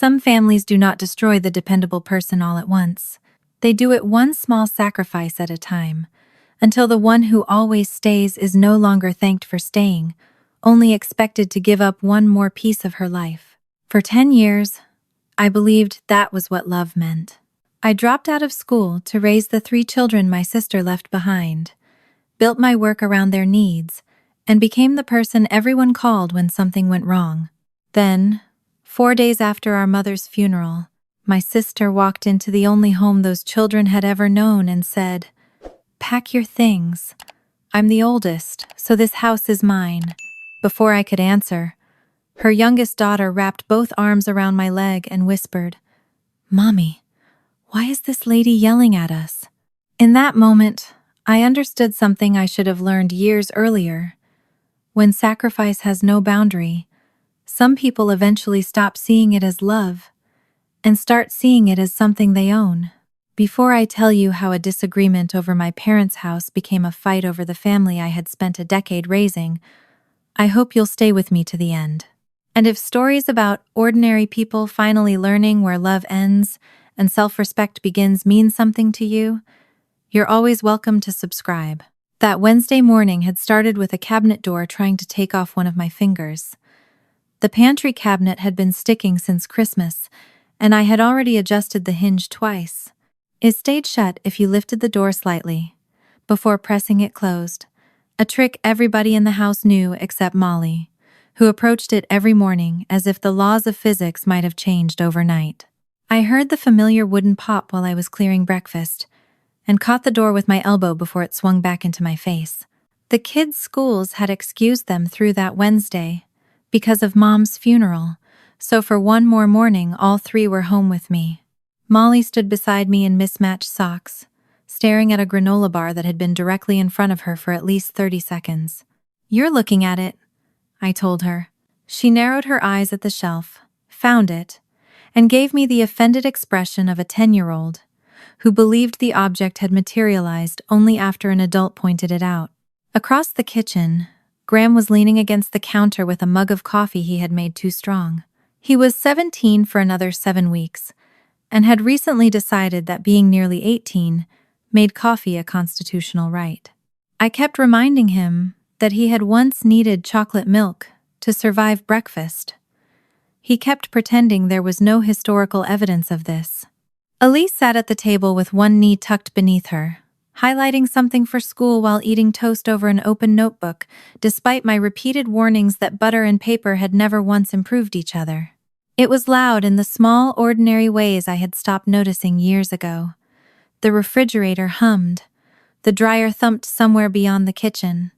Some families do not destroy the dependable person all at once. They do it one small sacrifice at a time, until the one who always stays is no longer thanked for staying, only expected to give up one more piece of her life. For 10 years, I believed that was what love meant. I dropped out of school to raise the 3 children my sister left behind, built my work around their needs, and became the person everyone called when something went wrong. Then, 4 days after our mother's funeral, my sister walked into the only home those children had ever known and said, "Pack your things. I'm the oldest, so this house is mine." Before I could answer, her youngest daughter wrapped both arms around my leg and whispered, "Mommy, why is this lady yelling at us?" In that moment, I understood something I should have learned years earlier. When sacrifice has no boundary, some people eventually stop seeing it as love and start seeing it as something they own. Before I tell you how a disagreement over my parents' house became a fight over the family I had spent a decade raising, I hope you'll stay with me to the end. And if stories about ordinary people finally learning where love ends and self-respect begins mean something to you, you're always welcome to subscribe. That Wednesday morning had started with a cabinet door trying to take off one of my fingers. The pantry cabinet had been sticking since Christmas, and I had already adjusted the hinge twice. It stayed shut if you lifted the door slightly, before pressing it closed, a trick everybody in the house knew except Molly, who approached it every morning as if the laws of physics might have changed overnight. I heard the familiar wooden pop while I was clearing breakfast, and caught the door with my elbow before it swung back into my face. The kids' schools had excused them through that Wednesday because of Mom's funeral, so for one more morning all 3 were home with me. Molly stood beside me in mismatched socks, staring at a granola bar that had been directly in front of her for at least 30 seconds. "You're looking at it," I told her. She narrowed her eyes at the shelf, found it, and gave me the offended expression of a 10-year-old who believed the object had materialized only after an adult pointed it out. Across the kitchen, Graham was leaning against the counter with a mug of coffee he had made too strong. He was 17 for another 7 weeks, and had recently decided that being nearly 18 made coffee a constitutional right. I kept reminding him that he had once needed chocolate milk to survive breakfast. He kept pretending there was no historical evidence of this. Elise sat at the table with one knee tucked beneath her, highlighting something for school while eating toast over an open notebook, despite my repeated warnings that butter and paper had never once improved each other. It was loud in the small, ordinary ways I had stopped noticing years ago. The refrigerator hummed. The dryer thumped somewhere beyond the kitchen.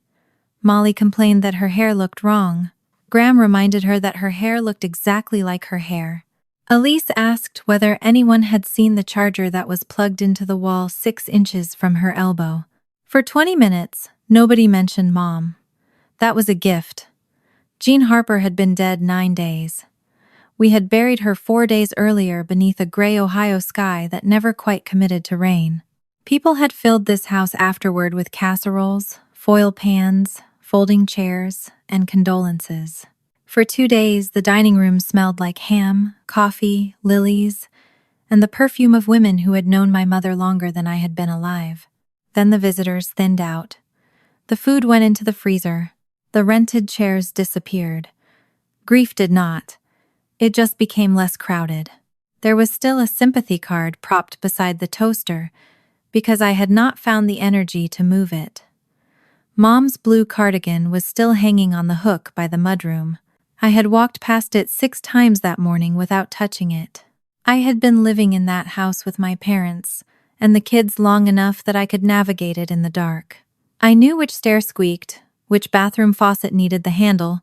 Molly complained that her hair looked wrong. Graham reminded her that her hair looked exactly like her hair. Elise asked whether anyone had seen the charger that was plugged into the wall 6 inches from her elbow. For 20 minutes, nobody mentioned Mom. That was a gift. Jean Harper had been dead 9 days. We had buried her 4 days earlier beneath a gray Ohio sky that never quite committed to rain. People had filled this house afterward with casseroles, foil pans, folding chairs, and condolences. For 2 days, the dining room smelled like ham, coffee, lilies, and the perfume of women who had known my mother longer than I had been alive. Then the visitors thinned out. The food went into the freezer. The rented chairs disappeared. Grief did not. It just became less crowded. There was still a sympathy card propped beside the toaster because I had not found the energy to move it. Mom's blue cardigan was still hanging on the hook by the mudroom. I had walked past it 6 times that morning without touching it. I had been living in that house with my parents and the kids long enough that I could navigate it in the dark. I knew which stair squeaked, which bathroom faucet needed the handle,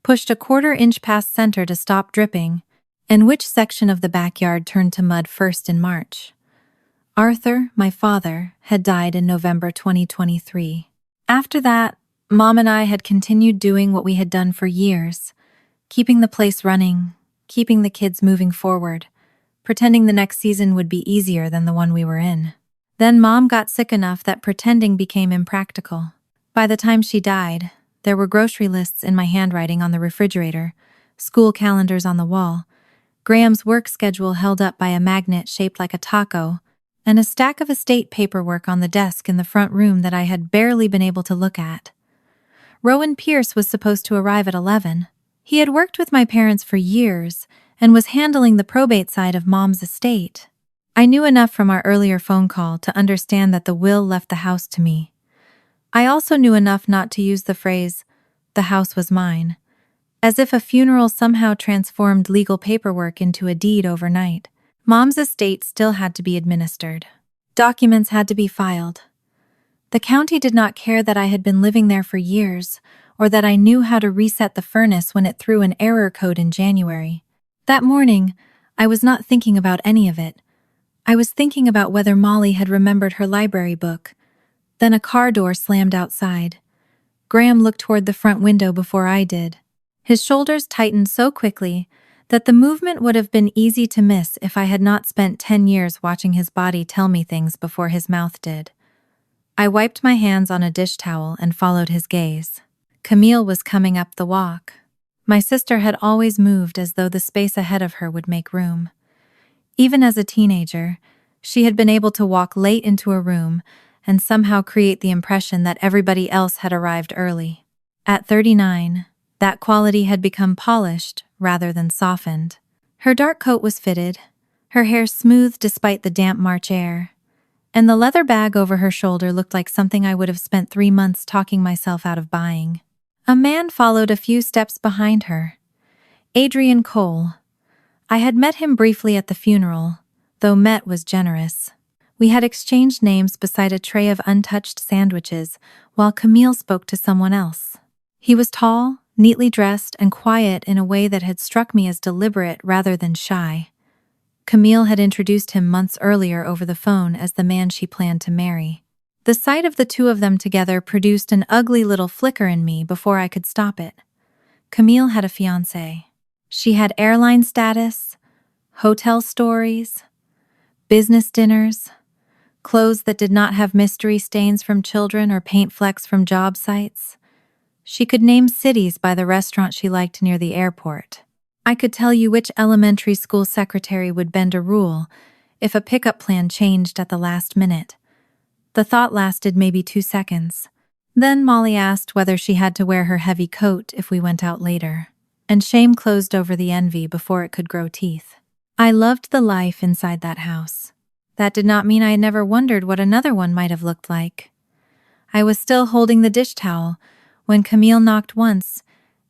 pushed a 1/4 inch past center to stop dripping, and which section of the backyard turned to mud first in March. Arthur, my father, had died in November 2023. After that, Mom and I had continued doing what we had done for years, keeping the place running, keeping the kids moving forward, pretending the next season would be easier than the one we were in. Then Mom got sick enough that pretending became impractical. By the time she died, there were grocery lists in my handwriting on the refrigerator, school calendars on the wall, Graham's work schedule held up by a magnet shaped like a taco, and a stack of estate paperwork on the desk in the front room that I had barely been able to look at. Rowan Pierce was supposed to arrive at 11. He had worked with my parents for years and was handling the probate side of Mom's estate. I knew enough from our earlier phone call to understand that the will left the house to me. I also knew enough not to use the phrase, "the house was mine," as if a funeral somehow transformed legal paperwork into a deed overnight. Mom's estate still had to be administered. Documents had to be filed. The county did not care that I had been living there for years, or that I knew how to reset the furnace when it threw an error code in January. That morning, I was not thinking about any of it. I was thinking about whether Molly had remembered her library book. Then a car door slammed outside. Graham looked toward the front window before I did. His shoulders tightened so quickly that the movement would have been easy to miss if I had not spent 10 years watching his body tell me things before his mouth did. I wiped my hands on a dish towel and followed his gaze. Camille was coming up the walk. My sister had always moved as though the space ahead of her would make room. Even as a teenager, she had been able to walk late into a room and somehow create the impression that everybody else had arrived early. At 39, that quality had become polished rather than softened. Her dark coat was fitted, her hair smooth despite the damp March air, and the leather bag over her shoulder looked like something I would have spent 3 months talking myself out of buying. A man followed a few steps behind her. Adrian Cole. I had met him briefly at the funeral, though met was generous. We had exchanged names beside a tray of untouched sandwiches while Camille spoke to someone else. He was tall, neatly dressed, and quiet in a way that had struck me as deliberate rather than shy. Camille had introduced him months earlier over the phone as the man she planned to marry. The sight of the two of them together produced an ugly little flicker in me before I could stop it. Camille had a fiancé. She had airline status, hotel stories, business dinners, clothes that did not have mystery stains from children or paint flecks from job sites. She could name cities by the restaurant she liked near the airport. I could tell you which elementary school secretary would bend a rule if a pickup plan changed at the last minute. The thought lasted maybe 2 seconds. Then Molly asked whether she had to wear her heavy coat if we went out later, and shame closed over the envy before it could grow teeth. I loved the life inside that house. That did not mean I had never wondered what another one might have looked like. I was still holding the dish towel when Camille knocked once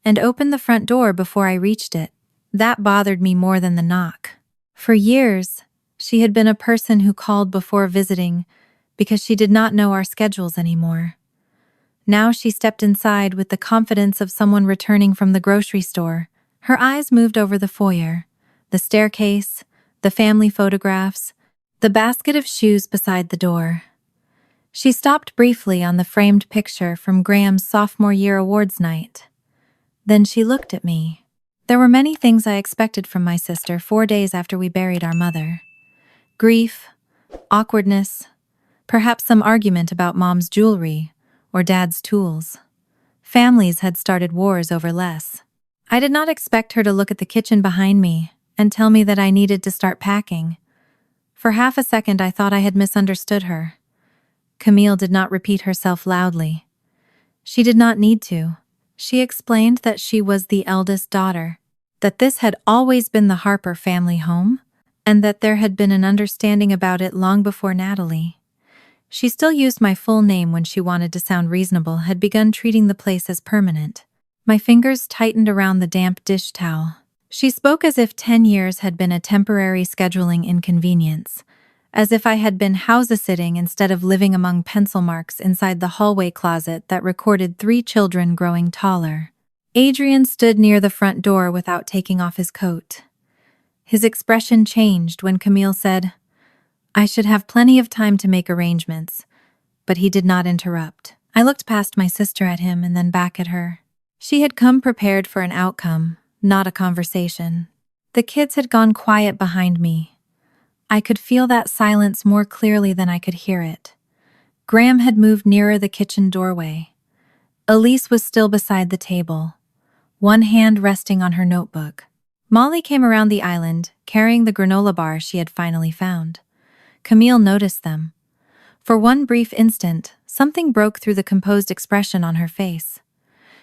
and opened the front door before I reached it. That bothered me more than the knock. For years, she had been a person who called before visiting because she did not know our schedules anymore. Now she stepped inside with the confidence of someone returning from the grocery store. Her eyes moved over the foyer, the staircase, the family photographs, the basket of shoes beside the door. She stopped briefly on the framed picture from Graham's sophomore year awards night. Then she looked at me. There were many things I expected from my sister 4 days after we buried our mother. Grief, awkwardness, perhaps some argument about Mom's jewelry or Dad's tools. Families had started wars over less. I did not expect her to look at the kitchen behind me and tell me that I needed to start packing. For half a second I thought I had misunderstood her. Camille did not repeat herself loudly. She did not need to. She explained that she was the eldest daughter, that this had always been the Harper family home, and that there had been an understanding about it long before Natalie. She still used my full name when she wanted to sound reasonable, had begun treating the place as permanent. My fingers tightened around the damp dish towel. She spoke as if 10 years had been a temporary scheduling inconvenience, as if I had been house-sitting instead of living among pencil marks inside the hallway closet that recorded 3 children growing taller. Adrian stood near the front door without taking off his coat. His expression changed when Camille said, "I should have plenty of time to make arrangements," but he did not interrupt. I looked past my sister at him and then back at her. She had come prepared for an outcome, not a conversation. The kids had gone quiet behind me. I could feel that silence more clearly than I could hear it. Graham had moved nearer the kitchen doorway. Elise was still beside the table, one hand resting on her notebook. Molly came around the island, carrying the granola bar she had finally found. Camille noticed them. For one brief instant, something broke through the composed expression on her face.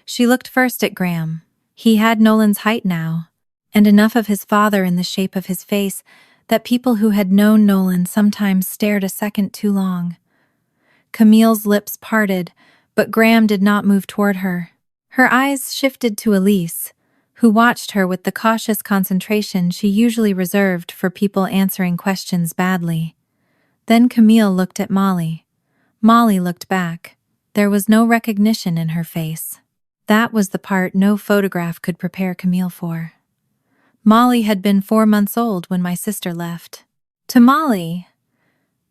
She looked first at Graham. He had Nolan's height now, and enough of his father in the shape of his face that people who had known Nolan sometimes stared a second too long. Camille's lips parted, but Graham did not move toward her. Her eyes shifted to Elise, who watched her with the cautious concentration she usually reserved for people answering questions badly. Then Camille looked at Molly. Molly looked back. There was no recognition in her face. That was the part no photograph could prepare Camille for. Molly had been 4 months old when my sister left. To Molly,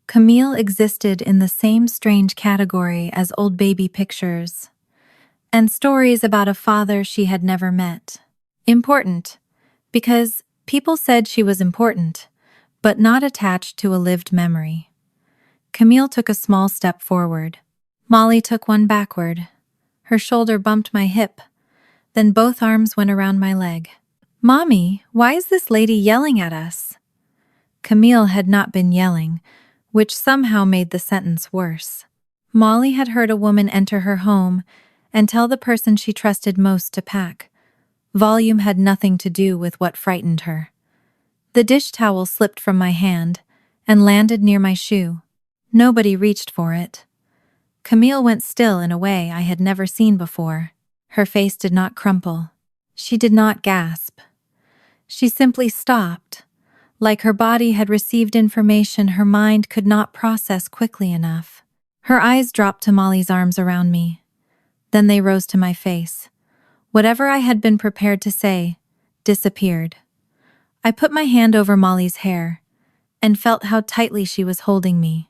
Camille existed in the same strange category as old baby pictures and stories about a father she had never met. Important, because people said she was important, but not attached to a lived memory. Camille took a small step forward. Molly took one backward. Her shoulder bumped my hip. Then both arms went around my leg. "Mommy, why is this lady yelling at us?" Camille had not been yelling, which somehow made the sentence worse. Molly had heard a woman enter her home and tell the person she trusted most to pack. Volume had nothing to do with what frightened her. The dish towel slipped from my hand and landed near my shoe. Nobody reached for it. Camille went still in a way I had never seen before. Her face did not crumple. She did not gasp. She simply stopped, like her body had received information her mind could not process quickly enough. Her eyes dropped to Molly's arms around me. Then they rose to my face. Whatever I had been prepared to say disappeared. I put my hand over Molly's hair and felt how tightly she was holding me.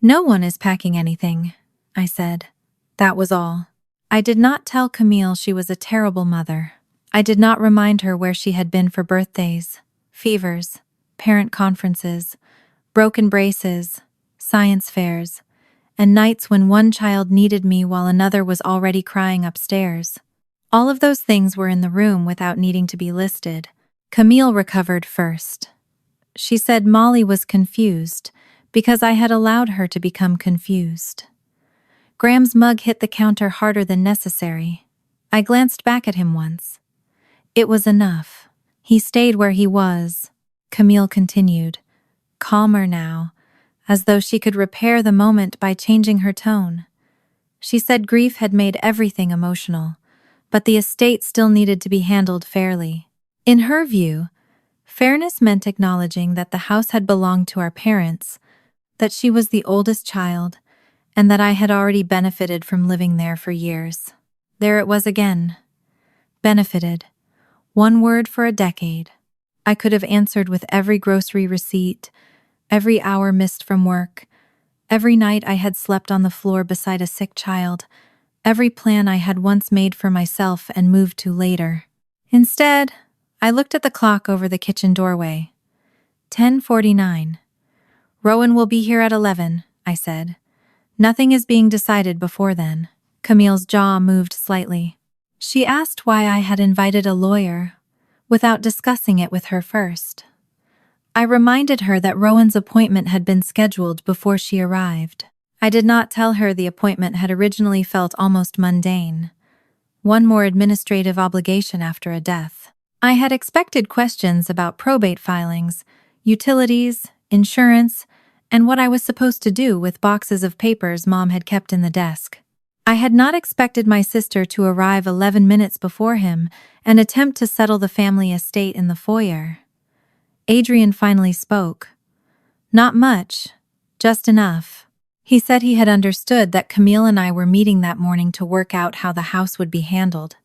"No one is packing anything," I said. That was all. I did not tell Camille she was a terrible mother. I did not remind her where she had been for birthdays, fevers, parent conferences, broken braces, science fairs, and nights when one child needed me while another was already crying upstairs. All of those things were in the room without needing to be listed. Camille recovered first. She said Molly was confused because I had allowed her to become confused. Graham's mug hit the counter harder than necessary. I glanced back at him once. It was enough. He stayed where he was. Camille continued, calmer now, as though she could repair the moment by changing her tone. She said grief had made everything emotional, but the estate still needed to be handled fairly. In her view, fairness meant acknowledging that the house had belonged to our parents, that she was the oldest child, and that I had already benefited from living there for years. There it was again. Benefited. One word for a decade. I could have answered with every grocery receipt, every hour missed from work, every night I had slept on the floor beside a sick child, every plan I had once made for myself and moved to later. Instead, I looked at the clock over the kitchen doorway. 10:49. "Rowan will be here at 11, I said. "Nothing is being decided before then." Camille's jaw moved slightly. She asked why I had invited a lawyer, without discussing it with her first. I reminded her that Rowan's appointment had been scheduled before she arrived. I did not tell her the appointment had originally felt almost mundane. One more administrative obligation after a death. I had expected questions about probate filings, utilities, insurance, and what I was supposed to do with boxes of papers Mom had kept in the desk. I had not expected my sister to arrive 11 minutes before him and attempt to settle the family estate in the foyer. Adrian finally spoke. Not much, just enough. He said he had understood that Camille and I were meeting that morning to work out how the house would be handled.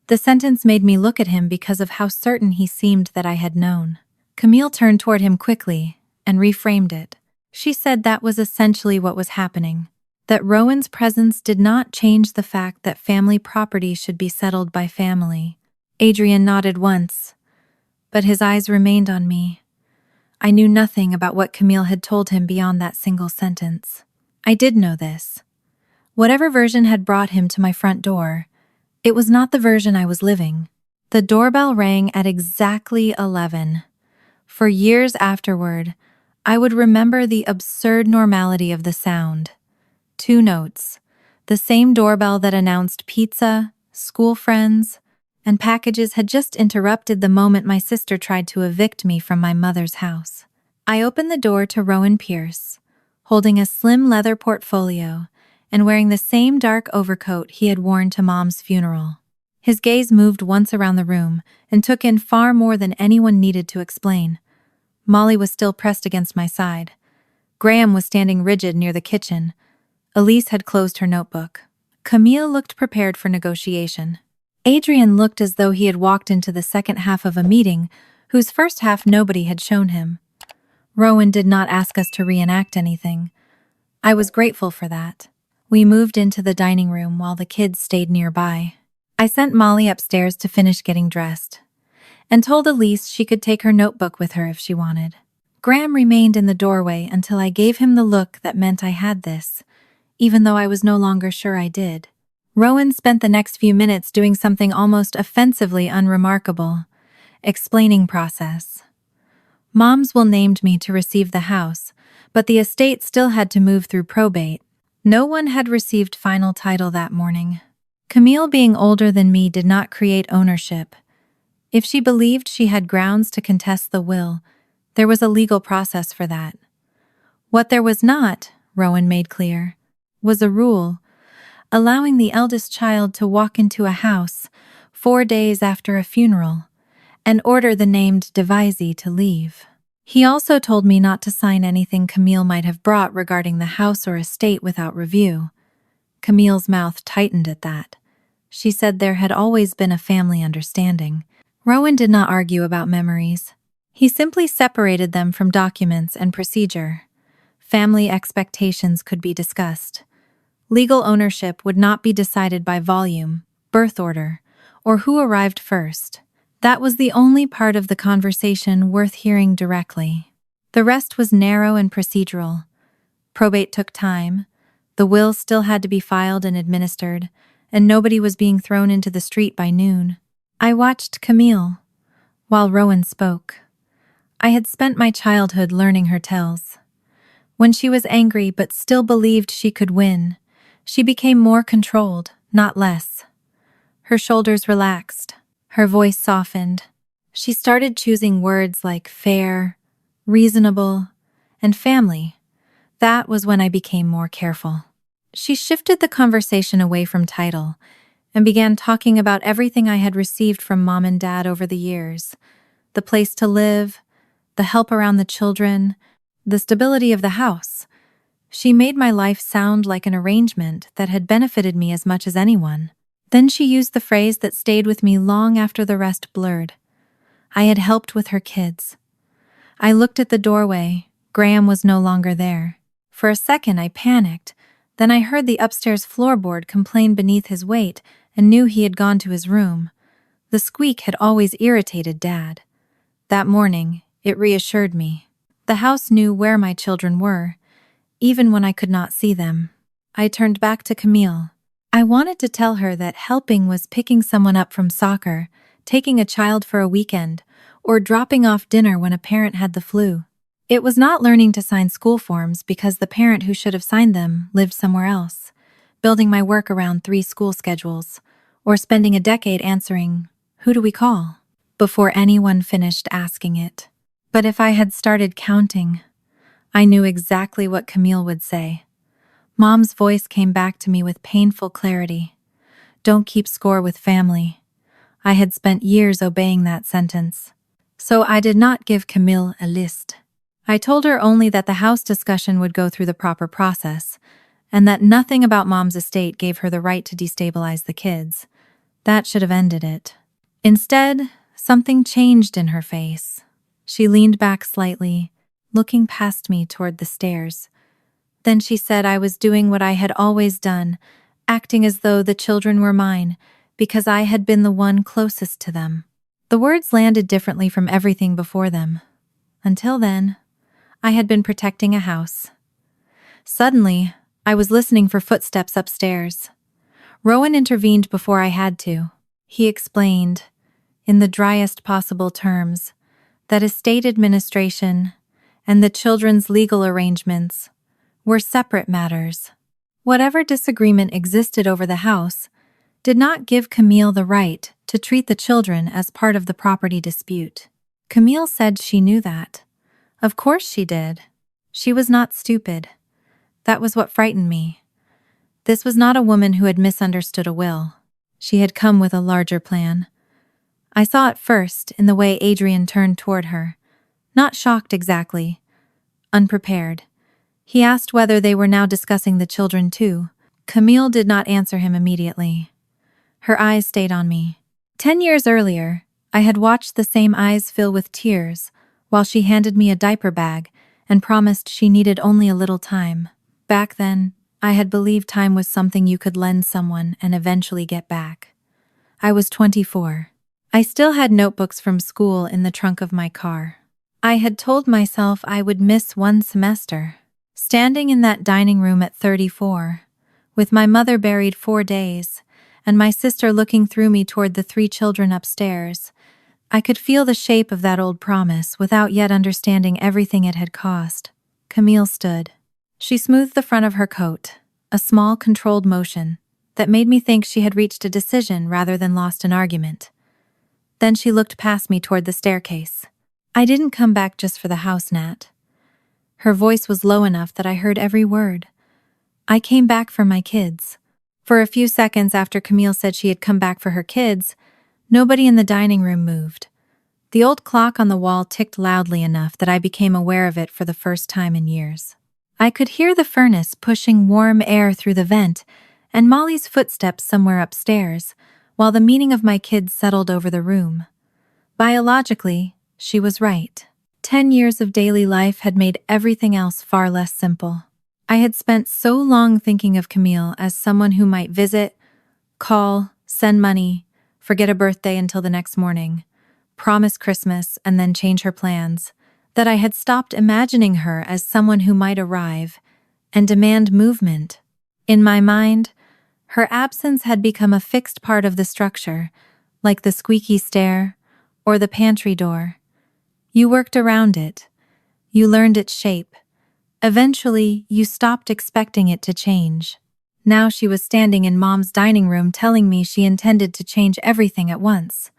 The sentence made me look at him because of how certain he seemed that I had known. Camille turned toward him quickly and reframed it. She said that was essentially what was happening, that Rowan's presence did not change the fact that family property should be settled by family. Adrian nodded once, but his eyes remained on me. I knew nothing about what Camille had told him beyond that single sentence. I did know this. Whatever version had brought him to my front door, it was not the version I was living. The doorbell rang at exactly 11. For years afterward, I would remember the absurd normality of the sound. 2 notes. The same doorbell that announced pizza, school friends, and packages had just interrupted the moment my sister tried to evict me from my mother's house. I opened the door to Rowan Pierce, holding a slim leather portfolio and wearing the same dark overcoat he had worn to Mom's funeral. His gaze moved once around the room and took in far more than anyone needed to explain. Molly was still pressed against my side. Graham was standing rigid near the kitchen. Elise had closed her notebook. Camille looked prepared for negotiation. Adrian looked as though he had walked into the second half of a meeting whose first half nobody had shown him. Rowan did not ask us to reenact anything. I was grateful for that. We moved into the dining room while the kids stayed nearby. I sent Molly upstairs to finish getting dressed and told Elise she could take her notebook with her if she wanted. Graham remained in the doorway until I gave him the look that meant I had this, even though I was no longer sure I did. Rowan spent the next few minutes doing something almost offensively unremarkable, explaining process. Mom's will named me to receive the house, but the estate still had to move through probate. No one had received final title that morning. Camille being older than me did not create ownership. If she believed she had grounds to contest the will, there was a legal process for that. What there was not, Rowan made clear, was a rule allowing the eldest child to walk into a house 4 days after a funeral and order the named devisee to leave. He also told me not to sign anything Camille might have brought regarding the house or estate without review. Camille's mouth tightened at that. She said there had always been a family understanding. Rowan did not argue about memories. He simply separated them from documents and procedure. Family expectations could be discussed. Legal ownership would not be decided by volume, birth order, or who arrived first. That was the only part of the conversation worth hearing directly. The rest was narrow and procedural. Probate took time, the will still had to be filed and administered, and nobody was being thrown into the street by noon. I watched Camille while Rowan spoke. I had spent my childhood learning her tells. When she was angry but still believed she could win, she became more controlled, not less. Her shoulders relaxed. Her voice softened. She started choosing words like fair, reasonable, and family. That was when I became more careful. She shifted the conversation away from title and began talking about everything I had received from Mom and Dad over the years. The place to live, the help around the children, the stability of the house. She made my life sound like an arrangement that had benefited me as much as anyone. Then she used the phrase that stayed with me long after the rest blurred. I had helped with her kids. I looked at the doorway. Graham was no longer there. For a second I panicked. Then I heard the upstairs floorboard complain beneath his weight and knew he had gone to his room. The squeak had always irritated Dad. That morning, it reassured me. The house knew where my children were, even when I could not see them. I turned back to Camille. I wanted to tell her that helping was picking someone up from soccer, taking a child for a weekend, or dropping off dinner when a parent had the flu. It was not learning to sign school forms because the parent who should have signed them lived somewhere else, building my work around 3 school schedules, or spending a decade answering, "Who do we call?" before anyone finished asking it. But if I had started counting, I knew exactly what Camille would say. Mom's voice came back to me with painful clarity. Don't keep score with family. I had spent years obeying that sentence. So I did not give Camille a list. I told her only that the house discussion would go through the proper process, and that nothing about Mom's estate gave her the right to destabilize the kids. That should have ended it. Instead, something changed in her face. She leaned back slightly, looking past me toward the stairs. Then she said I was doing what I had always done, acting as though the children were mine, because I had been the one closest to them. The words landed differently from everything before them. Until then, I had been protecting a house. Suddenly, I was listening for footsteps upstairs. Rowan intervened before I had to. He explained, in the driest possible terms, that estate administration and the children's legal arrangements were separate matters. Whatever disagreement existed over the house did not give Camille the right to treat the children as part of the property dispute. Camille said she knew that. Of course she did. She was not stupid. That was what frightened me. This was not a woman who had misunderstood a will. She had come with a larger plan. I saw it first in the way Adrian turned toward her. Not shocked exactly. Unprepared. He asked whether they were now discussing the children too. Camille did not answer him immediately. Her eyes stayed on me. 10 years earlier, I had watched the same eyes fill with tears while she handed me a diaper bag and promised she needed only a little time. Back then, I had believed time was something you could lend someone and eventually get back. I was 24. I still had notebooks from school in the trunk of my car. I had told myself I would miss one semester. Standing in that dining room at 34, with my mother buried 4 days, and my sister looking through me toward the 3 children upstairs, I could feel the shape of that old promise without yet understanding everything it had cost. Camille stood. She smoothed the front of her coat, a small, controlled motion that made me think she had reached a decision rather than lost an argument. Then she looked past me toward the staircase. I didn't come back just for the house, Nat. Her voice was low enough that I heard every word. I came back for my kids. For a few seconds after Camille said she had come back for her kids, nobody in the dining room moved. The old clock on the wall ticked loudly enough that I became aware of it for the first time in years. I could hear the furnace pushing warm air through the vent and Molly's footsteps somewhere upstairs, while the meaning of my kids settled over the room. Biologically, she was right. 10 years of daily life had made everything else far less simple. I had spent so long thinking of Camille as someone who might visit, call, send money, forget a birthday until the next morning, promise Christmas and then change her plans, that I had stopped imagining her as someone who might arrive and demand movement. In my mind, her absence had become a fixed part of the structure, like the squeaky stair or the pantry door. You worked around it. You learned its shape. Eventually, you stopped expecting it to change. Now she was standing in Mom's dining room telling me she intended to change everything at once.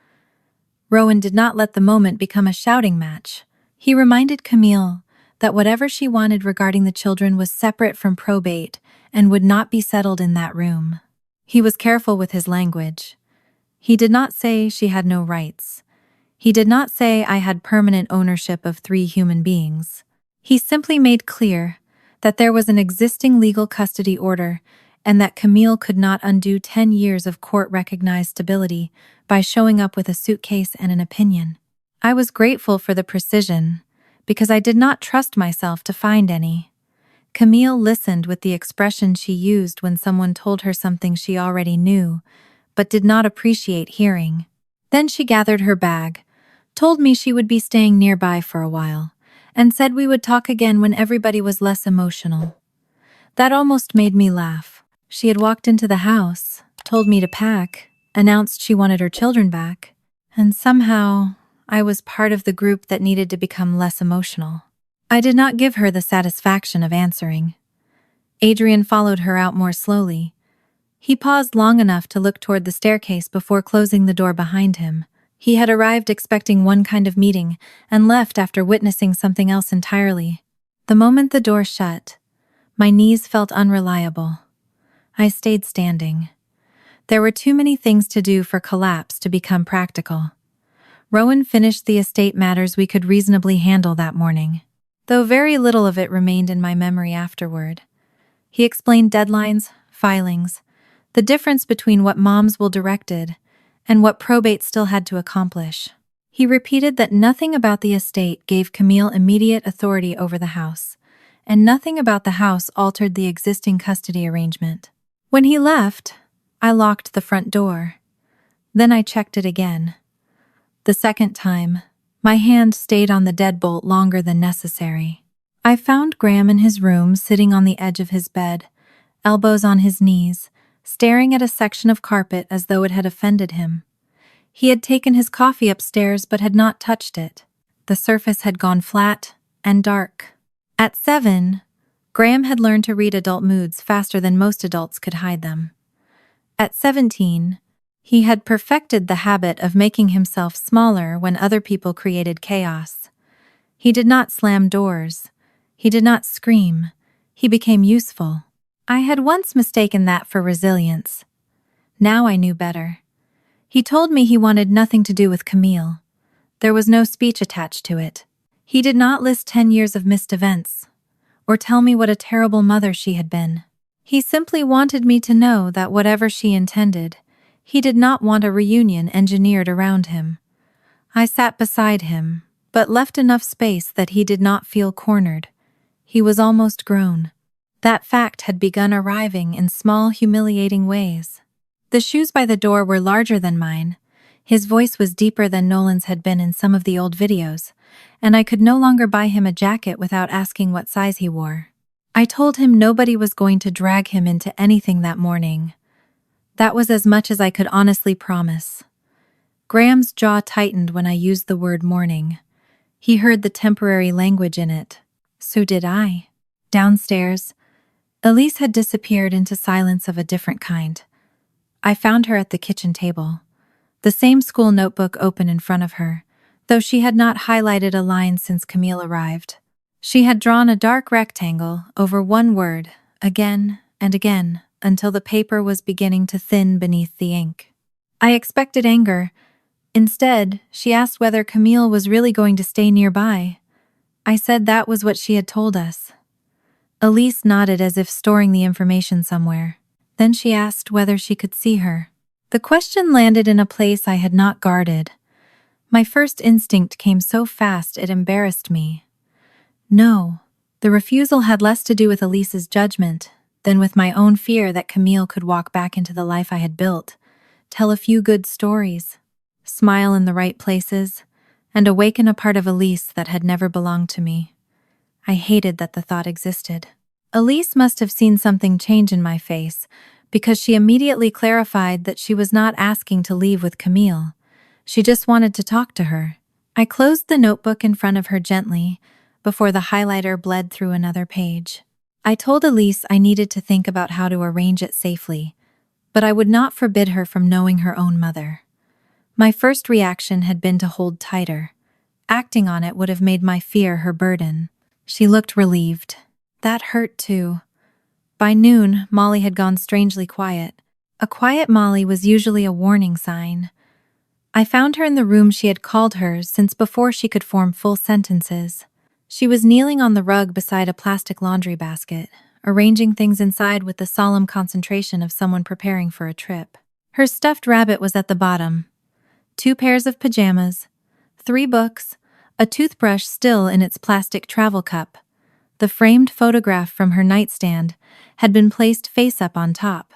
Rowan did not let the moment become a shouting match. He reminded Camille that whatever she wanted regarding the children was separate from probate and would not be settled in that room. He was careful with his language. He did not say she had no rights. He did not say I had permanent ownership of 3 human beings. He simply made clear that there was an existing legal custody order and that Camille could not undo 10 years of court-recognized stability by showing up with a suitcase and an opinion. I was grateful for the precision, because I did not trust myself to find any. Camille listened with the expression she used when someone told her something she already knew, but did not appreciate hearing. Then she gathered her bag, told me she would be staying nearby for a while, and said we would talk again when everybody was less emotional. That almost made me laugh. She had walked into the house, told me to pack, announced she wanted her children back, and somehow I was part of the group that needed to become less emotional. I did not give her the satisfaction of answering. Adrian followed her out more slowly. He paused long enough to look toward the staircase before closing the door behind him. He had arrived expecting one kind of meeting and left after witnessing something else entirely. The moment the door shut, my knees felt unreliable. I stayed standing. There were too many things to do for collapse to become practical. Rowan finished the estate matters we could reasonably handle that morning, though very little of it remained in my memory afterward. He explained deadlines, filings, the difference between what Mom's will directed and what probate still had to accomplish. He repeated that nothing about the estate gave Camille immediate authority over the house, and nothing about the house altered the existing custody arrangement. When he left, I locked the front door. Then I checked it again. The second time, my hand stayed on the deadbolt longer than necessary. I found Graham in his room, sitting on the edge of his bed, elbows on his knees, staring at a section of carpet as though it had offended him. He had taken his coffee upstairs but had not touched it. The surface had gone flat and dark. At 7, Graham had learned to read adult moods faster than most adults could hide them. At 17, he had perfected the habit of making himself smaller when other people created chaos. He did not slam doors. He did not scream. He became useful. I had once mistaken that for resilience. Now I knew better. He told me he wanted nothing to do with Camille. There was no speech attached to it. He did not list 10 years of missed events, or tell me what a terrible mother she had been. He simply wanted me to know that whatever she intended, he did not want a reunion engineered around him. I sat beside him, but left enough space that he did not feel cornered. He was almost grown. That fact had begun arriving in small, humiliating ways. The shoes by the door were larger than mine. His voice was deeper than Nolan's had been in some of the old videos, and I could no longer buy him a jacket without asking what size he wore. I told him nobody was going to drag him into anything that morning. That was as much as I could honestly promise. Graham's jaw tightened when I used the word morning. He heard the temporary language in it. So did I. Downstairs, Elise had disappeared into silence of a different kind. I found her at the kitchen table, the same school notebook open in front of her, though she had not highlighted a line since Camille arrived. She had drawn a dark rectangle over one word, again and again, until the paper was beginning to thin beneath the ink. I expected anger. Instead, she asked whether Camille was really going to stay nearby. I said that was what she had told us. Elise nodded as if storing the information somewhere. Then she asked whether she could see her. The question landed in a place I had not guarded. My first instinct came so fast it embarrassed me. No, the refusal had less to do with Elise's judgment than with my own fear that Camille could walk back into the life I had built, tell a few good stories, smile in the right places, and awaken a part of Elise that had never belonged to me. I hated that the thought existed. Elise must have seen something change in my face, because she immediately clarified that she was not asking to leave with Camille. She just wanted to talk to her. I closed the notebook in front of her gently, before the highlighter bled through another page. I told Elise I needed to think about how to arrange it safely, but I would not forbid her from knowing her own mother. My first reaction had been to hold tighter. Acting on it would have made my fear her burden. She looked relieved. That hurt too. By noon, Molly had gone strangely quiet. A quiet Molly was usually a warning sign. I found her in the room she had called hers since before she could form full sentences. She was kneeling on the rug beside a plastic laundry basket, arranging things inside with the solemn concentration of someone preparing for a trip. Her stuffed rabbit was at the bottom. 2 pairs of pajamas, 3 books, a toothbrush still in its plastic travel cup. The framed photograph from her nightstand had been placed face up on top.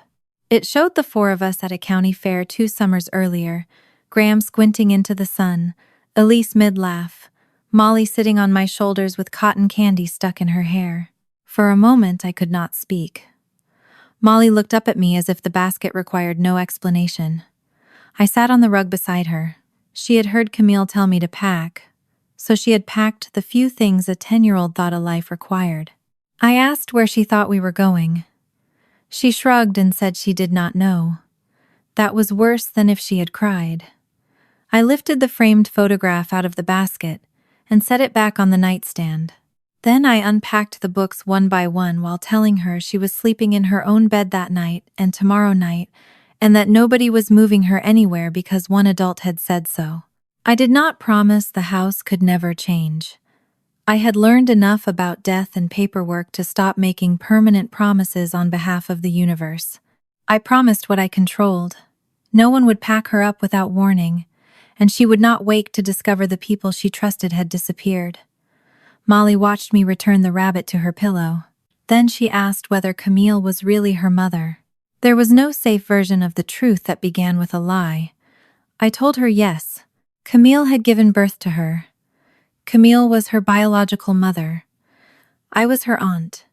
It showed the 4 of us at a county fair 2 summers earlier, Graham squinting into the sun, Elise mid-laugh, Molly sitting on my shoulders with cotton candy stuck in her hair. For a moment I could not speak. Molly looked up at me as if the basket required no explanation. I sat on the rug beside her. She had heard Camille tell me to pack, so she had packed the few things a 10-year-old thought a life required. I asked where she thought we were going. She shrugged and said she did not know. That was worse than if she had cried. I lifted the framed photograph out of the basket and set it back on the nightstand. Then I unpacked the books one by one while telling her she was sleeping in her own bed that night and tomorrow night, and that nobody was moving her anywhere because one adult had said so. I did not promise the house could never change. I had learned enough about death and paperwork to stop making permanent promises on behalf of the universe. I promised what I controlled. No one would pack her up without warning, and she would not wake to discover the people she trusted had disappeared. Molly watched me return the rabbit to her pillow. Then she asked whether Camille was really her mother. There was no safe version of the truth that began with a lie. I told her yes. Camille had given birth to her. Camille was her biological mother. I was her aunt,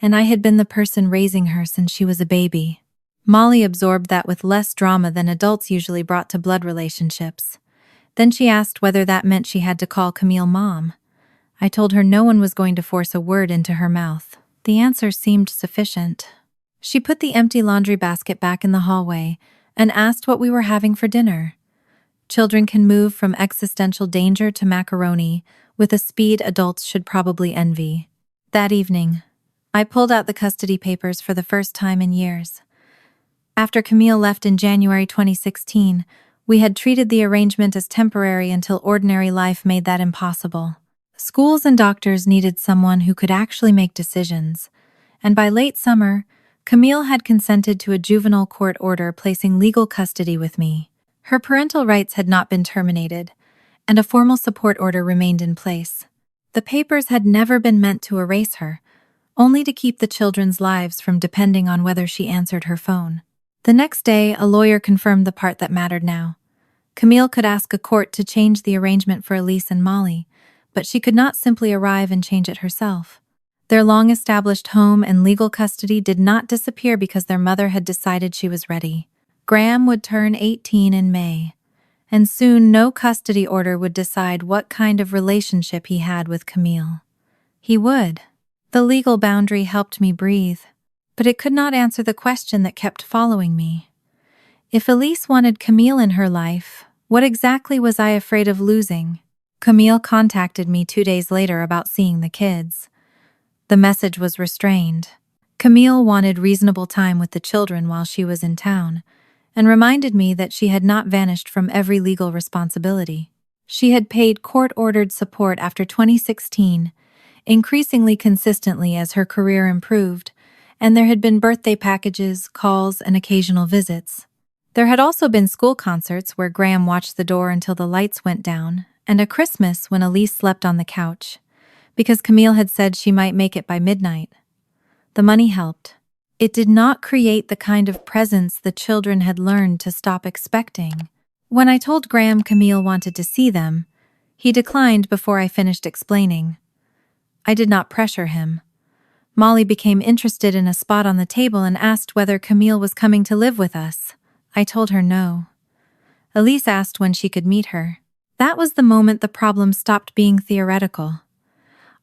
and I had been the person raising her since she was a baby. Molly absorbed that with less drama than adults usually brought to blood relationships. Then she asked whether that meant she had to call Camille Mom. I told her no one was going to force a word into her mouth. The answer seemed sufficient. She put the empty laundry basket back in the hallway and asked what we were having for dinner. Children can move from existential danger to macaroni with a speed adults should probably envy. That evening, I pulled out the custody papers for the first time in years. After Camille left in January 2016, we had treated the arrangement as temporary until ordinary life made that impossible. Schools and doctors needed someone who could actually make decisions, and by late summer, Camille had consented to a juvenile court order placing legal custody with me. Her parental rights had not been terminated, and a formal support order remained in place. The papers had never been meant to erase her, only to keep the children's lives from depending on whether she answered her phone. The next day, a lawyer confirmed the part that mattered now. Camille could ask a court to change the arrangement for Elise and Molly, but she could not simply arrive and change it herself. Their long-established home and legal custody did not disappear because their mother had decided she was ready. Graham would turn 18 in May, and soon no custody order would decide what kind of relationship he had with Camille. He would. The legal boundary helped me breathe, but it could not answer the question that kept following me. If Elise wanted Camille in her life, what exactly was I afraid of losing? Camille contacted me 2 days later about seeing the kids. The message was restrained. Camille wanted reasonable time with the children while she was in town, and reminded me that she had not vanished from every legal responsibility. She had paid court-ordered support after 2016, increasingly consistently as her career improved, and there had been birthday packages, calls, and occasional visits. There had also been school concerts where Graham watched the door until the lights went down, and a Christmas when Elise slept on the couch, because Camille had said she might make it by midnight. The money helped. It did not create the kind of presence the children had learned to stop expecting. When I told Graham Camille wanted to see them, he declined before I finished explaining. I did not pressure him. Molly became interested in a spot on the table and asked whether Camille was coming to live with us. I told her no. Elise asked when she could meet her. That was the moment the problem stopped being theoretical.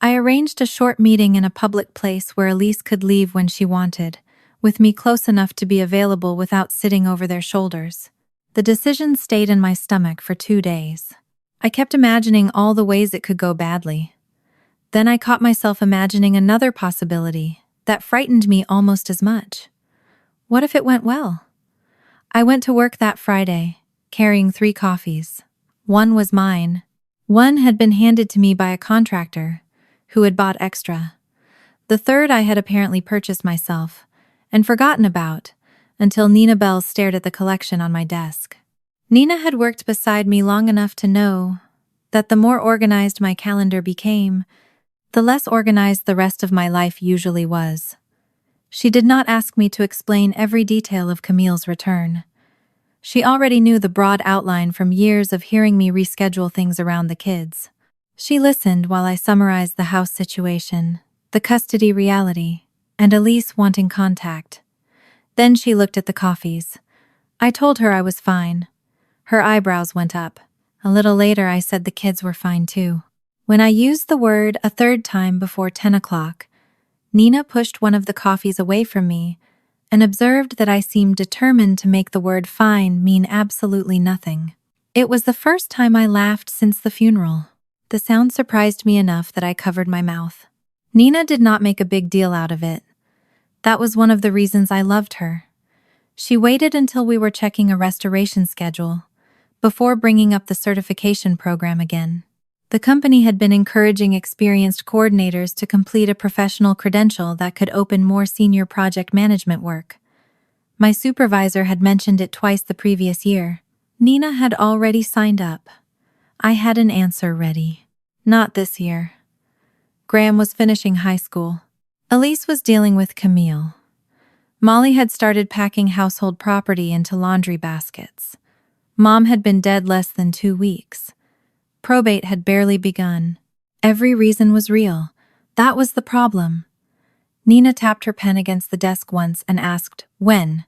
I arranged a short meeting in a public place where Elise could leave when she wanted, with me close enough to be available without sitting over their shoulders. The decision stayed in my stomach for 2 days. I kept imagining all the ways it could go badly. Then I caught myself imagining another possibility that frightened me almost as much. What if it went well? I went to work that Friday, carrying 3 coffees. One was mine. One had been handed to me by a contractor who had bought extra. The third I had apparently purchased myself and forgotten about until Nina Bell stared at the collection on my desk. Nina had worked beside me long enough to know that the more organized my calendar became, the less organized the rest of my life usually was. She did not ask me to explain every detail of Camille's return. She already knew the broad outline from years of hearing me reschedule things around the kids. She listened while I summarized the house situation, the custody reality, and Elise wanting contact. Then she looked at the coffees. I told her I was fine. Her eyebrows went up. A little later I said the kids were fine too. When I used the word a third time before 10 o'clock, Nina pushed one of the coffees away from me and observed that I seemed determined to make the word fine mean absolutely nothing. It was the first time I laughed since the funeral. The sound surprised me enough that I covered my mouth. Nina did not make a big deal out of it. That was one of the reasons I loved her. She waited until we were checking a restoration schedule before bringing up the certification program again. The company had been encouraging experienced coordinators to complete a professional credential that could open more senior project management work. My supervisor had mentioned it twice the previous year. Nina had already signed up. I had an answer ready. Not this year. Graham was finishing high school. Elise was dealing with Camille. Molly had started packing household property into laundry baskets. Mom had been dead less than 2 weeks. Probate had barely begun. Every reason was real. That was the problem. Nina tapped her pen against the desk once and asked, "When?"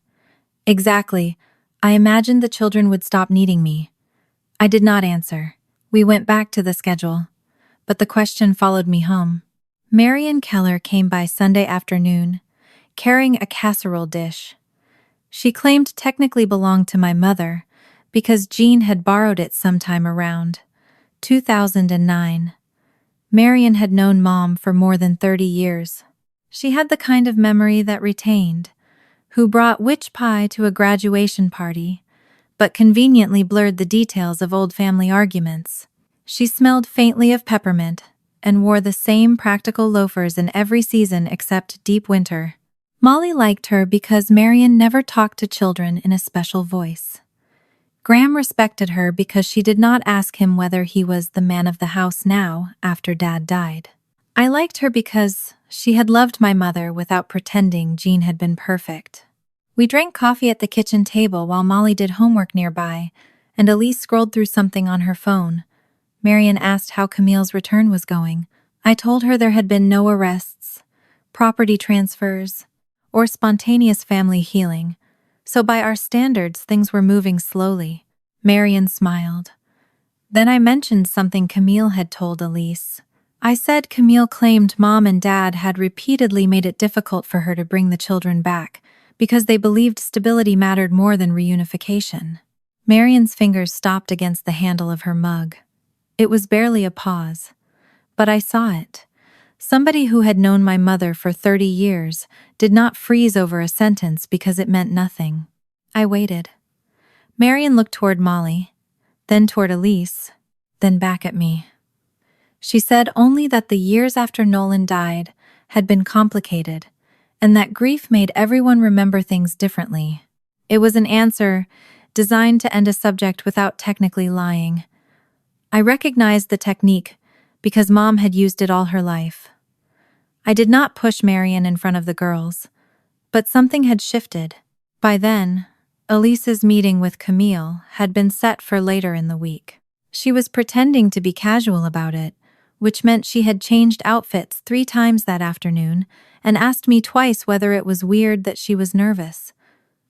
Exactly. I imagined the children would stop needing me. I did not answer. We went back to the schedule, but the question followed me home. Marion Keller came by Sunday afternoon, carrying a casserole dish. She claimed technically belonged to my mother because Jean had borrowed it sometime around 2009. Marion had known Mom for more than 30 years. She had the kind of memory that retained, who brought which pie to a graduation party, but conveniently blurred the details of old family arguments. She smelled faintly of peppermint and wore the same practical loafers in every season except deep winter. Molly liked her because Marion never talked to children in a special voice. Graham respected her because she did not ask him whether he was the man of the house now after Dad died. I liked her because she had loved my mother without pretending Jean had been perfect. We drank coffee at the kitchen table while Molly did homework nearby, and Elise scrolled through something on her phone. Marion asked how Camille's return was going. I told her there had been no arrests, property transfers, or spontaneous family healing, so by our standards things were moving slowly. Marion smiled. Then I mentioned something Camille had told Elise. I said Camille claimed Mom and Dad had repeatedly made it difficult for her to bring the children back because they believed stability mattered more than reunification. Marion's fingers stopped against the handle of her mug. It was barely a pause, but I saw it. Somebody who had known my mother for 30 years did not freeze over a sentence because it meant nothing. I waited. Marion looked toward Molly, then toward Elise, then back at me. She said only that the years after Nolan died had been complicated, and that grief made everyone remember things differently. It was an answer designed to end a subject without technically lying. I recognized the technique because Mom had used it all her life. I did not push Marion in front of the girls, but something had shifted. By then, Elise's meeting with Camille had been set for later in the week. She was pretending to be casual about it, which meant she had changed outfits 3 times that afternoon and asked me twice whether it was weird that she was nervous.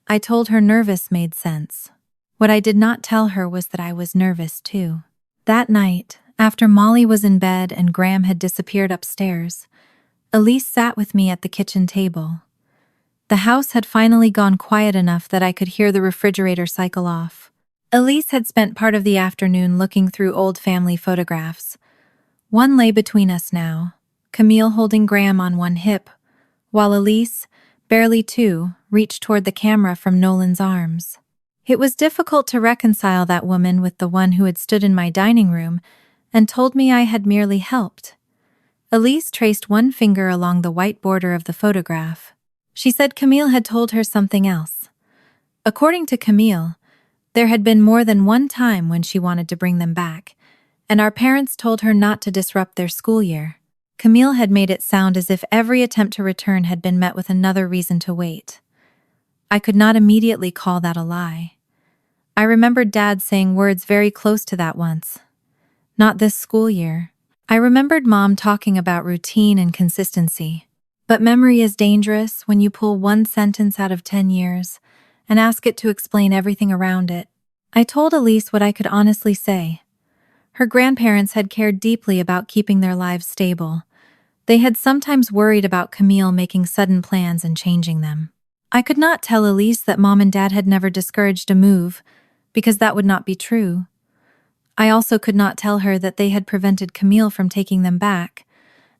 I told her nervous made sense. What I did not tell her was that I was nervous too. That night, after Molly was in bed and Graham had disappeared upstairs, Elise sat with me at the kitchen table. The house had finally gone quiet enough that I could hear the refrigerator cycle off. Elise had spent part of the afternoon looking through old family photographs. One lay between us now, Camille holding Graham on one hip, while Elise, barely 2, reached toward the camera from Nolan's arms. It was difficult to reconcile that woman with the one who had stood in my dining room and told me I had merely helped. Elise traced one finger along the white border of the photograph. She said Camille had told her something else. According to Camille, there had been more than one time when she wanted to bring them back, and our parents told her not to disrupt their school year. Camille had made it sound as if every attempt to return had been met with another reason to wait. I could not immediately call that a lie. I remembered Dad saying words very close to that once. Not this school year. I remembered Mom talking about routine and consistency. But memory is dangerous when you pull one sentence out of 10 years and ask it to explain everything around it. I told Elise what I could honestly say. Her grandparents had cared deeply about keeping their lives stable. They had sometimes worried about Camille making sudden plans and changing them. I could not tell Elise that Mom and Dad had never discouraged a move, because that would not be true. I also could not tell her that they had prevented Camille from taking them back,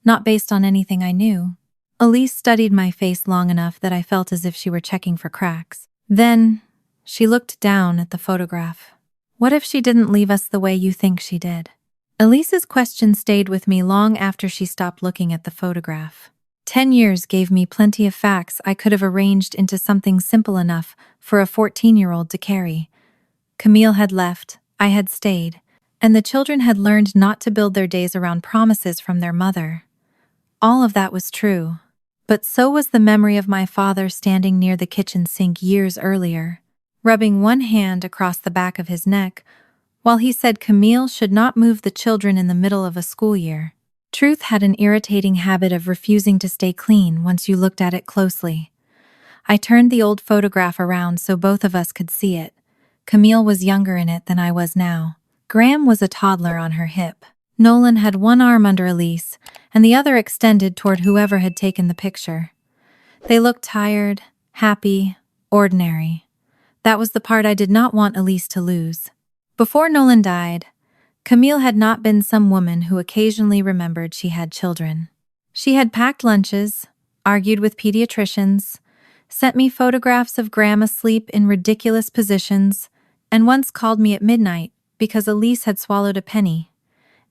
not based on anything I knew. Elise studied my face long enough that I felt as if she were checking for cracks. Then, she looked down at the photograph. What if she didn't leave us the way you think she did? Elise's question stayed with me long after she stopped looking at the photograph. 10 years gave me plenty of facts I could have arranged into something simple enough for a 14-year-old to carry. Camille had left, I had stayed, and the children had learned not to build their days around promises from their mother. All of that was true, but so was the memory of my father standing near the kitchen sink years earlier, rubbing one hand across the back of his neck, while he said Camille should not move the children in the middle of a school year. Truth had an irritating habit of refusing to stay clean once you looked at it closely. I turned the old photograph around so both of us could see it. Camille was younger in it than I was now. Graham was a toddler on her hip. Nolan had one arm under Elise, and the other extended toward whoever had taken the picture. They looked tired, happy, ordinary. That was the part I did not want Elise to lose. Before Nolan died, Camille had not been some woman who occasionally remembered she had children. She had packed lunches, argued with pediatricians, sent me photographs of Graham asleep in ridiculous positions, and once called me at midnight because Elise had swallowed a penny,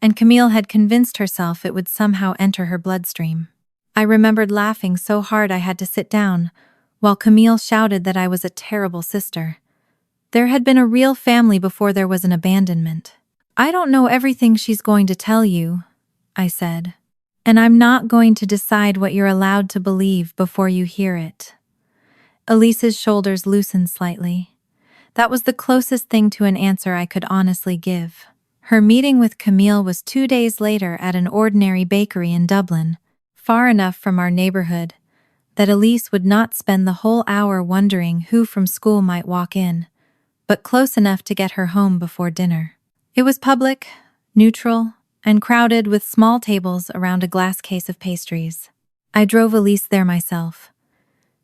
and Camille had convinced herself it would somehow enter her bloodstream. I remembered laughing so hard I had to sit down, while Camille shouted that I was a terrible sister. There had been a real family before there was an abandonment. "I don't know everything she's going to tell you," I said, "and I'm not going to decide what you're allowed to believe before you hear it." Elise's shoulders loosened slightly. That was the closest thing to an answer I could honestly give. Her meeting with Camille was 2 days later at an ordinary bakery in Dublin, far enough from our neighborhood that Elise would not spend the whole hour wondering who from school might walk in, but close enough to get her home before dinner. It was public, neutral, and crowded with small tables around a glass case of pastries. I drove Elise there myself.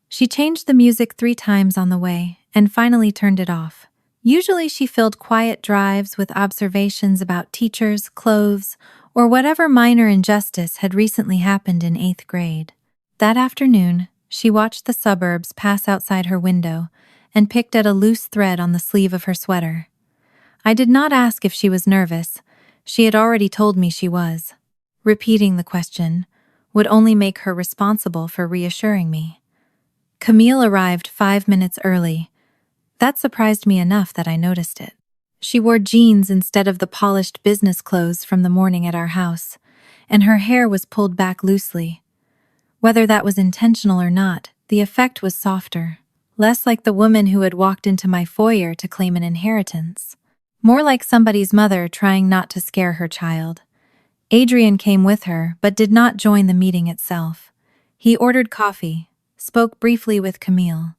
She changed the music 3 times on the way and finally turned it off. Usually she filled quiet drives with observations about teachers, clothes, or whatever minor injustice had recently happened in 8th grade. That afternoon, she watched the suburbs pass outside her window and picked at a loose thread on the sleeve of her sweater. I did not ask if she was nervous. She had already told me she was. Repeating the question would only make her responsible for reassuring me. Camille arrived 5 minutes early. That surprised me enough that I noticed it. She wore jeans instead of the polished business clothes from the morning at our house, and her hair was pulled back loosely. Whether that was intentional or not, the effect was softer, less like the woman who had walked into my foyer to claim an inheritance. More like somebody's mother trying not to scare her child. Adrian came with her, but did not join the meeting itself. He ordered coffee, spoke briefly with Camille,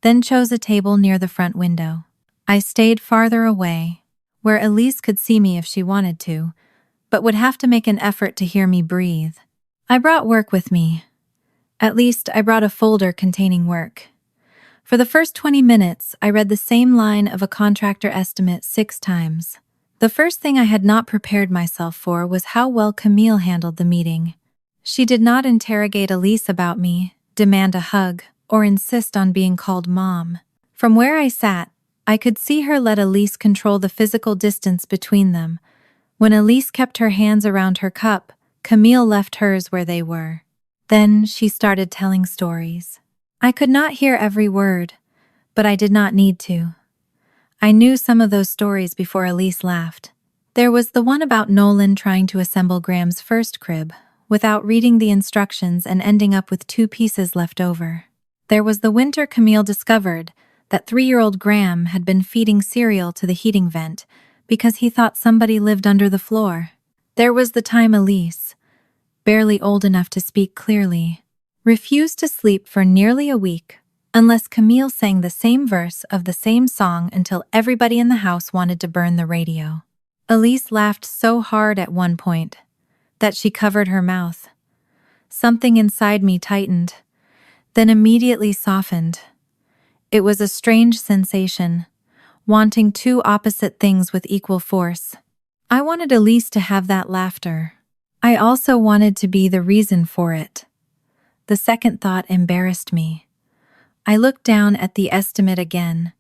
then chose a table near the front window. I stayed farther away, where Elise could see me if she wanted to, but would have to make an effort to hear me breathe. I brought work with me. At least, I brought a folder containing work. For the first 20 minutes, I read the same line of a contractor estimate 6 times. The first thing I had not prepared myself for was how well Camille handled the meeting. She did not interrogate Elise about me, demand a hug, or insist on being called Mom. From where I sat, I could see her let Elise control the physical distance between them. When Elise kept her hands around her cup, Camille left hers where they were. Then she started telling stories. I could not hear every word, but I did not need to. I knew some of those stories before Elise laughed. There was the one about Nolan trying to assemble Graham's first crib, without reading the instructions and ending up with 2 pieces left over. There was the winter Camille discovered that 3-year-old Graham had been feeding cereal to the heating vent because he thought somebody lived under the floor. There was the time Elise, barely old enough to speak clearly, refused to sleep for nearly a week unless Camille sang the same verse of the same song until everybody in the house wanted to burn the radio. Elise laughed so hard at one point that she covered her mouth. Something inside me tightened, then immediately softened. It was a strange sensation, wanting 2 opposite things with equal force. I wanted Elise to have that laughter. I also wanted to be the reason for it. The second thought embarrassed me. I looked down at the estimate again.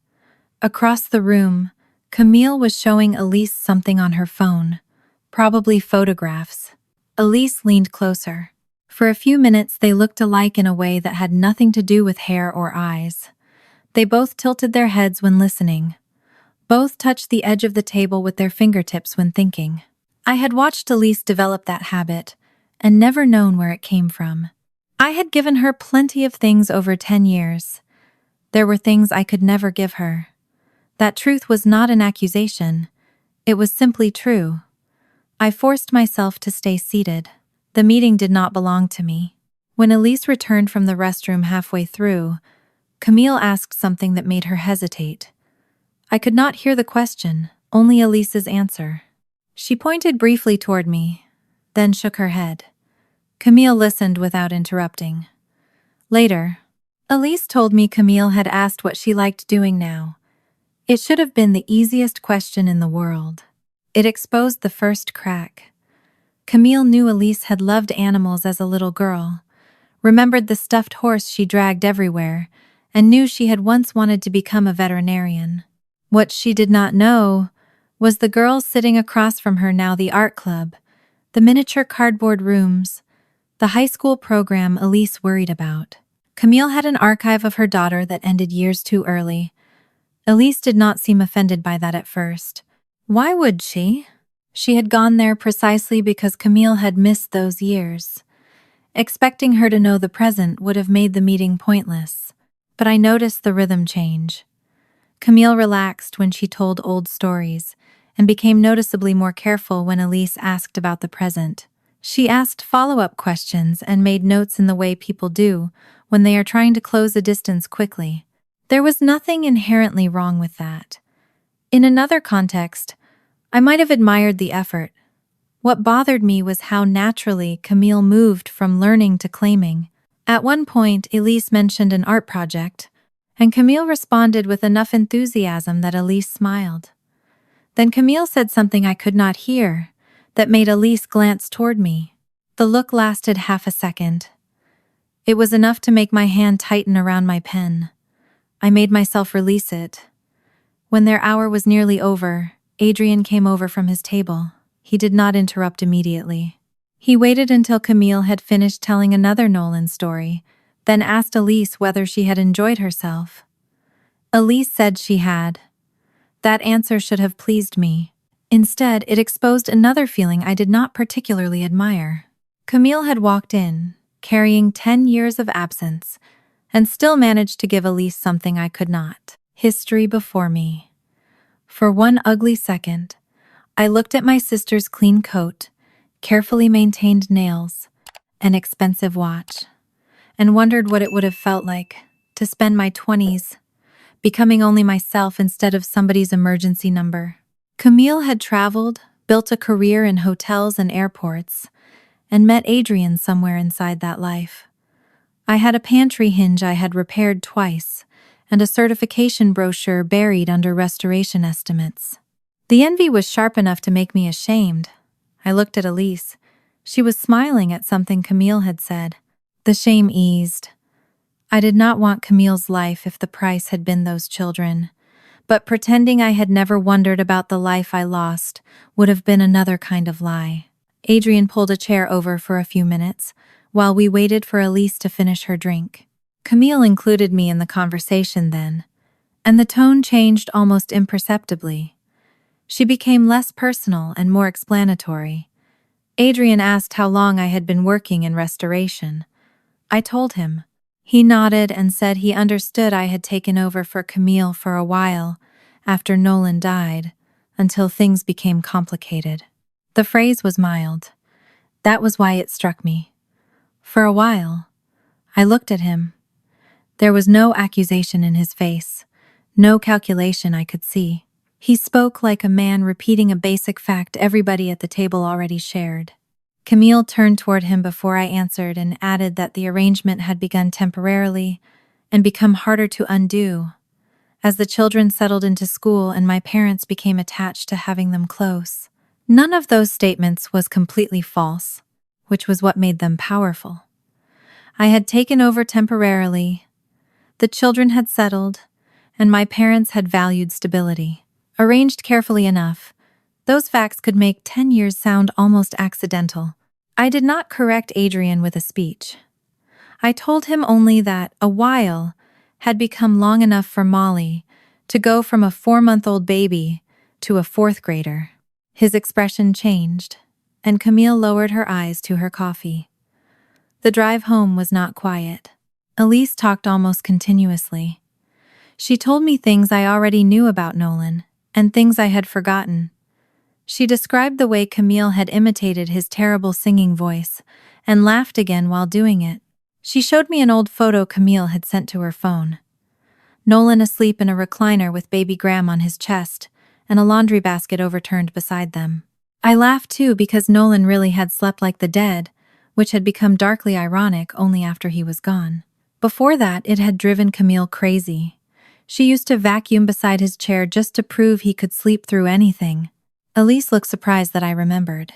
Across the room, Camille was showing Elise something on her phone, probably photographs. Elise leaned closer. For a few minutes they looked alike in a way that had nothing to do with hair or eyes. They both tilted their heads when listening. Both touched the edge of the table with their fingertips when thinking. I had watched Elise develop that habit, and never known where it came from. I had given her plenty of things over 10 years. There were things I could never give her. That truth was not an accusation. It was simply true. I forced myself to stay seated. The meeting did not belong to me. When Elise returned from the restroom halfway through, Camille asked something that made her hesitate. I could not hear the question, only Elise's answer. She pointed briefly toward me, then shook her head. Camille listened without interrupting. Later, Elise told me Camille had asked what she liked doing now. It should have been the easiest question in the world. It exposed the first crack. Camille knew Elise had loved animals as a little girl, remembered the stuffed horse she dragged everywhere, and knew she had once wanted to become a veterinarian. What she did not know was the girls sitting across from her now, the art club, the miniature cardboard rooms, the high school program Elise worried about. Camille had an archive of her daughter that ended years too early. Elise did not seem offended by that at first. Why would she? She had gone there precisely because Camille had missed those years. Expecting her to know the present would have made the meeting pointless. But I noticed the rhythm change. Camille relaxed when she told old stories, and became noticeably more careful when Elise asked about the present. She asked follow-up questions and made notes in the way people do when they are trying to close a distance quickly. There was nothing inherently wrong with that. In another context, I might have admired the effort. What bothered me was how naturally Camille moved from learning to claiming. At one point, Elise mentioned an art project, and Camille responded with enough enthusiasm that Elise smiled. Then Camille said something I could not hear, that made Elise glance toward me. The look lasted half a second. It was enough to make my hand tighten around my pen. I made myself release it. When their hour was nearly over, Adrian came over from his table. He did not interrupt immediately. He waited until Camille had finished telling another Nolan story, then asked Elise whether she had enjoyed herself. Elise said she had. That answer should have pleased me. Instead, it exposed another feeling I did not particularly admire. Camille had walked in, carrying 10 years of absence, and still managed to give Elise something I could not. History before me. For one ugly second, I looked at my sister's clean coat, carefully maintained nails, an expensive watch, and wondered what it would have felt like to spend my 20s becoming only myself instead of somebody's emergency number. Camille had traveled, built a career in hotels and airports, and met Adrian somewhere inside that life. I had a pantry hinge I had repaired twice, and a certification brochure buried under restoration estimates. The envy was sharp enough to make me ashamed. I looked at Elise. She was smiling at something Camille had said. The shame eased. I did not want Camille's life if the price had been those children, but pretending I had never wondered about the life I lost would have been another kind of lie. Adrian pulled a chair over for a few minutes, while we waited for Elise to finish her drink. Camille included me in the conversation then, and the tone changed almost imperceptibly. She became less personal and more explanatory. Adrian asked how long I had been working in restoration. I told him. He nodded and said he understood I had taken over for Camille for a while after Nolan died, until things became complicated. The phrase was mild. That was why it struck me. For a while, I looked at him. There was no accusation in his face, no calculation I could see. He spoke like a man repeating a basic fact everybody at the table already shared. Camille turned toward him before I answered and added that the arrangement had begun temporarily and become harder to undo as the children settled into school and my parents became attached to having them close. None of those statements was completely false, which was what made them powerful. I had taken over temporarily, the children had settled, and my parents had valued stability. Arranged carefully enough, those facts could make 10 years sound almost accidental. I did not correct Adrian with a speech. I told him only that a while had become long enough for Molly to go from a 4-month-old baby to a 4th grader. His expression changed, and Camille lowered her eyes to her coffee. The drive home was not quiet. Elise talked almost continuously. She told me things I already knew about Nolan, and things I had forgotten. She described the way Camille had imitated his terrible singing voice and laughed again while doing it. She showed me an old photo Camille had sent to her phone. Nolan asleep in a recliner with baby Graham on his chest, and a laundry basket overturned beside them. I laughed too because Nolan really had slept like the dead, which had become darkly ironic only after he was gone. Before that, it had driven Camille crazy. She used to vacuum beside his chair just to prove he could sleep through anything. Elise looked surprised that I remembered.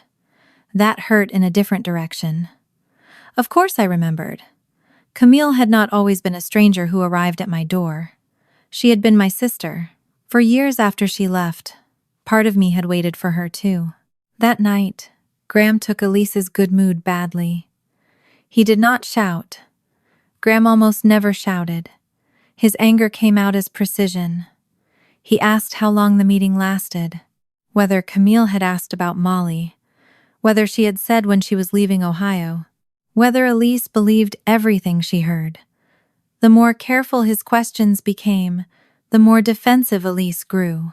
That hurt in a different direction. Of course I remembered. Camille had not always been a stranger who arrived at my door. She had been my sister. For years after she left, part of me had waited for her too. That night, Graham took Elise's good mood badly. He did not shout. Graham almost never shouted. His anger came out as precision. He asked how long the meeting lasted, whether Camille had asked about Molly, whether she had said when she was leaving Ohio, whether Elise believed everything she heard. The more careful his questions became, the more defensive Elise grew.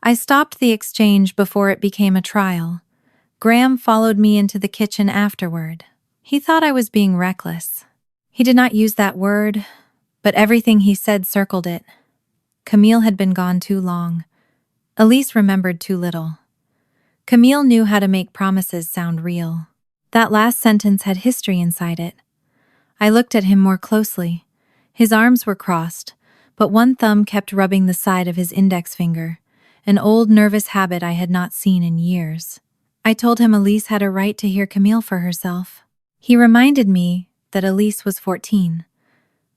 I stopped the exchange before it became a trial. Graham followed me into the kitchen afterward. He thought I was being reckless. He did not use that word, but everything he said circled it. Camille had been gone too long. Elise remembered too little. Camille knew how to make promises sound real. That last sentence had history inside it. I looked at him more closely. His arms were crossed, but one thumb kept rubbing the side of his index finger, an old nervous habit I had not seen in years. I told him Elise had a right to hear Camille for herself. He reminded me that Elise was 14.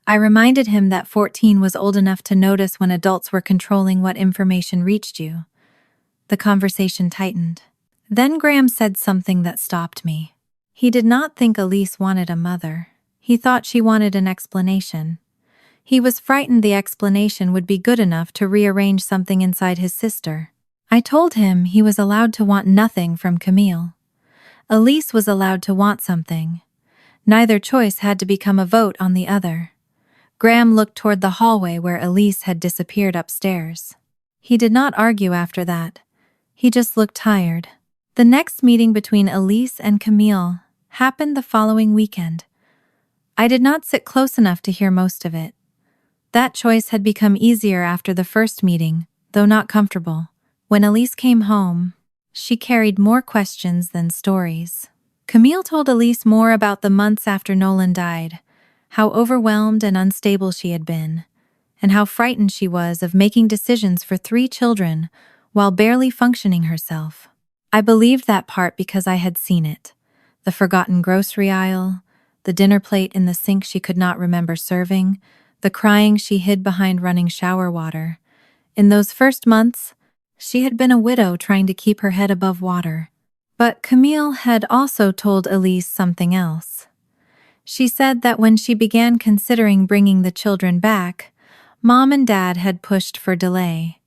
I reminded him that 14 was old enough to notice when adults were controlling what information reached you. The conversation tightened. Then Graham said something that stopped me. He did not think Elise wanted a mother. He thought she wanted an explanation. He was frightened the explanation would be good enough to rearrange something inside his sister. I told him he was allowed to want nothing from Camille. Elise was allowed to want something. Neither choice had to become a vote on the other. Graham looked toward the hallway where Elise had disappeared upstairs. He did not argue after that. He just looked tired. The next meeting between Elise and Camille happened the following weekend. I did not sit close enough to hear most of it. That choice had become easier after the first meeting, though not comfortable. When Elise came home, she carried more questions than stories. Camille told Elise more about the months after Nolan died, how overwhelmed and unstable she had been, and how frightened she was of making decisions for 3 children while barely functioning herself. I believed that part because I had seen it. The forgotten grocery aisle, the dinner plate in the sink she could not remember serving, the crying she hid behind running shower water. In those first months, she had been a widow trying to keep her head above water. But Camille had also told Elise something else. She said that when she began considering bringing the children back, Mom and Dad had pushed for delay.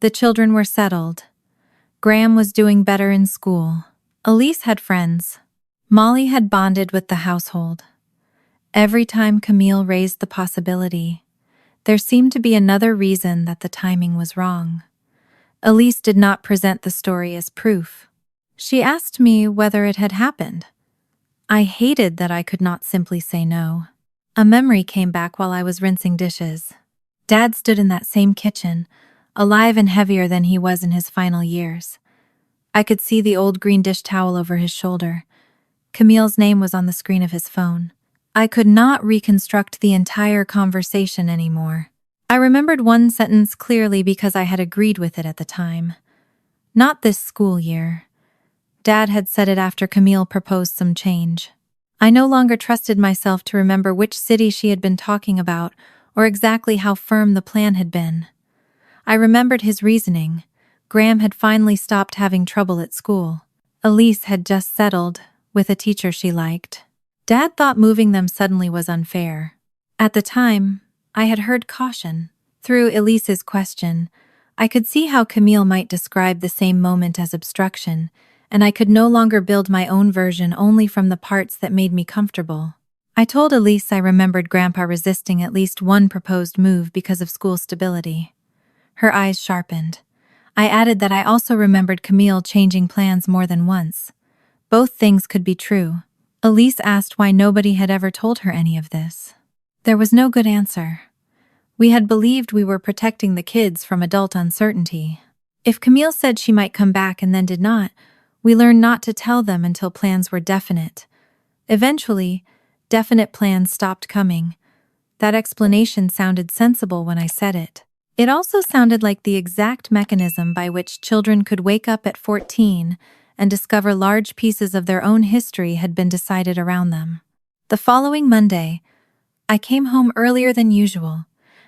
The children were settled. Graham was doing better in school. Elise had friends. Molly had bonded with the household. Every time Camille raised the possibility, there seemed to be another reason that the timing was wrong. Elise did not present the story as proof. She asked me whether it had happened. I hated that I could not simply say no. A memory came back while I was rinsing dishes. Dad stood in that same kitchen, alive and heavier than he was in his final years. I could see the old green dish towel over his shoulder. Camille's name was on the screen of his phone. I could not reconstruct the entire conversation anymore. I remembered one sentence clearly because I had agreed with it at the time. Not this school year. Dad had said it after Camille proposed some change. I no longer trusted myself to remember which city she had been talking about or exactly how firm the plan had been. I remembered his reasoning. Graham had finally stopped having trouble at school. Elise had just settled with a teacher she liked. Dad thought moving them suddenly was unfair. At the time, I had heard caution. Through Elise's question, I could see how Camille might describe the same moment as obstruction, and I could no longer build my own version only from the parts that made me comfortable. I told Elise I remembered Grandpa resisting at least one proposed move because of school stability. Her eyes sharpened. I added that I also remembered Camille changing plans more than once. Both things could be true. Elise asked why nobody had ever told her any of this. There was no good answer. We had believed we were protecting the kids from adult uncertainty. If Camille said she might come back and then did not, we learned not to tell them until plans were definite. Eventually, definite plans stopped coming. That explanation sounded sensible when I said it. It also sounded like the exact mechanism by which children could wake up at 14 and discover large pieces of their own history had been decided around them. The following Monday, I came home earlier than usual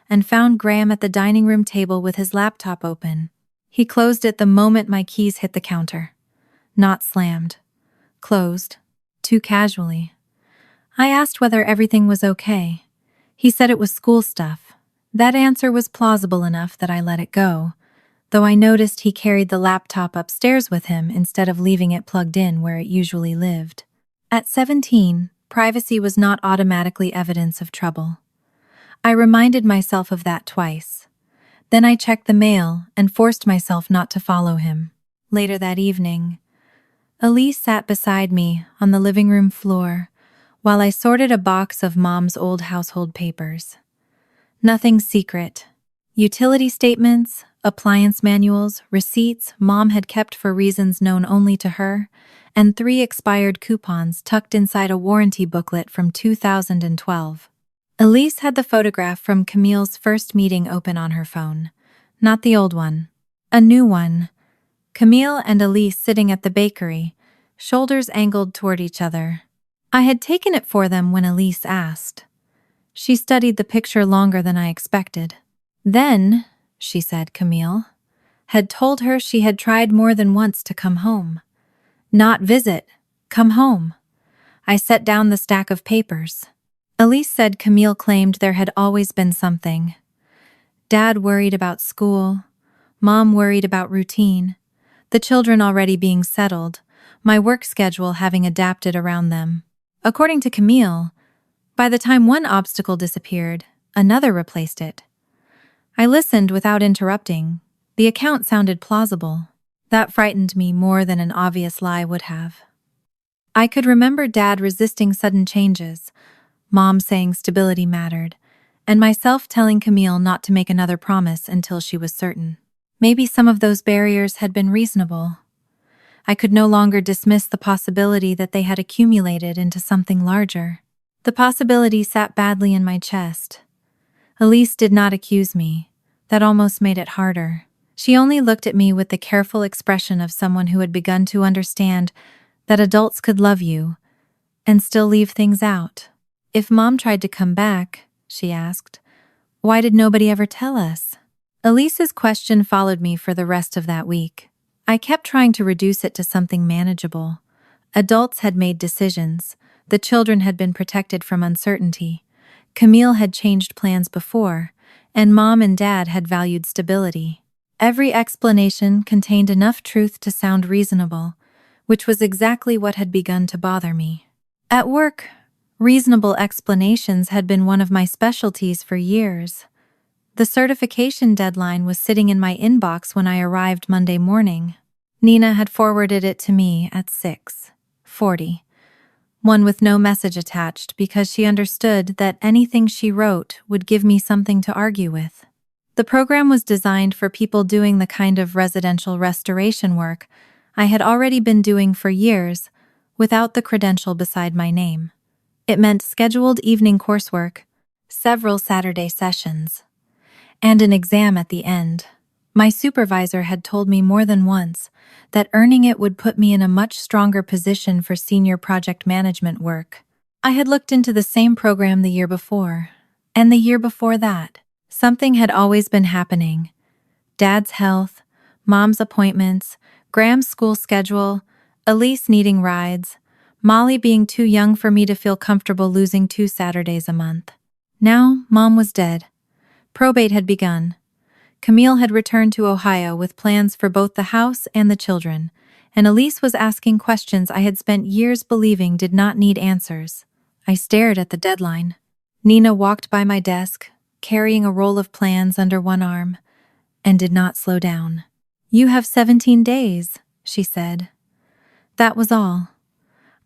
and found Graham at the dining room table with his laptop open. He closed it the moment my keys hit the counter. Not slammed. Closed. Too casually. I asked whether everything was okay. He said it was school stuff. That answer was plausible enough that I let it go, though I noticed he carried the laptop upstairs with him instead of leaving it plugged in where it usually lived. At 17, privacy was not automatically evidence of trouble. I reminded myself of that twice. Then I checked the mail and forced myself not to follow him. Later that evening, Elise sat beside me on the living room floor while I sorted a box of Mom's old household papers. Nothing secret. Utility statements, appliance manuals, receipts Mom had kept for reasons known only to her, and 3 expired coupons tucked inside a warranty booklet from 2012. Elise had the photograph from Camille's first meeting open on her phone. Not the old one. A new one. Camille and Elise sitting at the bakery, shoulders angled toward each other. I had taken it for them when Elise asked. She studied the picture longer than I expected. Then, she said, Camille had told her she had tried more than once to come home. Not visit, come home. I set down the stack of papers. Elise said Camille claimed there had always been something. Dad worried about school. Mom worried about routine. The children already being settled, my work schedule having adapted around them. According to Camille, by the time one obstacle disappeared, another replaced it. I listened without interrupting. The account sounded plausible. That frightened me more than an obvious lie would have. I could remember Dad resisting sudden changes, Mom saying stability mattered, and myself telling Camille not to make another promise until she was certain. Maybe some of those barriers had been reasonable. I could no longer dismiss the possibility that they had accumulated into something larger. The possibility sat badly in my chest. Elise did not accuse me. That almost made it harder. She only looked at me with the careful expression of someone who had begun to understand that adults could love you and still leave things out. If Mom tried to come back, she asked, why did nobody ever tell us? Elise's question followed me for the rest of that week. I kept trying to reduce it to something manageable. Adults had made decisions. The children had been protected from uncertainty. Camille had changed plans before, and Mom and Dad had valued stability. Every explanation contained enough truth to sound reasonable, which was exactly what had begun to bother me. At work, reasonable explanations had been one of my specialties for years. The certification deadline was sitting in my inbox when I arrived Monday morning. Nina had forwarded it to me at 6:40. One with no message attached because she understood that anything she wrote would give me something to argue with. The program was designed for people doing the kind of residential restoration work I had already been doing for years without the credential beside my name. It meant scheduled evening coursework, several Saturday sessions, and an exam at the end. My supervisor had told me more than once that earning it would put me in a much stronger position for senior project management work. I had looked into the same program the year before, and the year before that. Something had always been happening. Dad's health, Mom's appointments, Graham's school schedule, Elise needing rides, Molly being too young for me to feel comfortable losing 2 Saturdays a month. Now, Mom was dead. Probate had begun. Camille had returned to Ohio with plans for both the house and the children, and Elise was asking questions I had spent years believing did not need answers. I stared at the deadline. Nina walked by my desk, carrying a roll of plans under one arm, and did not slow down. "You have 17 days," she said. That was all.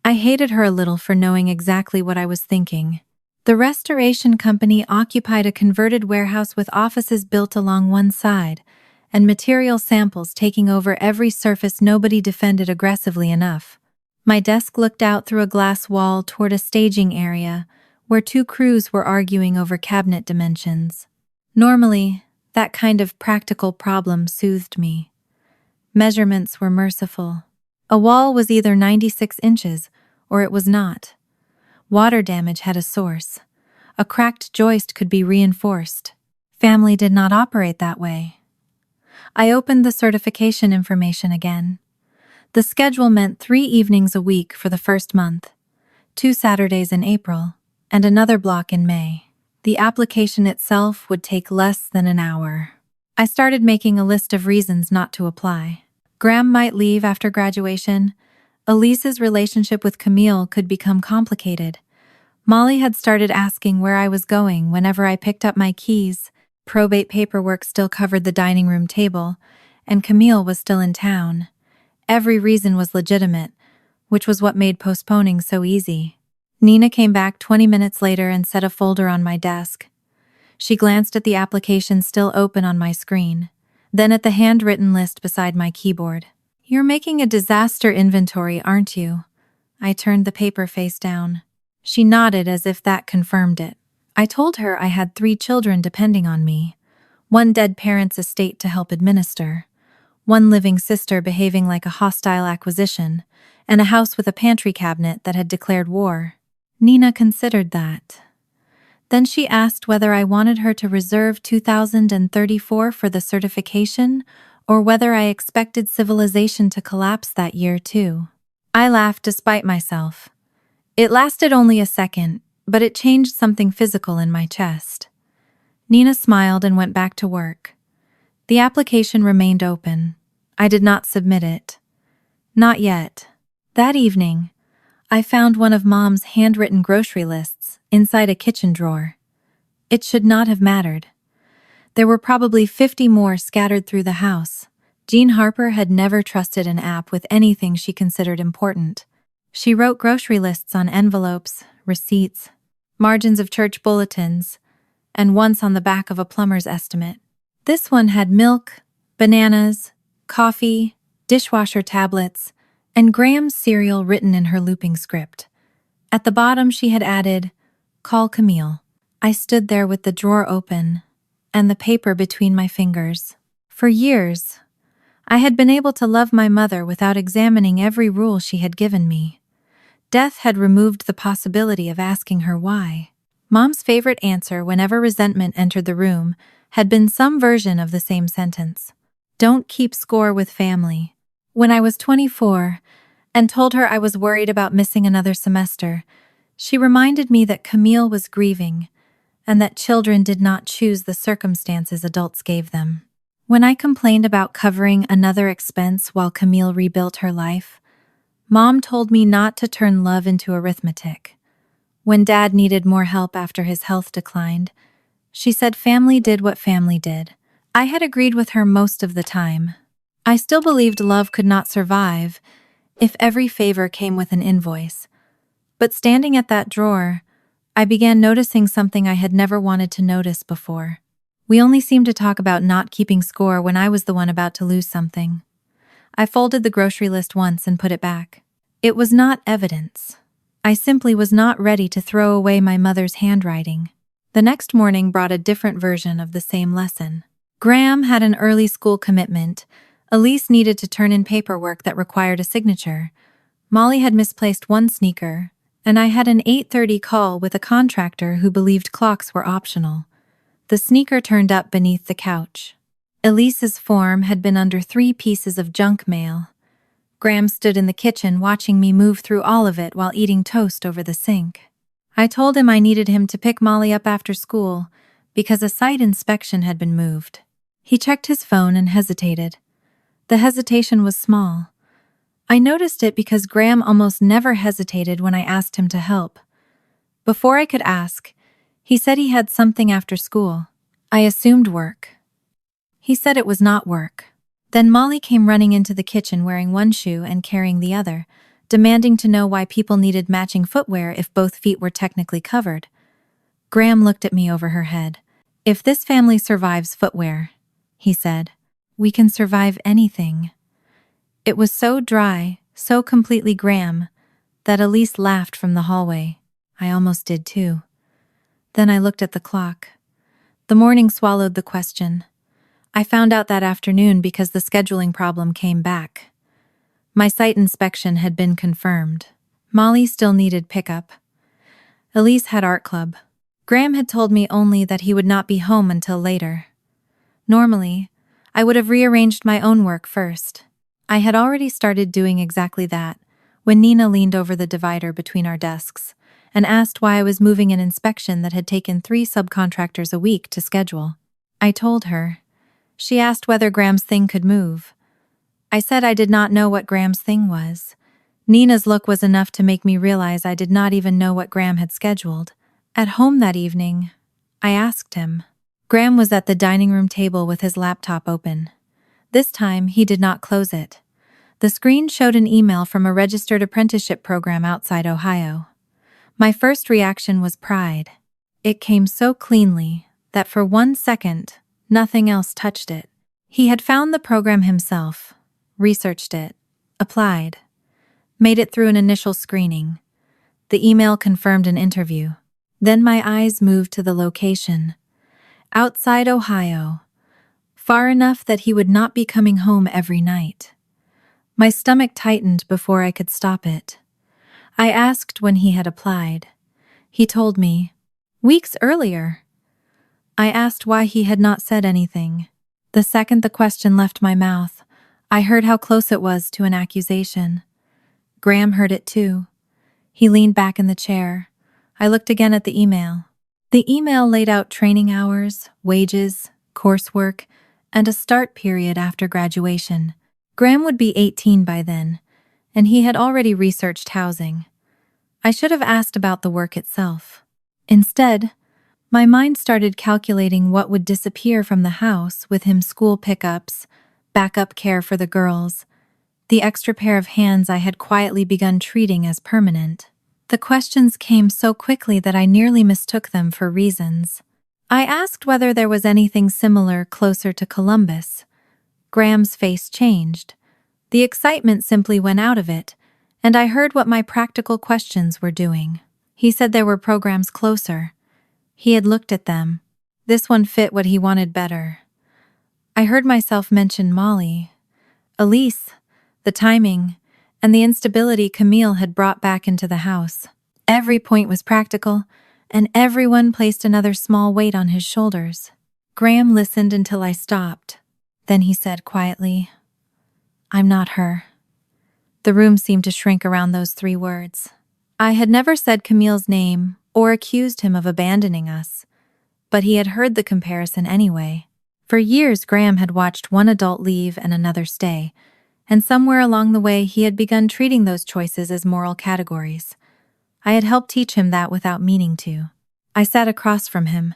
I hated her a little for knowing exactly what I was thinking. The restoration company occupied a converted warehouse with offices built along one side, and material samples taking over every surface nobody defended aggressively enough. My desk looked out through a glass wall toward a staging area where two crews were arguing over cabinet dimensions. Normally, that kind of practical problem soothed me. Measurements were merciful. A wall was either 96 inches or it was not. Water damage had a source. A cracked joist could be reinforced. Family did not operate that way. I opened the certification information again. The schedule meant 3 evenings a week for the first month, 2 Saturdays in April, and another block in May. The application itself would take less than an hour. I started making a list of reasons not to apply. Graham might leave after graduation. Elise's relationship with Camille could become complicated. Molly had started asking where I was going whenever I picked up my keys. Probate paperwork still covered the dining room table, and Camille was still in town. Every reason was legitimate, which was what made postponing so easy. Nina came back 20 minutes later and set a folder on my desk. She glanced at the application still open on my screen, then at the handwritten list beside my keyboard. "You're making a disaster inventory, aren't you?" I turned the paper face down. She nodded as if that confirmed it. I told her I had 3 children depending on me, 1 dead parent's estate to help administer, 1 living sister behaving like a hostile acquisition, and a house with a pantry cabinet that had declared war. Nina considered that. Then she asked whether I wanted her to reserve 2034 for the certification or whether I expected civilization to collapse that year too. I laughed despite myself. It lasted only a second, but it changed something physical in my chest. Nina smiled and went back to work. The application remained open. I did not submit it. Not yet. That evening, I found one of Mom's handwritten grocery lists inside a kitchen drawer. It should not have mattered. There were probably 50 more scattered through the house. Jean Harper had never trusted an app with anything she considered important. She wrote grocery lists on envelopes, receipts, margins of church bulletins, and once on the back of a plumber's estimate. This one had milk, bananas, coffee, dishwasher tablets, and Graham's cereal written in her looping script. At the bottom she had added, "Call Camille." I stood there with the drawer open and the paper between my fingers. For years, I had been able to love my mother without examining every rule she had given me. Death had removed the possibility of asking her why. Mom's favorite answer whenever resentment entered the room had been some version of the same sentence. "Don't keep score with family." When I was 24 and told her I was worried about missing another semester, she reminded me that Camille was grieving and that children did not choose the circumstances adults gave them. When I complained about covering another expense while Camille rebuilt her life, Mom told me not to turn love into arithmetic. When Dad needed more help after his health declined, she said family did what family did. I had agreed with her most of the time. I still believed love could not survive if every favor came with an invoice. But standing at that drawer, I began noticing something I had never wanted to notice before. We only seemed to talk about not keeping score when I was the one about to lose something. I folded the grocery list once and put it back. It was not evidence. I simply was not ready to throw away my mother's handwriting. The next morning brought a different version of the same lesson. Graham had an early school commitment. Elise needed to turn in paperwork that required a signature. Molly had misplaced one sneaker, and I had an 8:30 call with a contractor who believed clocks were optional. The sneaker turned up beneath the couch. Elise's form had been under 3 pieces of junk mail. Graham stood in the kitchen watching me move through all of it while eating toast over the sink. I told him I needed him to pick Molly up after school because a site inspection had been moved. He checked his phone and hesitated. The hesitation was small. I noticed it because Graham almost never hesitated when I asked him to help. Before I could ask, he said he had something after school. I assumed work. He said it was not work. Then Molly came running into the kitchen wearing one shoe and carrying the other, demanding to know why people needed matching footwear if both feet were technically covered. Graham looked at me over her head. "If this family survives footwear," he said, "we can survive anything." It was so dry, so completely Graham, that Elise laughed from the hallway. I almost did too. Then I looked at the clock. The morning swallowed the question. I found out that afternoon because the scheduling problem came back. My site inspection had been confirmed. Molly still needed pickup. Elise had art club. Graham had told me only that he would not be home until later. Normally, I would have rearranged my own work first. I had already started doing exactly that when Nina leaned over the divider between our desks and asked why I was moving an inspection that had taken 3 subcontractors a week to schedule. I told her. She asked whether Graham's thing could move. I said I did not know what Graham's thing was. Nina's look was enough to make me realize I did not even know what Graham had scheduled. At home that evening, I asked him. Graham was at the dining room table with his laptop open. This time, he did not close it. The screen showed an email from a registered apprenticeship program outside Ohio. My first reaction was pride. It came so cleanly that for 1 second, nothing else touched it. He had found the program himself, researched it, applied, made it through an initial screening. The email confirmed an interview. Then my eyes moved to the location. Outside Ohio, far enough that he would not be coming home every night. My stomach tightened before I could stop it. I asked when he had applied. He told me, weeks earlier. I asked why he had not said anything. The second the question left my mouth, I heard how close it was to an accusation. Graham heard it too. He leaned back in the chair. I looked again at the email. The email laid out training hours, wages, coursework, and a start period after graduation. Graham would be 18 by then, and he had already researched housing. I should have asked about the work itself. Instead, my mind started calculating what would disappear from the house with him: school pickups, backup care for the girls, the extra pair of hands I had quietly begun treating as permanent. The questions came so quickly that I nearly mistook them for reasons. I asked whether there was anything similar closer to Columbus. Graham's face changed. The excitement simply went out of it, and I heard what my practical questions were doing. He said there were programs closer. He had looked at them. This one fit what he wanted better. I heard myself mention Molly, Elise, the timing, and the instability Camille had brought back into the house. Every point was practical, and everyone placed another small weight on his shoulders. Graham listened until I stopped. Then he said quietly, "I'm not her." The room seemed to shrink around those 3 words. I had never said Camille's name or accused him of abandoning us, but he had heard the comparison anyway. For years, Graham had watched one adult leave and another stay, and somewhere along the way he had begun treating those choices as moral categories. I had helped teach him that without meaning to. I sat across from him.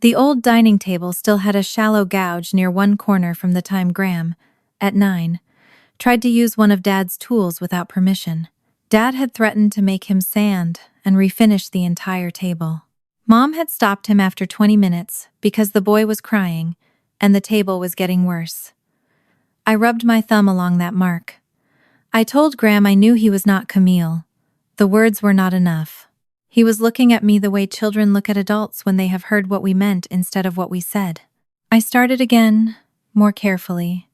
The old dining table still had a shallow gouge near one corner from the time Graham, at 9, tried to use one of Dad's tools without permission. Dad had threatened to make him sand and refinish the entire table. Mom had stopped him after 20 minutes because the boy was crying and the table was getting worse. I rubbed my thumb along that mark. I told Graham I knew he was not Camille. The words were not enough. He was looking at me the way children look at adults when they have heard what we meant instead of what we said. I started again, more carefully.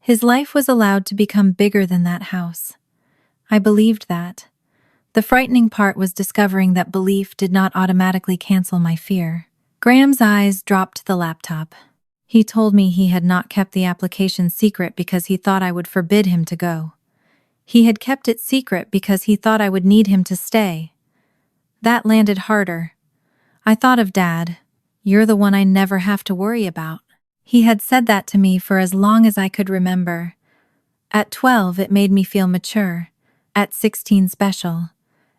His life was allowed to become bigger than that house. I believed that. The frightening part was discovering that belief did not automatically cancel my fear. Graham's eyes dropped to the laptop. He told me he had not kept the application secret because he thought I would forbid him to go. He had kept it secret because he thought I would need him to stay. That landed harder. I thought of Dad. "You're the one I never have to worry about." He had said that to me for as long as I could remember. At 12, it made me feel mature. At 16, special.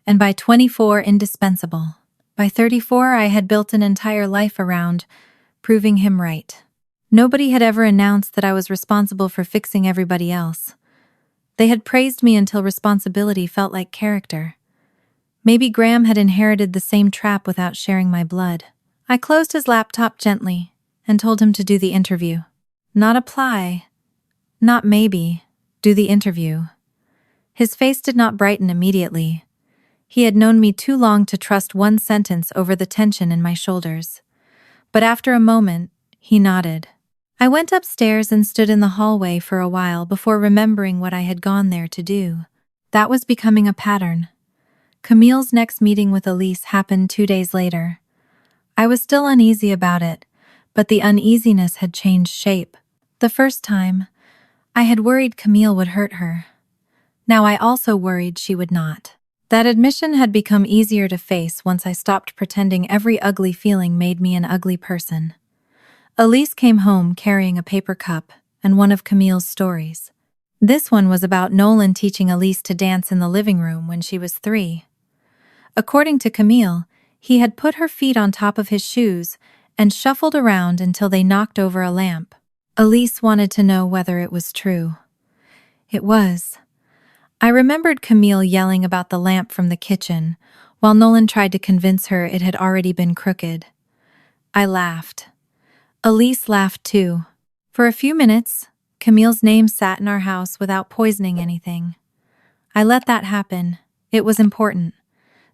And by 24, indispensable. By 34, I had built an entire life around proving him right. Nobody had ever announced that I was responsible for fixing everybody else. They had praised me until responsibility felt like character. Maybe Graham had inherited the same trap without sharing my blood. I closed his laptop gently and told him to do the interview. Not apply. Not maybe. Do the interview. His face did not brighten immediately. He had known me too long to trust one sentence over the tension in my shoulders. But after a moment, he nodded. I went upstairs and stood in the hallway for a while before remembering what I had gone there to do. That was becoming a pattern. Camille's next meeting with Elise happened 2 days later. I was still uneasy about it, but the uneasiness had changed shape. The first time, I had worried Camille would hurt her. Now I also worried she would not. That admission had become easier to face once I stopped pretending every ugly feeling made me an ugly person. Elise came home carrying a paper cup and one of Camille's stories. This one was about Nolan teaching Elise to dance in the living room when she was 3. According to Camille, he had put her feet on top of his shoes and shuffled around until they knocked over a lamp. Elise wanted to know whether it was true. It was. I remembered Camille yelling about the lamp from the kitchen, while Nolan tried to convince her it had already been crooked. I laughed. Elise laughed too. For a few minutes, Camille's name sat in our house without poisoning anything. I let that happen. It was important.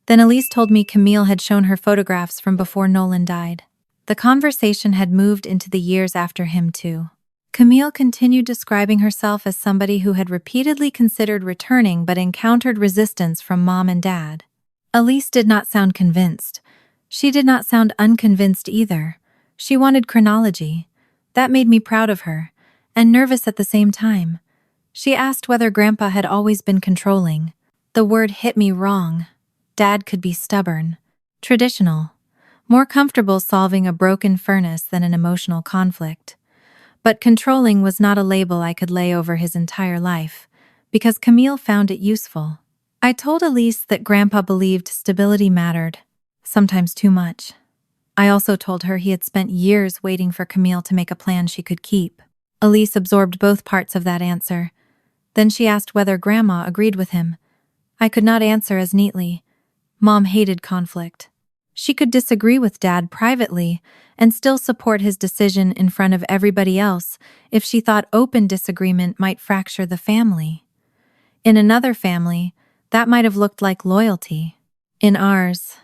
Then Elise told me Camille had shown her photographs from before Nolan died. The conversation had moved into the years after him too. Camille continued describing herself as somebody who had repeatedly considered returning but encountered resistance from Mom and Dad. Elise did not sound convinced. She did not sound unconvinced either. She wanted chronology. That made me proud of her, and nervous at the same time. She asked whether Grandpa had always been controlling. The word hit me wrong. Dad could be stubborn, traditional, more comfortable solving a broken furnace than an emotional conflict. But controlling was not a label I could lay over his entire life, because Camille found it useful. I told Elise that Grandpa believed stability mattered, sometimes too much. I also told her he had spent years waiting for Camille to make a plan she could keep. Elise absorbed both parts of that answer. Then she asked whether Grandma agreed with him. I could not answer as neatly. Mom hated conflict. She could disagree with Dad privately and still support his decision in front of everybody else if she thought open disagreement might fracture the family. In another family, that might have looked like loyalty. In ours,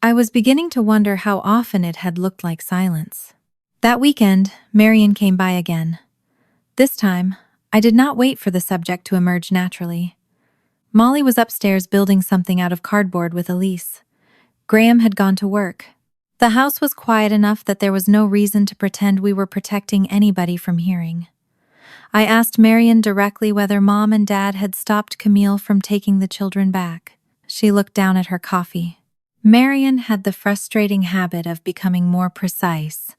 I was beginning to wonder how often it had looked like silence. That weekend, Marion came by again. This time, I did not wait for the subject to emerge naturally. Molly was upstairs building something out of cardboard with Elise. Graham had gone to work. The house was quiet enough that there was no reason to pretend we were protecting anybody from hearing. I asked Marion directly whether Mom and Dad had stopped Camille from taking the children back. She looked down at her coffee. Marion had the frustrating habit of becoming more precise,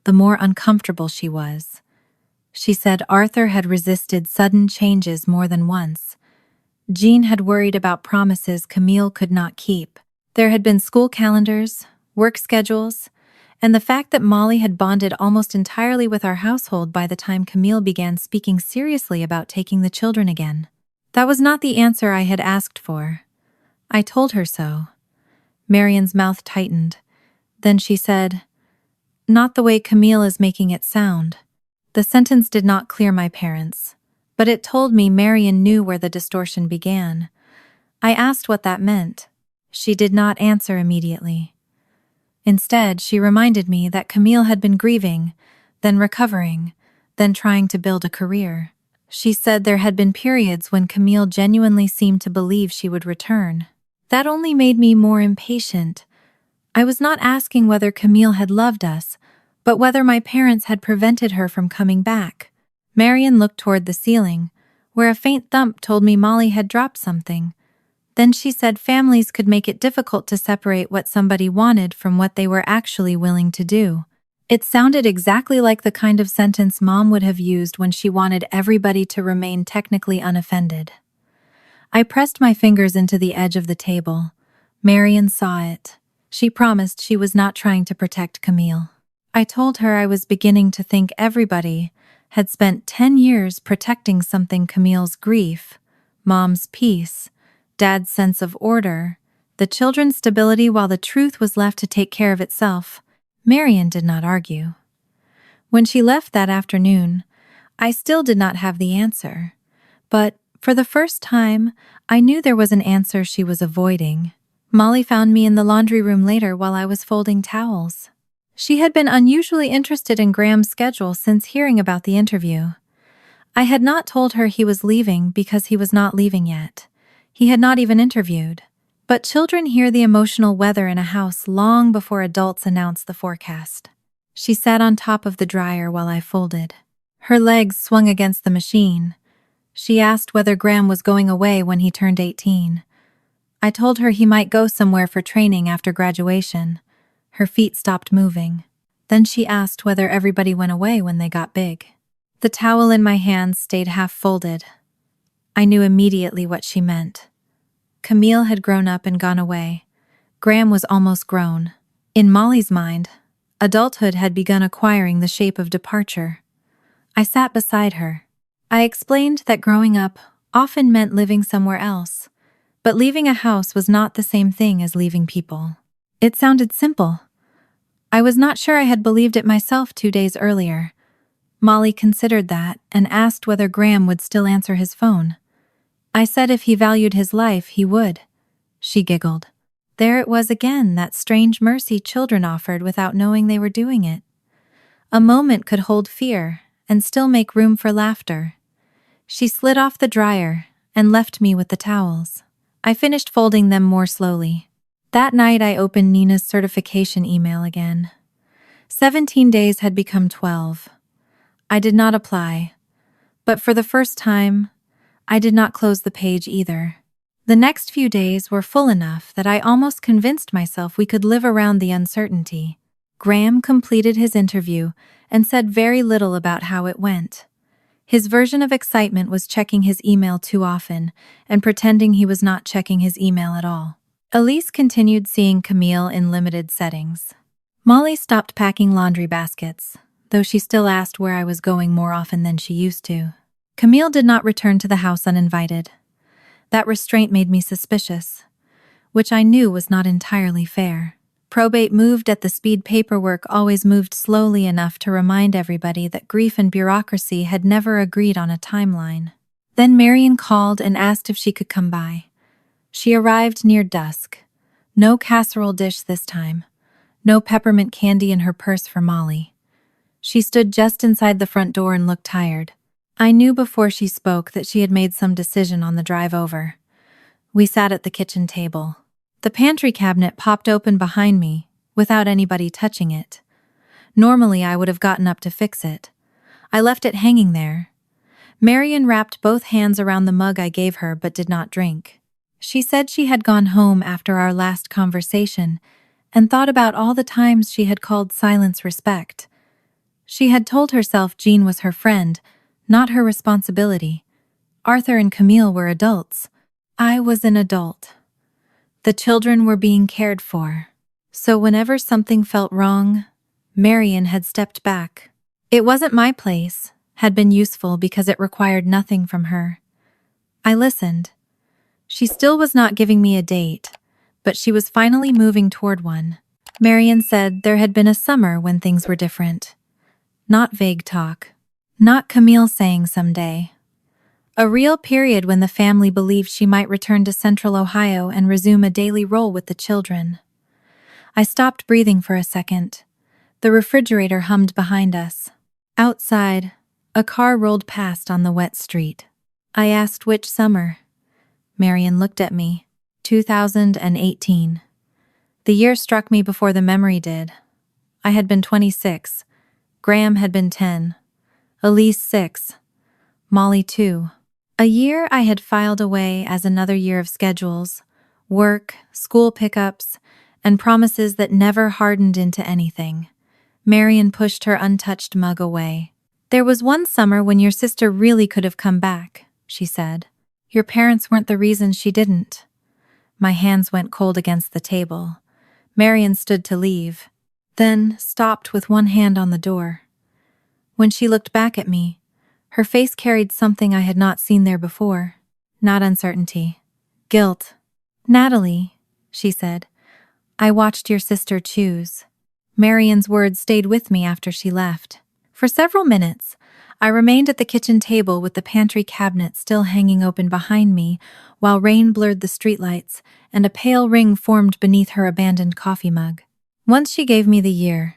the more uncomfortable she was. She said Arthur had resisted sudden changes more than once. Jean had worried about promises Camille could not keep. There had been school calendars, work schedules, and the fact that Molly had bonded almost entirely with our household by the time Camille began speaking seriously about taking the children again. That was not the answer I had asked for. I told her so. Marion's mouth tightened. Then she said, "Not the way Camille is making it sound." The sentence did not clear my parents, but it told me Marion knew where the distortion began. I asked what that meant. She did not answer immediately. Instead, she reminded me that Camille had been grieving, then recovering, then trying to build a career. She said there had been periods when Camille genuinely seemed to believe she would return. That only made me more impatient. I was not asking whether Camille had loved us, but whether my parents had prevented her from coming back. Marion looked toward the ceiling, where a faint thump told me Molly had dropped something. Then she said families could make it difficult to separate what somebody wanted from what they were actually willing to do. It sounded exactly like the kind of sentence Mom would have used when she wanted everybody to remain technically unoffended. I pressed my fingers into the edge of the table. Marion saw it. She promised she was not trying to protect Camille. I told her I was beginning to think everybody had spent 10 years protecting something: Camille's grief, Mom's peace, Dad's sense of order, the children's stability while the truth was left to take care of itself. Marian did not argue. When she left that afternoon, I still did not have the answer. But, for the first time, I knew there was an answer she was avoiding. Molly found me in the laundry room later while I was folding towels. She had been unusually interested in Graham's schedule since hearing about the interview. I had not told her he was leaving because he was not leaving yet. He had not even interviewed. But children hear the emotional weather in a house long before adults announce the forecast. She sat on top of the dryer while I folded. Her legs swung against the machine. She asked whether Graham was going away when he turned 18. I told her he might go somewhere for training after graduation. Her feet stopped moving. Then she asked whether everybody went away when they got big. The towel in my hands stayed half folded. I knew immediately what she meant. Camille had grown up and gone away. Graham was almost grown. In Molly's mind, adulthood had begun acquiring the shape of departure. I sat beside her. I explained that growing up often meant living somewhere else, but leaving a house was not the same thing as leaving people. It sounded simple. I was not sure I had believed it myself 2 days earlier. Molly considered that and asked whether Graham would still answer his phone. I said if he valued his life, he would. She giggled. There it was again, that strange mercy children offered without knowing they were doing it. A moment could hold fear and still make room for laughter. She slid off the dryer and left me with the towels. I finished folding them more slowly. That night I opened Nina's certification email again. 17 days had become 12. I did not apply, but for the first time, I did not close the page either. The next few days were full enough that I almost convinced myself we could live around the uncertainty. Graham completed his interview and said very little about how it went. His version of excitement was checking his email too often and pretending he was not checking his email at all. Elise continued seeing Camille in limited settings. Molly stopped packing laundry baskets, though she still asked where I was going more often than she used to. Camille did not return to the house uninvited. That restraint made me suspicious, which I knew was not entirely fair. Probate moved at the speed paperwork always moved slowly enough to remind everybody that grief and bureaucracy had never agreed on a timeline. Then Marian called and asked if she could come by. She arrived near dusk. No casserole dish this time. No peppermint candy in her purse for Molly. She stood just inside the front door and looked tired. I knew before she spoke that she had made some decision on the drive over. We sat at the kitchen table. The pantry cabinet popped open behind me, without anybody touching it. Normally I would have gotten up to fix it. I left it hanging there. Marian wrapped both hands around the mug I gave her but did not drink. She said she had gone home after our last conversation and thought about all the times she had called silence respect. She had told herself Jean was her friend, not her responsibility. Arthur and Camille were adults. I was an adult. The children were being cared for. So whenever something felt wrong, Marian had stepped back. It wasn't my place, had been useful because it required nothing from her. I listened. She still was not giving me a date, but she was finally moving toward one. Marian said there had been a summer when things were different. Not vague talk. Not Camille saying someday. A real period when the family believed she might return to Central Ohio and resume a daily role with the children. I stopped breathing for a second. The refrigerator hummed behind us. Outside, a car rolled past on the wet street. I asked which summer. Marian looked at me. 2018. The year struck me before the memory did. I had been 26. Graham had been 10. Elise 6. Molly 2. A year I had filed away as another year of schedules, work, school pickups, and promises that never hardened into anything. Marian pushed her untouched mug away. There was one summer when your sister really could have come back, she said. Your parents weren't the reason she didn't. My hands went cold against the table. Marian stood to leave, then stopped with one hand on the door. When she looked back at me, her face carried something I had not seen there before. Not uncertainty. Guilt. Natalie, she said. "I watched your sister choose." Marian's words stayed with me after she left. For several minutes, I remained at the kitchen table with the pantry cabinet still hanging open behind me, while rain blurred the streetlights and a pale ring formed beneath her abandoned coffee mug. Once she gave me the year,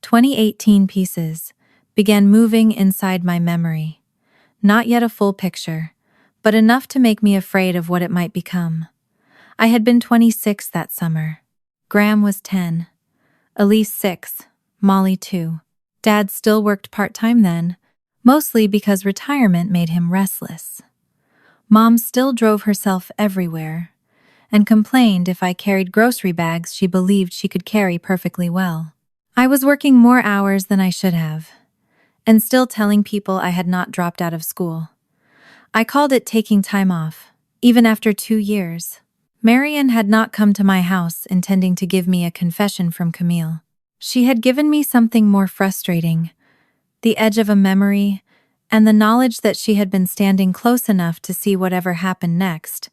2018 pieces, began moving inside my memory. Not yet a full picture, but enough to make me afraid of what it might become. I had been 26 that summer. Graham was 10. Elise 6. Molly 2. Dad still worked part-time then, mostly because retirement made him restless. Mom still drove herself everywhere and complained if I carried grocery bags she believed she could carry perfectly well. I was working more hours than I should have, and still telling people I had not dropped out of school. I called it taking time off, even after 2 years. Marian had not come to my house intending to give me a confession from Camille. She had given me something more frustrating, the edge of a memory, and the knowledge that she had been standing close enough to see whatever happened next.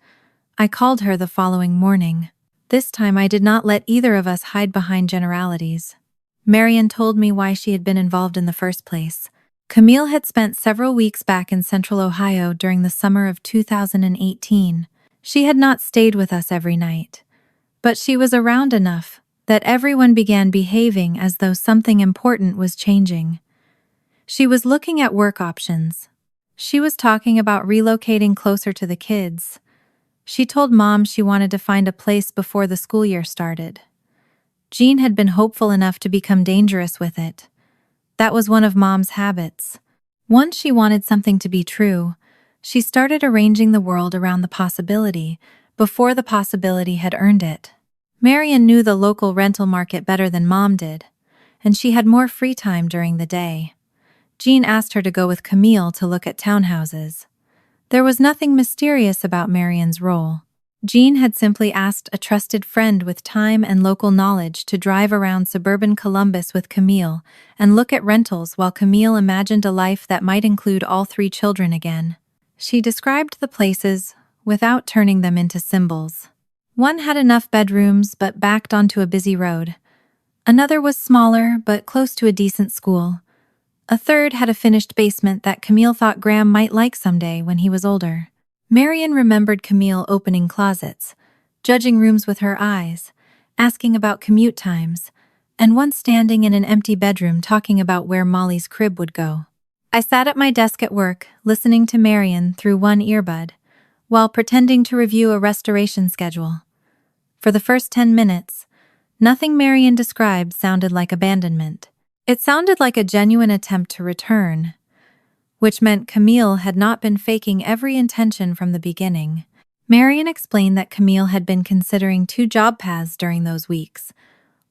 I called her the following morning. This time I did not let either of us hide behind generalities. Marian told me why she had been involved in the first place. Camille had spent several weeks back in Central Ohio during the summer of 2018. She had not stayed with us every night, but she was around enough that everyone began behaving as though something important was changing. She was looking at work options. She was talking about relocating closer to the kids. She told Mom she wanted to find a place before the school year started. Jean had been hopeful enough to become dangerous with it. That was one of Mom's habits. Once she wanted something to be true, she started arranging the world around the possibility before the possibility had earned it. Marian knew the local rental market better than Mom did, and she had more free time during the day. Jean asked her to go with Camille to look at townhouses. There was nothing mysterious about Marian's role. Jean had simply asked a trusted friend with time and local knowledge to drive around suburban Columbus with Camille and look at rentals while Camille imagined a life that might include all 3 children again. She described the places without turning them into symbols. One had enough bedrooms but backed onto a busy road. Another was smaller but close to a decent school. A third had a finished basement that Camille thought Graham might like someday when he was older. Marian remembered Camille opening closets, judging rooms with her eyes, asking about commute times, and once standing in an empty bedroom talking about where Molly's crib would go. I sat at my desk at work, listening to Marian through one earbud, while pretending to review a restoration schedule. For the first 10 minutes, nothing Marian described sounded like abandonment. It sounded like a genuine attempt to return, which meant Camille had not been faking every intention from the beginning. Marian explained that Camille had been considering 2 job paths during those weeks.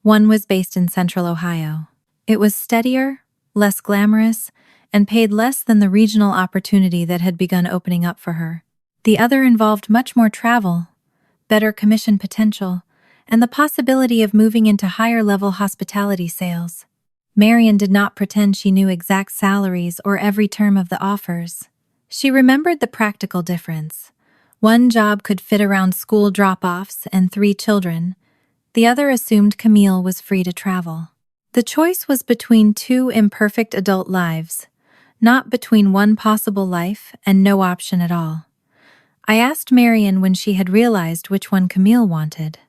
One was based in Central Ohio. It was steadier, less glamorous, and paid less than the regional opportunity that had begun opening up for her. The other involved much more travel, better commission potential, and the possibility of moving into higher-level hospitality sales. Marian did not pretend she knew exact salaries or every term of the offers. She remembered the practical difference. One job could fit around school drop-offs and 3 children. The other assumed Camille was free to travel. The choice was between 2 imperfect adult lives, not between one possible life and no option at all. I asked Marian when she had realized which one Camille wanted.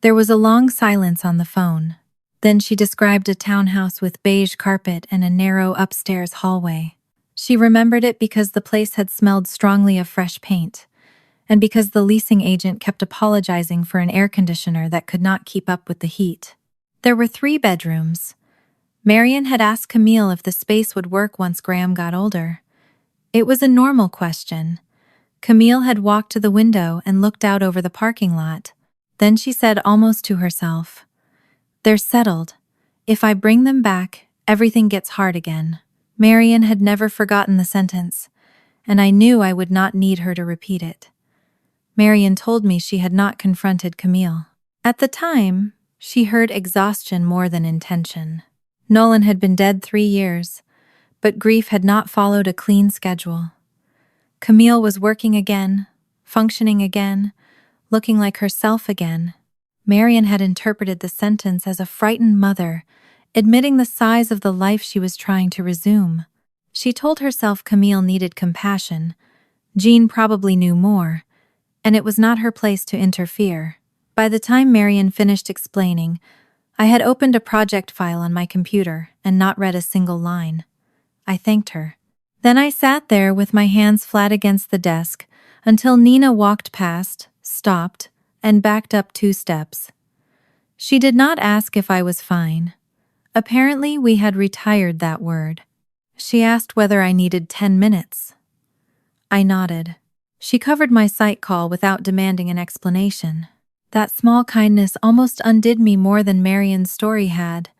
There was a long silence on the phone. Then she described a townhouse with beige carpet and a narrow upstairs hallway. She remembered it because the place had smelled strongly of fresh paint, and because the leasing agent kept apologizing for an air conditioner that could not keep up with the heat. There were 3 bedrooms. Marian had asked Camille if the space would work once Graham got older. It was a normal question. Camille had walked to the window and looked out over the parking lot. Then she said almost to herself, "They're settled. If I bring them back, everything gets hard again." Marian had never forgotten the sentence, and I knew I would not need her to repeat it. Marian told me she had not confronted Camille. At the time, she heard exhaustion more than intention. Nolan had been dead 3 years, but grief had not followed a clean schedule. Camille was working again, functioning again, looking like herself again. Marian had interpreted the sentence as a frightened mother, admitting the size of the life she was trying to resume. She told herself Camille needed compassion. Jean probably knew more, and it was not her place to interfere. By the time Marian finished explaining, I had opened a project file on my computer and not read a single line. I thanked her. Then I sat there with my hands flat against the desk until Nina walked past, stopped, and backed up 2 steps. She did not ask if I was fine. Apparently, we had retired that word. She asked whether I needed 10 minutes. I nodded. She covered my site call without demanding an explanation. That small kindness almost undid me more than Marian's story had.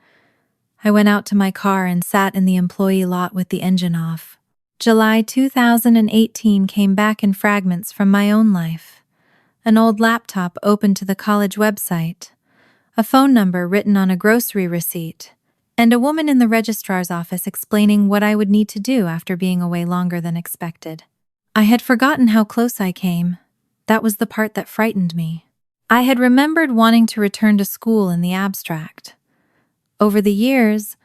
I went out to my car and sat in the employee lot with the engine off. July 2018 came back in fragments from my own life. An old laptop opened to the college website, a phone number written on a grocery receipt, and a woman in the registrar's office explaining what I would need to do after being away longer than expected. I had forgotten how close I came. That was the part that frightened me. I had remembered wanting to return to school in the abstract. Over the years,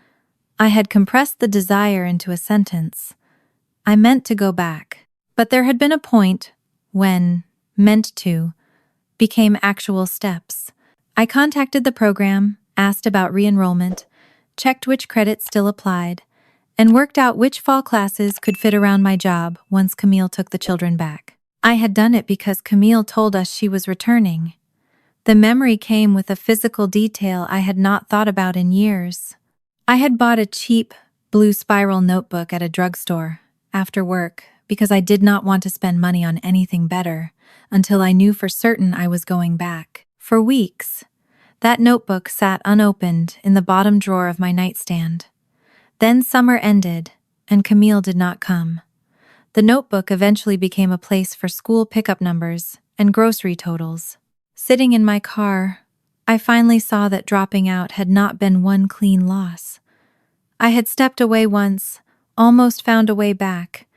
I had compressed the desire into a sentence. I meant to go back, but there had been a point when meant to became actual steps. I contacted the program, asked about re-enrollment, checked which credits still applied, and worked out which fall classes could fit around my job once Camille took the children back. I had done it because Camille told us she was returning. The memory came with a physical detail I had not thought about in years. I had bought a cheap, blue spiral notebook at a drugstore after work because I did not want to spend money on anything better until I knew for certain I was going back. For weeks, that notebook sat unopened in the bottom drawer of my nightstand. Then summer ended, and Camille did not come. The notebook eventually became a place for school pickup numbers and grocery totals. Sitting in my car, I finally saw that dropping out had not been one clean loss. I had stepped away once, almost found a way back,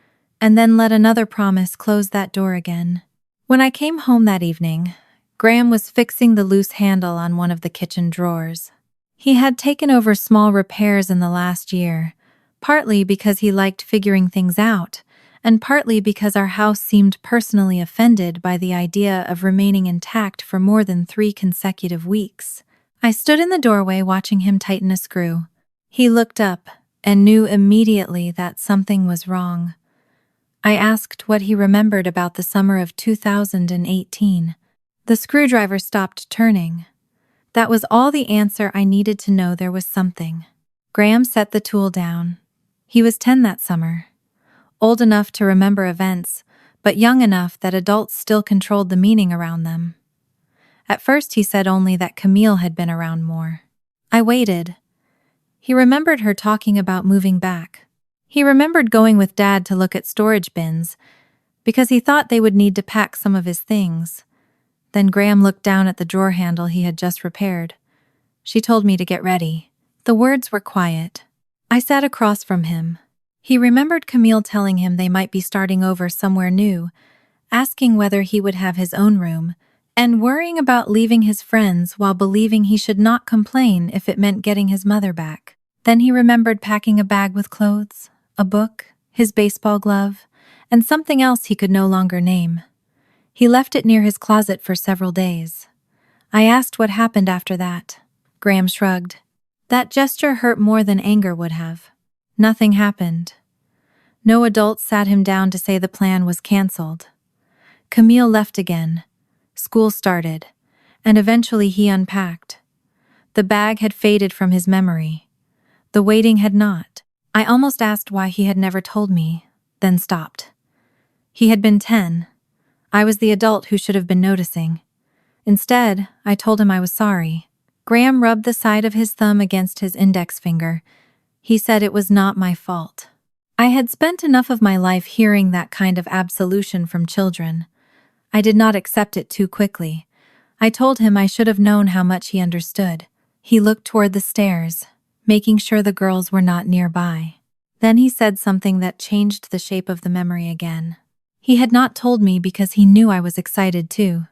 and then let another promise close that door again. When I came home that evening, Graham was fixing the loose handle on one of the kitchen drawers. He had taken over small repairs in the last year, partly because he liked figuring things out, and partly because our house seemed personally offended by the idea of remaining intact for more than 3 consecutive weeks. I stood in the doorway watching him tighten a screw. He looked up and knew immediately that something was wrong. I asked what he remembered about the summer of 2018. The screwdriver stopped turning. That was all the answer I needed to know there was something. Graham set the tool down. He was 10 that summer. Old enough to remember events, but young enough that adults still controlled the meaning around them. At first he said only that Camille had been around more. I waited. He remembered her talking about moving back. He remembered going with Dad to look at storage bins, because he thought they would need to pack some of his things. Then Graham looked down at the drawer handle he had just repaired. She told me to get ready. The words were quiet. I sat across from him. He remembered Camille telling him they might be starting over somewhere new, asking whether he would have his own room, and worrying about leaving his friends while believing he should not complain if it meant getting his mother back. Then he remembered packing a bag with clothes, a book, his baseball glove, and something else he could no longer name. He left it near his closet for several days. I asked what happened after that. Graham shrugged. That gesture hurt more than anger would have. Nothing happened. No adult sat him down to say the plan was canceled. Camille left again. School started, and eventually he unpacked. The bag had faded from his memory. The waiting had not. I almost asked why he had never told me, then stopped. He had been 10. I was the adult who should have been noticing. Instead, I told him I was sorry. Graham rubbed the side of his thumb against his index finger. He said it was not my fault. I had spent enough of my life hearing that kind of absolution from children. I did not accept it too quickly. I told him I should have known how much he understood. He looked toward the stairs, making sure the girls were not nearby. Then he said something that changed the shape of the memory again. He had not told me because he knew I was excited too.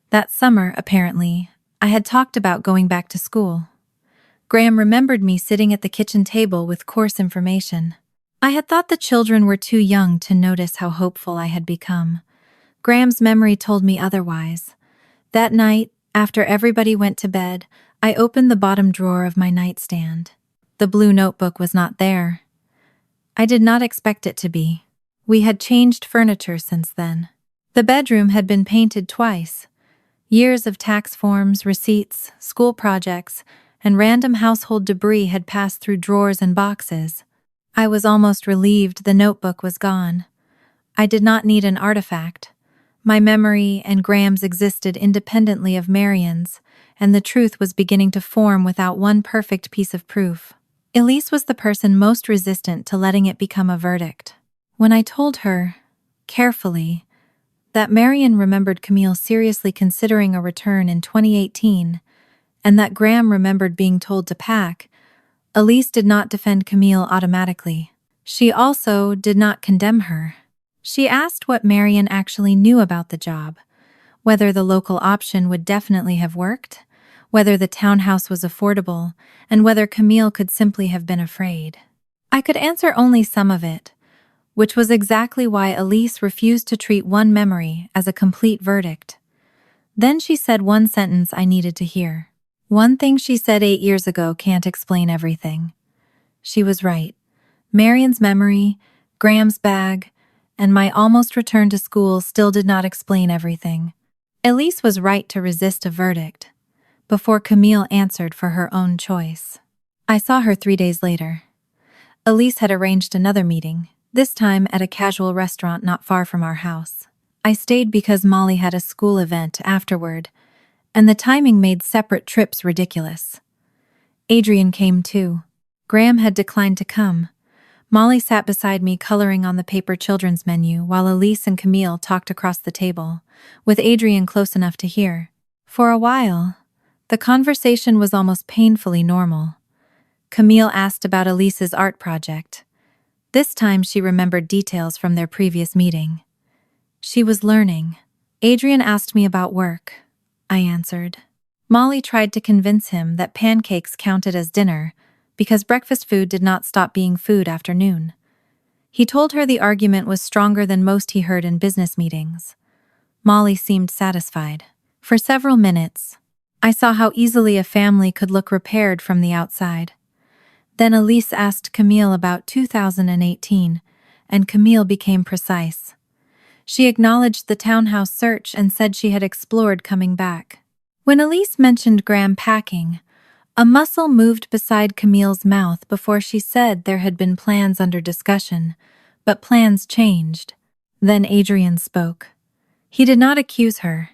That summer, apparently, I had talked about going back to school. Graham remembered me sitting at the kitchen table with course information. I had thought the children were too young to notice how hopeful I had become. Graham's memory told me otherwise. That night, after everybody went to bed, I opened the bottom drawer of my nightstand. The blue notebook was not there. I did not expect it to be. We had changed furniture since then. The bedroom had been painted twice. Years of tax forms, receipts, school projects, and random household debris had passed through drawers and boxes. I was almost relieved the notebook was gone. I did not need an artifact. My memory and Graham's existed independently of Marion's, and the truth was beginning to form without one perfect piece of proof. Elise was the person most resistant to letting it become a verdict. When I told her, carefully, that Marion remembered Camille seriously considering a return in 2018, and that Graham remembered being told to pack, Elise did not defend Camille automatically. She also did not condemn her. She asked what Marion actually knew about the job, whether the local option would definitely have worked, whether the townhouse was affordable, and whether Camille could simply have been afraid. I could answer only some of it, which was exactly why Elise refused to treat one memory as a complete verdict. Then she said one sentence I needed to hear. One thing she said 8 years ago can't explain everything. She was right. Marion's memory, Graham's bag, and my almost return to school still did not explain everything. Elise was right to resist a verdict, before Camille answered for her own choice. I saw her 3 days later. Elise had arranged another meeting, this time at a casual restaurant not far from our house. I stayed because Molly had a school event afterward, and the timing made separate trips ridiculous. Adrian came too. Graham had declined to come. Molly sat beside me coloring on the paper children's menu while Elise and Camille talked across the table, with Adrian close enough to hear. For a while, the conversation was almost painfully normal. Camille asked about Elise's art project. This time she remembered details from their previous meeting. She was learning. Adrian asked me about work. I answered. Molly tried to convince him that pancakes counted as dinner because breakfast food did not stop being food after noon. He told her the argument was stronger than most he heard in business meetings. Molly seemed satisfied. For several minutes, I saw how easily a family could look repaired from the outside. Then Elise asked Camille about 2018, and Camille became precise. She acknowledged the townhouse search and said she had explored coming back. When Elise mentioned Graham packing, a muscle moved beside Camille's mouth before she said there had been plans under discussion, but plans changed. Then Adrian spoke. He did not accuse her.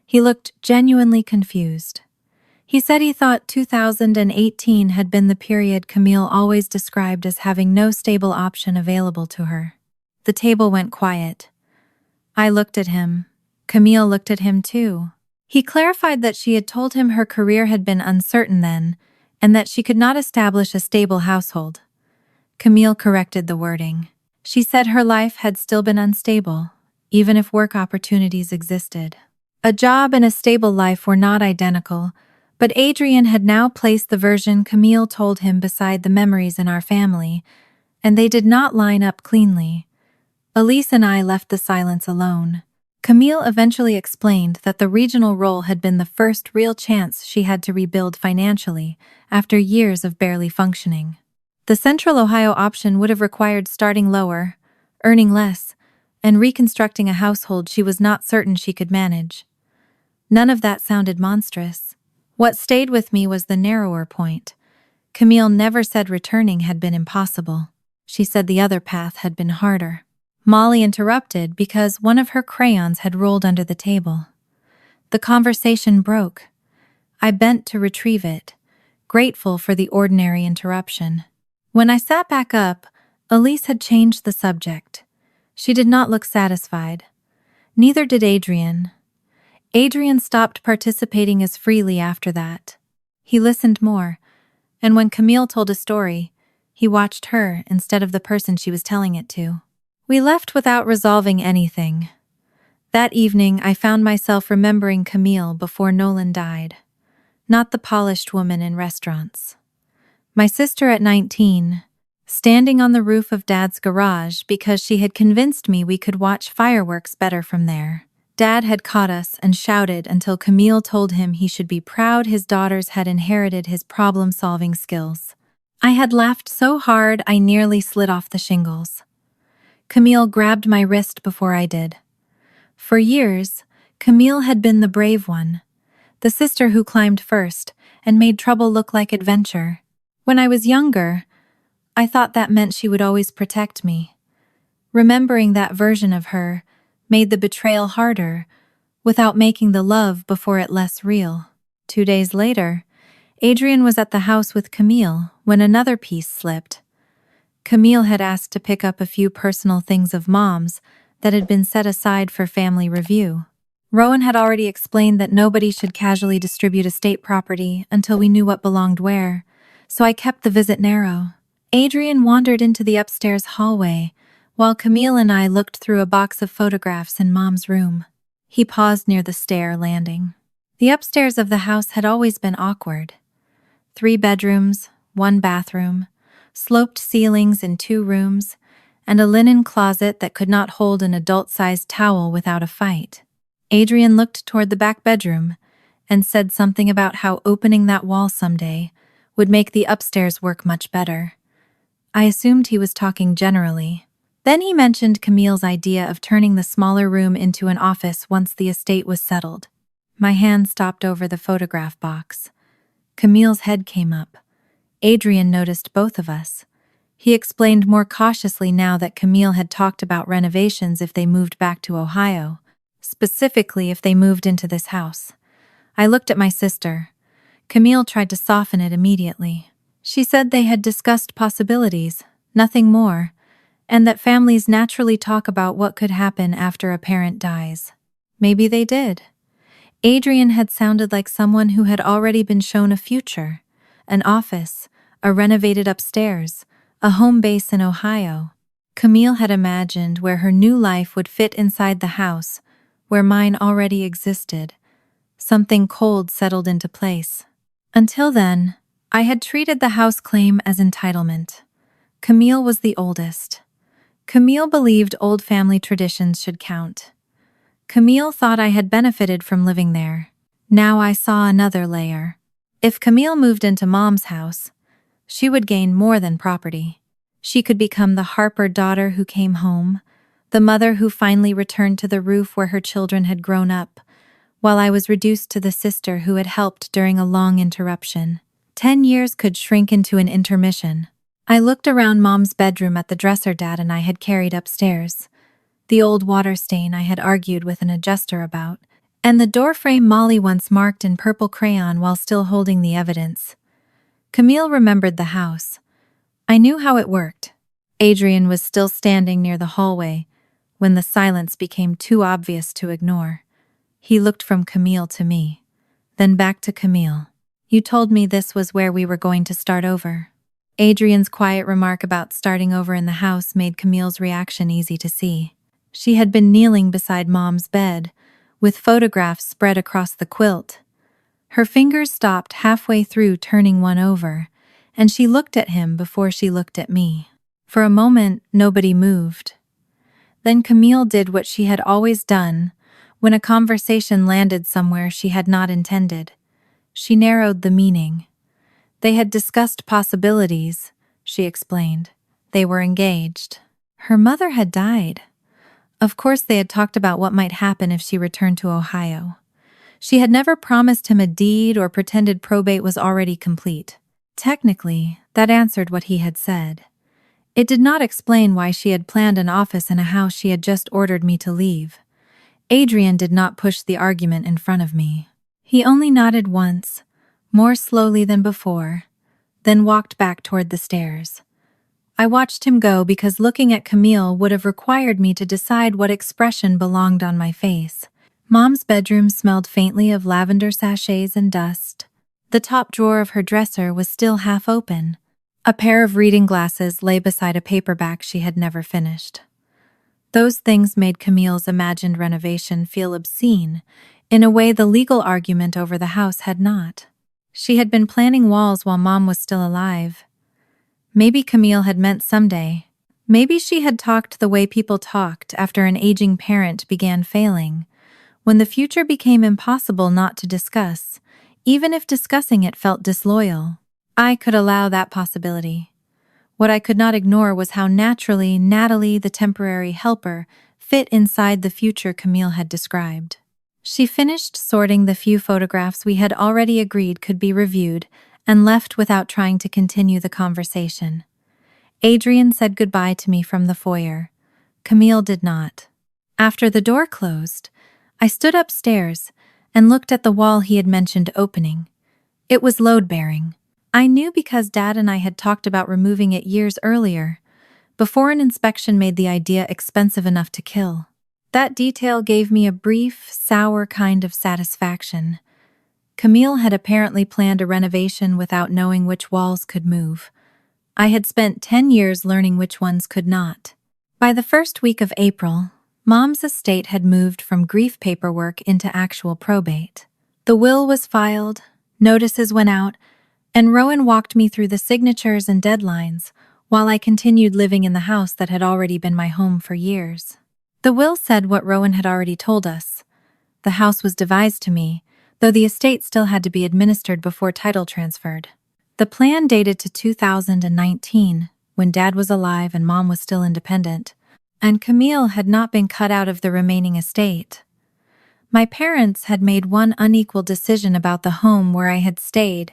He looked genuinely confused. He said he thought 2018 had been the period Camille always described as having no stable option available to her. The table went quiet. I looked at him. Camille looked at him too. He clarified that she had told him her career had been uncertain then, and that she could not establish a stable household. Camille corrected the wording. She said her life had still been unstable, even if work opportunities existed. A job and a stable life were not identical, but Adrian had now placed the version Camille told him beside the memories in our family, and they did not line up cleanly. Elise and I left the silence alone. Camille eventually explained that the regional role had been the first real chance she had to rebuild financially after years of barely functioning. The Central Ohio option would have required starting lower, earning less, and reconstructing a household she was not certain she could manage. None of that sounded monstrous. What stayed with me was the narrower point. Camille never said returning had been impossible. She said the other path had been harder. Molly interrupted because one of her crayons had rolled under the table. The conversation broke. I bent to retrieve it, grateful for the ordinary interruption. When I sat back up, Elise had changed the subject. She did not look satisfied. Neither did Adrian. Adrian stopped participating as freely after that. He listened more, and when Camille told a story, he watched her instead of the person she was telling it to. We left without resolving anything. That evening, I found myself remembering Camille before Nolan died, not the polished woman in restaurants. My sister at 19, standing on the roof of Dad's garage because she had convinced me we could watch fireworks better from there. Dad had caught us and shouted until Camille told him he should be proud his daughters had inherited his problem-solving skills. I had laughed so hard I nearly slid off the shingles. Camille grabbed my wrist before I did. For years, Camille had been the brave one, the sister who climbed first and made trouble look like adventure. When I was younger, I thought that meant she would always protect me. Remembering that version of her made the betrayal harder, without making the love before it less real. 2 days later, Adrian was at the house with Camille when another piece slipped. Camille had asked to pick up a few personal things of Mom's that had been set aside for family review. Rowan had already explained that nobody should casually distribute estate property until we knew what belonged where, so I kept the visit narrow. Adrian wandered into the upstairs hallway, while Camille and I looked through a box of photographs in Mom's room. He paused near the stair landing. The upstairs of the house had always been awkward. 3 bedrooms, 1 bathroom, sloped ceilings in 2 rooms, and a linen closet that could not hold an adult-sized towel without a fight. Adrian looked toward the back bedroom and said something about how opening that wall someday would make the upstairs work much better. I assumed he was talking generally. Then he mentioned Camille's idea of turning the smaller room into an office once the estate was settled. My hand stopped over the photograph box. Camille's head came up. Adrian noticed both of us. He explained more cautiously now that Camille had talked about renovations if they moved back to Ohio, specifically if they moved into this house. I looked at my sister. Camille tried to soften it immediately. She said they had discussed possibilities, nothing more, and that families naturally talk about what could happen after a parent dies. Maybe they did. Adrian had sounded like someone who had already been shown a future, an office, a renovated upstairs, a home base in Ohio. Camille had imagined where her new life would fit inside the house, where mine already existed. Something cold settled into place. Until then, I had treated the house claim as entitlement. Camille was the oldest. Camille believed old family traditions should count. Camille thought I had benefited from living there. Now I saw another layer. If Camille moved into Mom's house, she would gain more than property. She could become the Harper daughter who came home, the mother who finally returned to the roof where her children had grown up, while I was reduced to the sister who had helped during a long interruption. 10 years could shrink into an intermission. I looked around Mom's bedroom at the dresser Dad and I had carried upstairs, the old water stain I had argued with an adjuster about, and the doorframe Molly once marked in purple crayon while still holding the evidence. Camille remembered the house. I knew how it worked. Adrian was still standing near the hallway when the silence became too obvious to ignore. He looked from Camille to me, then back to Camille. You told me this was where we were going to start over. Adrian's quiet remark about starting over in the house made Camille's reaction easy to see. She had been kneeling beside Mom's bed, with photographs spread across the quilt. Her fingers stopped halfway through turning one over, and she looked at him before she looked at me. For a moment, nobody moved. Then Camille did what she had always done when a conversation landed somewhere she had not intended. She narrowed the meaning. They had discussed possibilities, she explained. They were engaged. Her mother had died. Of course, they had talked about what might happen if she returned to Ohio. She had never promised him a deed or pretended probate was already complete. Technically, that answered what he had said. It did not explain why she had planned an office in a house she had just ordered me to leave. Adrian did not push the argument in front of me. He only nodded once, more slowly than before, then walked back toward the stairs. I watched him go because looking at Camille would have required me to decide what expression belonged on my face. Mom's bedroom smelled faintly of lavender sachets and dust. The top drawer of her dresser was still half open. A pair of reading glasses lay beside a paperback she had never finished. Those things made Camille's imagined renovation feel obscene, in a way the legal argument over the house had not. She had been planning walls while Mom was still alive. Maybe Camille had meant someday. Maybe she had talked the way people talked after an aging parent began failing, when the future became impossible not to discuss, even if discussing it felt disloyal. I could allow that possibility. What I could not ignore was how naturally Natalie, the temporary helper, fit inside the future Camille had described. She finished sorting the few photographs we had already agreed could be reviewed and left without trying to continue the conversation. Adrian said goodbye to me from the foyer. Camille did not. After the door closed, I stood upstairs and looked at the wall he had mentioned opening. It was load-bearing. I knew because Dad and I had talked about removing it years earlier, before an inspection made the idea expensive enough to kill. That detail gave me a brief, sour kind of satisfaction. Camille had apparently planned a renovation without knowing which walls could move. I had spent 10 years learning which ones could not. By the first week of April, Mom's estate had moved from grief paperwork into actual probate. The will was filed, notices went out, and Rowan walked me through the signatures and deadlines while I continued living in the house that had already been my home for years. The will said what Rowan had already told us. The house was devised to me, though the estate still had to be administered before title transferred. The plan dated to 2019, when Dad was alive and Mom was still independent, and Camille had not been cut out of the remaining estate. My parents had made one unequal decision about the home where I had stayed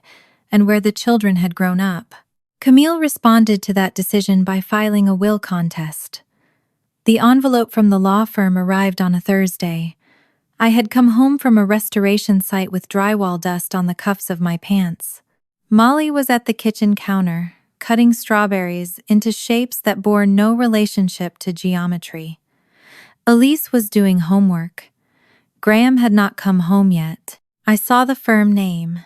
and where the children had grown up. Camille responded to that decision by filing a will contest. The envelope from the law firm arrived on a Thursday. I had come home from a restoration site with drywall dust on the cuffs of my pants. Molly was at the kitchen counter, cutting strawberries into shapes that bore no relationship to geometry. Elise was doing homework. Graham had not come home yet. I saw the firm name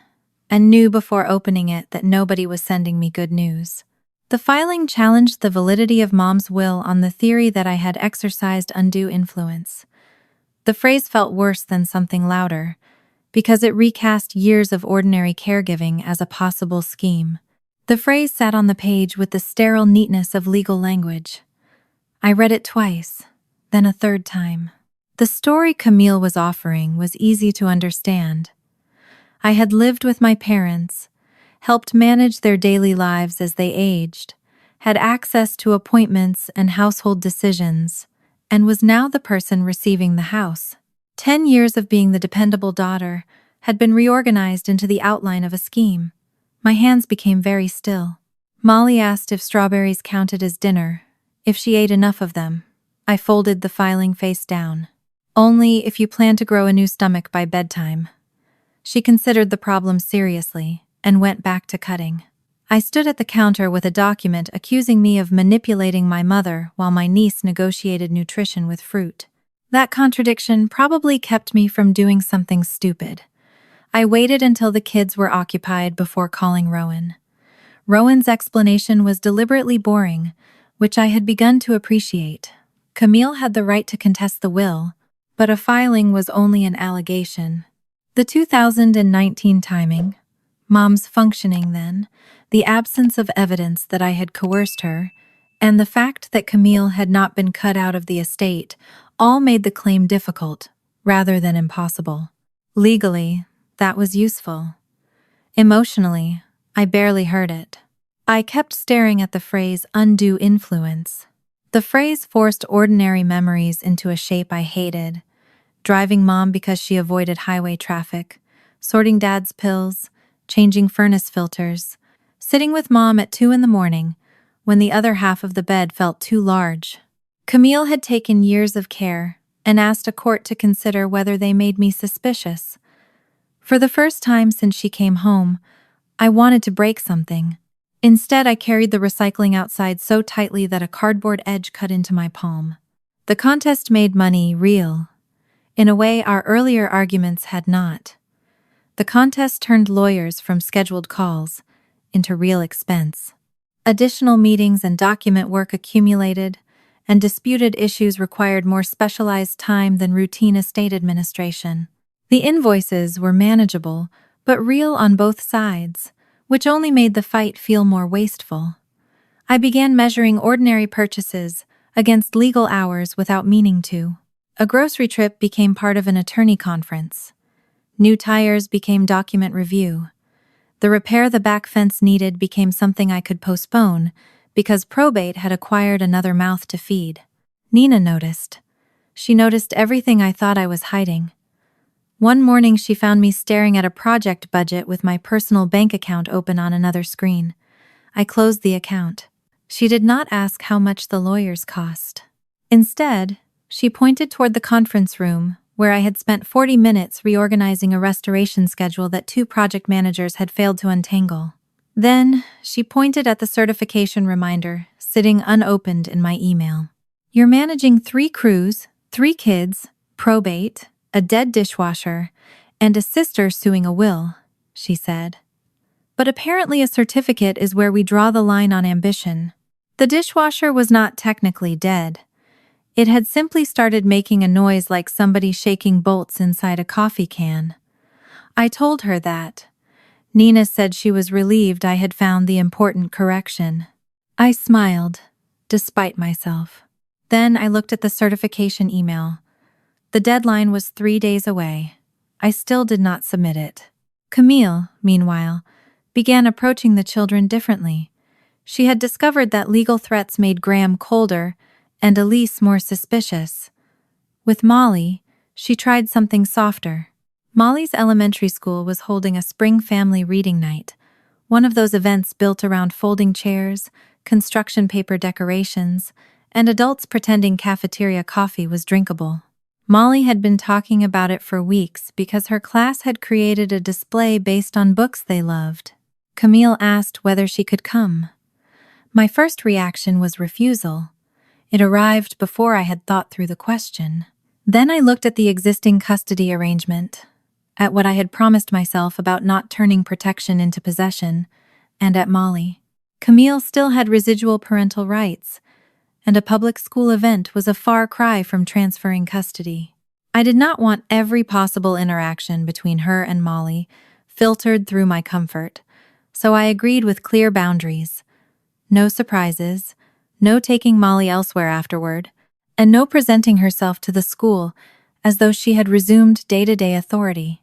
and knew before opening it that nobody was sending me good news. The filing challenged the validity of Mom's will on the theory that I had exercised undue influence. The phrase felt worse than something louder, because it recast years of ordinary caregiving as a possible scheme. The phrase sat on the page with the sterile neatness of legal language. I read it twice, then a third time. The story Camille was offering was easy to understand. I had lived with my parents, helped manage their daily lives as they aged, had access to appointments and household decisions, and was now the person receiving the house. 10 years of being the dependable daughter had been reorganized into the outline of a scheme. My hands became very still. Molly asked if strawberries counted as dinner, if she ate enough of them. I folded the filing face down. Only if you plan to grow a new stomach by bedtime. She considered the problem seriously and went back to cutting. I stood at the counter with a document accusing me of manipulating my mother while my niece negotiated nutrition with fruit. That contradiction probably kept me from doing something stupid. I waited until the kids were occupied before calling Rowan. Rowan's explanation was deliberately boring, which I had begun to appreciate. Camille had the right to contest the will, but a filing was only an allegation. The 2019 timing, Mom's functioning then, the absence of evidence that I had coerced her, and the fact that Camille had not been cut out of the estate all made the claim difficult, rather than impossible. Legally, that was useful. Emotionally, I barely heard it. I kept staring at the phrase undue influence. The phrase forced ordinary memories into a shape I hated. Driving Mom because she avoided highway traffic, sorting Dad's pills, changing furnace filters, sitting with Mom at 2 a.m. when the other half of the bed felt too large. Camille had taken years of care and asked a court to consider whether they made me suspicious. For the first time since she came home, I wanted to break something. Instead, I carried the recycling outside so tightly that a cardboard edge cut into my palm. The contest made money real. In a way our earlier arguments had not. The contest turned lawyers from scheduled calls into real expense. Additional meetings and document work accumulated, and disputed issues required more specialized time than routine estate administration. The invoices were manageable, but real on both sides, which only made the fight feel more wasteful. I began measuring ordinary purchases against legal hours without meaning to. A grocery trip became part of an attorney conference. New tires became document review. The repair the back fence needed became something I could postpone because probate had acquired another mouth to feed. Nina noticed. She noticed everything I thought I was hiding. One morning she found me staring at a project budget with my personal bank account open on another screen. I closed the account. She did not ask how much the lawyers cost. Instead, she pointed toward the conference room, where I had spent 40 minutes reorganizing a restoration schedule that 2 project managers had failed to untangle. Then, she pointed at the certification reminder, sitting unopened in my email. You're managing 3 crews, 3 kids, probate, a dead dishwasher, and a sister suing a will, she said. But apparently a certificate is where we draw the line on ambition. The dishwasher was not technically dead. It had simply started making a noise like somebody shaking bolts inside a coffee can. I told her that. Nina said she was relieved I had found the important correction. I smiled, despite myself. Then I looked at the certification email. The deadline was 3 days away. I still did not submit it. Camille, meanwhile, began approaching the children differently. She had discovered that legal threats made Graham colder and Elise more suspicious. With Molly, she tried something softer. Molly's elementary school was holding a spring family reading night, one of those events built around folding chairs, construction paper decorations, and adults pretending cafeteria coffee was drinkable. Molly had been talking about it for weeks because her class had created a display based on books they loved. Camille asked whether she could come. My first reaction was refusal. It arrived before I had thought through the question. Then I looked at the existing custody arrangement, at what I had promised myself about not turning protection into possession, and at Molly. Camille still had residual parental rights, and a public school event was a far cry from transferring custody. I did not want every possible interaction between her and Molly filtered through my comfort, so I agreed with clear boundaries. No surprises, no taking Molly elsewhere afterward, and no presenting herself to the school as though she had resumed day-to-day authority.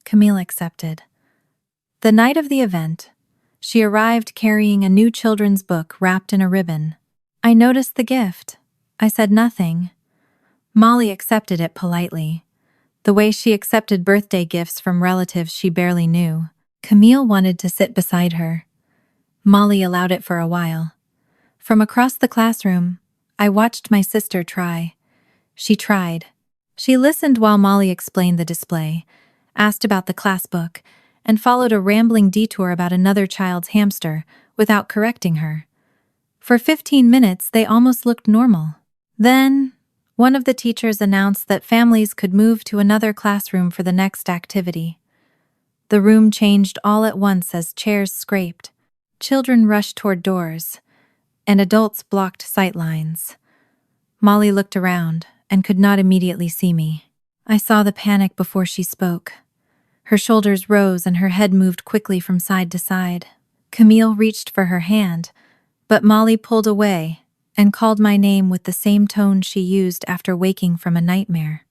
Camille accepted. The night of the event, she arrived carrying a new children's book wrapped in a ribbon. I noticed the gift. I said nothing. Molly accepted it politely, the way she accepted birthday gifts from relatives she barely knew. Camille wanted to sit beside her. Molly allowed it for a while. From across the classroom, I watched my sister try. She tried. She listened while Molly explained the display, asked about the class book, and followed a rambling detour about another child's hamster without correcting her. For 15 minutes, they almost looked normal. Then, one of the teachers announced that families could move to another classroom for the next activity. The room changed all at once as chairs scraped. Children rushed toward doors, and adults blocked sight lines. Molly looked around and could not immediately see me. I saw the panic before she spoke. Her shoulders rose and her head moved quickly from side to side. Camille reached for her hand, but Molly pulled away and called my name with the same tone she used after waking from a nightmare.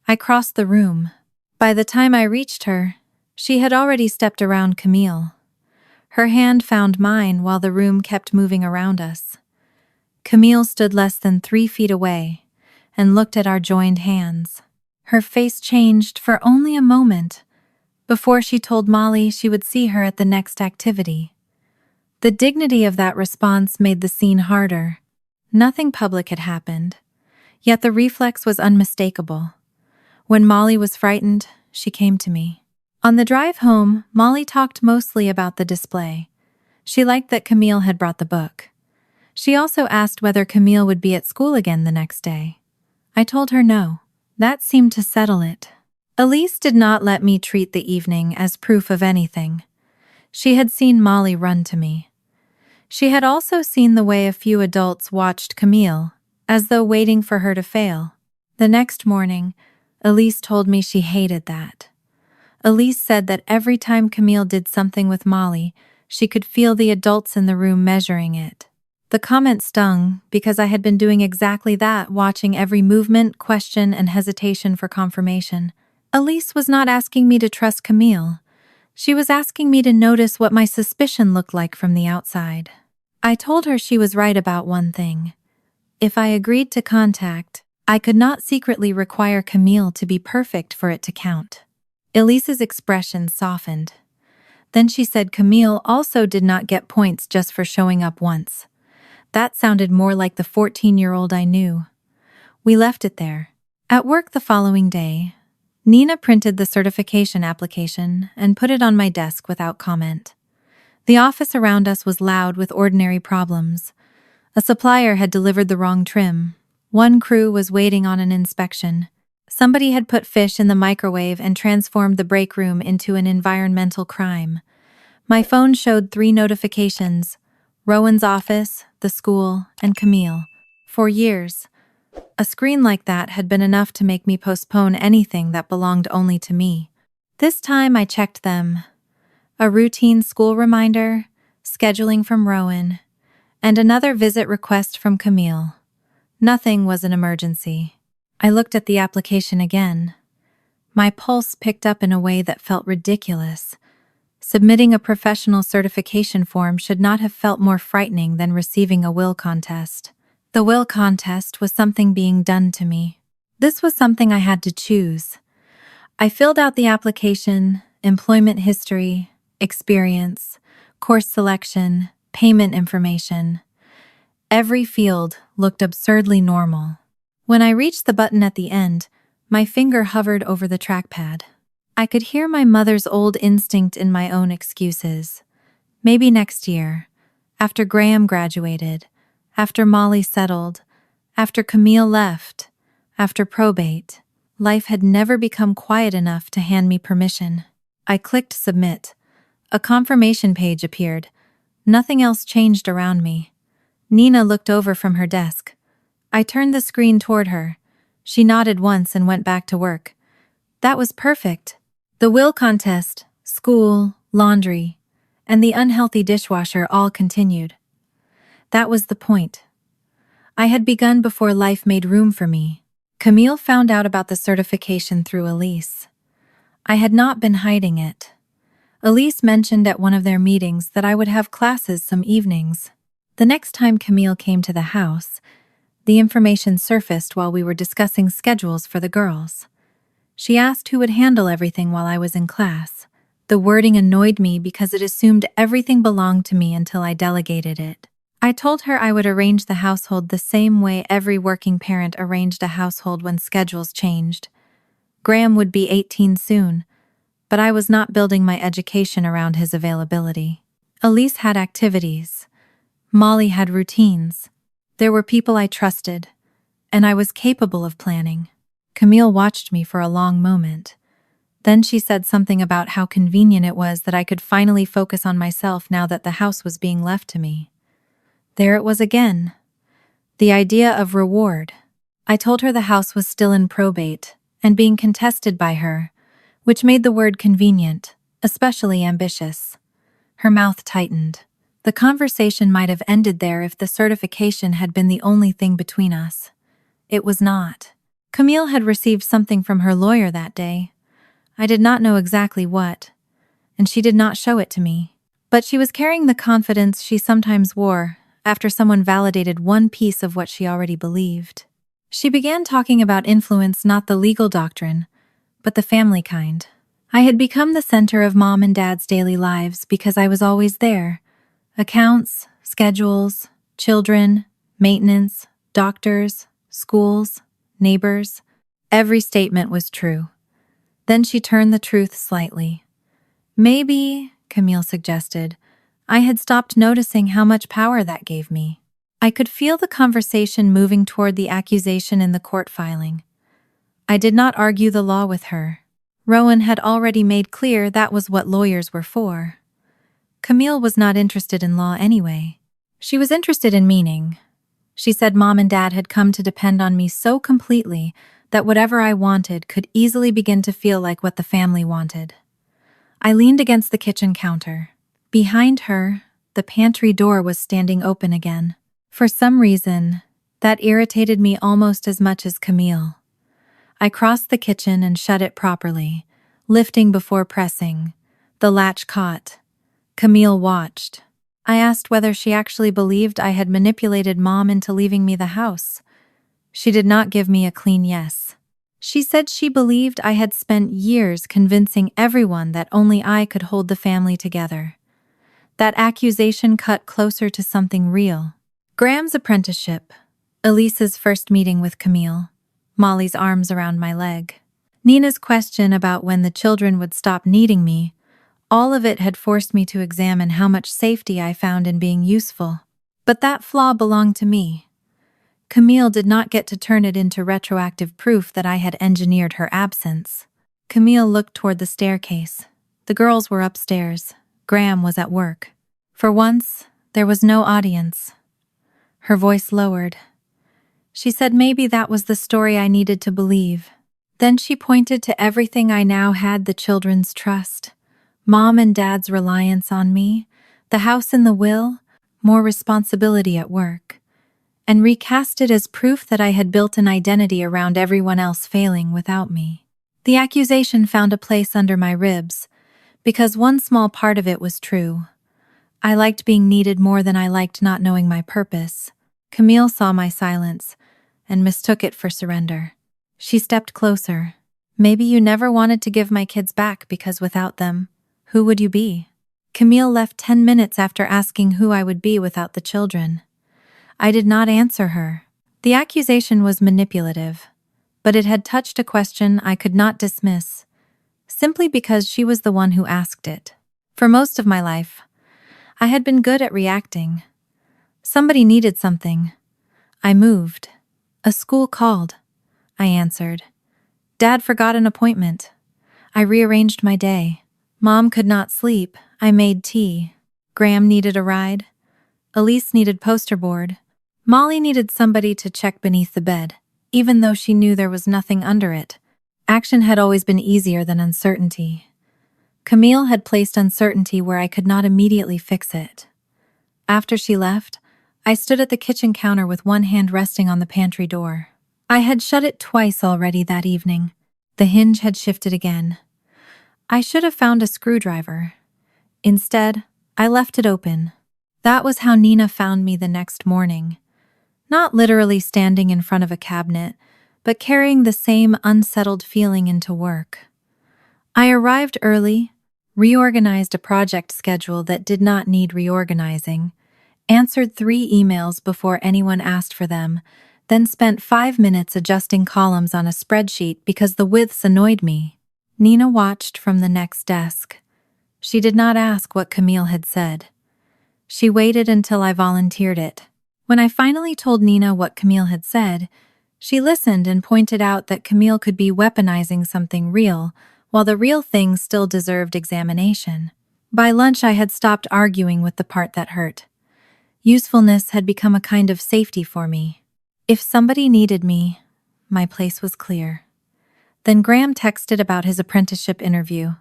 I crossed the room. By the time I reached her, she had already stepped around Camille. Her hand found mine while the room kept moving around us. Camille stood less than 3 feet away and looked at our joined hands. Her face changed for only a moment before she told Molly she would see her at the next activity. The dignity of that response made the scene harder. Nothing public had happened, yet the reflex was unmistakable. When Molly was frightened, she came to me. On the drive home, Molly talked mostly about the display. She liked that Camille had brought the book. She also asked whether Camille would be at school again the next day. I told her no. That seemed to settle it. Elise did not let me treat the evening as proof of anything. She had seen Molly run to me. She had also seen the way a few adults watched Camille, as though waiting for her to fail. The next morning, Elise told me she hated that. Elise said that every time Camille did something with Molly, she could feel the adults in the room measuring it. The comment stung because I had been doing exactly that, watching every movement, question, and hesitation for confirmation. Elise was not asking me to trust Camille. She was asking me to notice what my suspicion looked like from the outside. I told her she was right about one thing. If I agreed to contact, I could not secretly require Camille to be perfect for it to count. Elise's expression softened. Then she said Camille also did not get points just for showing up once. That sounded more like the 14-year-old I knew. We left it there. At work the following day, Nina printed the certification application and put it on my desk without comment. The office around us was loud with ordinary problems. A supplier had delivered the wrong trim. One crew was waiting on an inspection. Somebody had put fish in the microwave and transformed the break room into an environmental crime. My phone showed 3 notifications: Rowan's office, the school, and Camille. For years, a screen like that had been enough to make me postpone anything that belonged only to me. This time I checked them. A routine school reminder, scheduling from Rowan, and another visit request from Camille. Nothing was an emergency. I looked at the application again. My pulse picked up in a way that felt ridiculous. Submitting a professional certification form should not have felt more frightening than receiving a will contest. The will contest was something being done to me. This was something I had to choose. I filled out the application, employment history, experience, course selection, payment information. Every field looked absurdly normal. When I reached the button at the end, my finger hovered over the trackpad. I could hear my mother's old instinct in my own excuses. Maybe next year, after Graham graduated, after Molly settled, after Camille left, after probate. Life had never become quiet enough to hand me permission. I clicked submit. A confirmation page appeared. Nothing else changed around me. Nina looked over from her desk. I turned the screen toward her. She nodded once and went back to work. That was perfect. The will contest, school, laundry, and the unhealthy dishwasher all continued. That was the point. I had begun before life made room for me. Camille found out about the certification through Elise. I had not been hiding it. Elise mentioned at one of their meetings that I would have classes some evenings. The next time Camille came to the house, the information surfaced while we were discussing schedules for the girls. She asked who would handle everything while I was in class. The wording annoyed me because it assumed everything belonged to me until I delegated it. I told her I would arrange the household the same way every working parent arranged a household when schedules changed. Graham would be 18 soon, but I was not building my education around his availability. Elise had activities. Molly had routines. There were people I trusted, and I was capable of planning. Camille watched me for a long moment. Then she said something about how convenient it was that I could finally focus on myself now that the house was being left to me. There it was again. The idea of reward. I told her the house was still in probate and being contested by her, which made the word convenient, especially ambitious. Her mouth tightened. The conversation might have ended there if the certification had been the only thing between us. It was not. Camille had received something from her lawyer that day. I did not know exactly what, and she did not show it to me. But she was carrying the confidence she sometimes wore after someone validated one piece of what she already believed. She began talking about influence, not the legal doctrine, but the family kind. I had become the center of Mom and Dad's daily lives because I was always there. Accounts, schedules, children, maintenance, doctors, schools, neighbors. Every statement was true. Then she turned the truth slightly. Maybe, Camille suggested, I had stopped noticing how much power that gave me. I could feel the conversation moving toward the accusation in the court filing. I did not argue the law with her. Rowan had already made clear that was what lawyers were for. Camille was not interested in law anyway. She was interested in meaning. She said Mom and Dad had come to depend on me so completely that whatever I wanted could easily begin to feel like what the family wanted. I leaned against the kitchen counter. Behind her, the pantry door was standing open again. For some reason, that irritated me almost as much as Camille. I crossed the kitchen and shut it properly, lifting before pressing. The latch caught. Camille watched. I asked whether she actually believed I had manipulated Mom into leaving me the house. She did not give me a clean yes. She said she believed I had spent years convincing everyone that only I could hold the family together. That accusation cut closer to something real. Graham's apprenticeship, Elise's first meeting with Camille, Molly's arms around my leg, Nina's question about when the children would stop needing me, all of it had forced me to examine how much safety I found in being useful. But that flaw belonged to me. Camille did not get to turn it into retroactive proof that I had engineered her absence. Camille looked toward the staircase. The girls were upstairs. Graham was at work. For once, there was no audience. Her voice lowered. She said maybe that was the story I needed to believe. Then she pointed to everything I now had: the children's trust, Mom and Dad's reliance on me, the house in the will, more responsibility at work, and recast it as proof that I had built an identity around everyone else failing without me. The accusation found a place under my ribs, because one small part of it was true. I liked being needed more than I liked not knowing my purpose. Camille saw my silence and mistook it for surrender. She stepped closer. Maybe you never wanted to give my kids back because without them, who would you be? Camille left 10 minutes after asking who I would be without the children. I did not answer her. The accusation was manipulative, but it had touched a question I could not dismiss, simply because she was the one who asked it. For most of my life, I had been good at reacting. Somebody needed something. I moved. A school called. I answered. Dad forgot an appointment. I rearranged my day. Mom could not sleep. I made tea. Graham needed a ride. Elise needed poster board. Molly needed somebody to check beneath the bed, even though she knew there was nothing under it. Action had always been easier than uncertainty. Camille had placed uncertainty where I could not immediately fix it. After she left, I stood at the kitchen counter with one hand resting on the pantry door. I had shut it twice already that evening. The hinge had shifted again. I should have found a screwdriver. Instead, I left it open. That was how Nina found me the next morning. Not literally standing in front of a cabinet, but carrying the same unsettled feeling into work. I arrived early, reorganized a project schedule that did not need reorganizing, answered 3 emails before anyone asked for them, then spent 5 minutes adjusting columns on a spreadsheet because the widths annoyed me. Nina watched from the next desk. She did not ask what Camille had said. She waited until I volunteered it. When I finally told Nina what Camille had said, she listened and pointed out that Camille could be weaponizing something real, while the real thing still deserved examination. By lunch, I had stopped arguing with the part that hurt. Usefulness had become a kind of safety for me. If somebody needed me, my place was clear. Then Graham texted about his apprenticeship interview,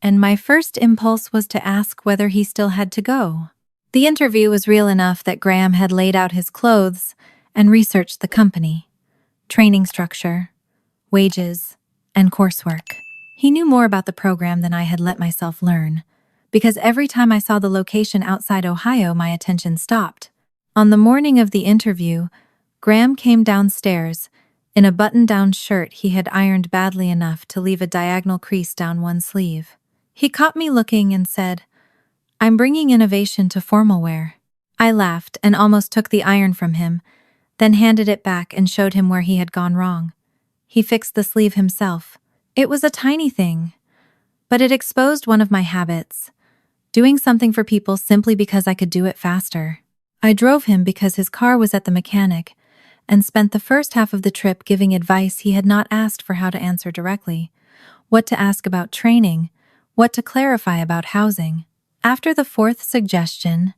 and my first impulse was to ask whether he still had to go. The interview was real enough that Graham had laid out his clothes and researched the company, training structure, wages, and coursework. He knew more about the program than I had let myself learn, because every time I saw the location outside Ohio, my attention stopped. On the morning of the interview, Graham came downstairs in a button-down shirt he had ironed badly enough to leave a diagonal crease down one sleeve. He caught me looking and said, "I'm bringing innovation to formal wear." I laughed and almost took the iron from him, then handed it back and showed him where he had gone wrong. He fixed the sleeve himself. It was a tiny thing, but it exposed one of my habits, doing something for people simply because I could do it faster. I drove him because his car was at the mechanic, and spent the first half of the trip giving advice he had not asked for: how to answer directly, what to ask about training, what to clarify about housing. After the 4th suggestion,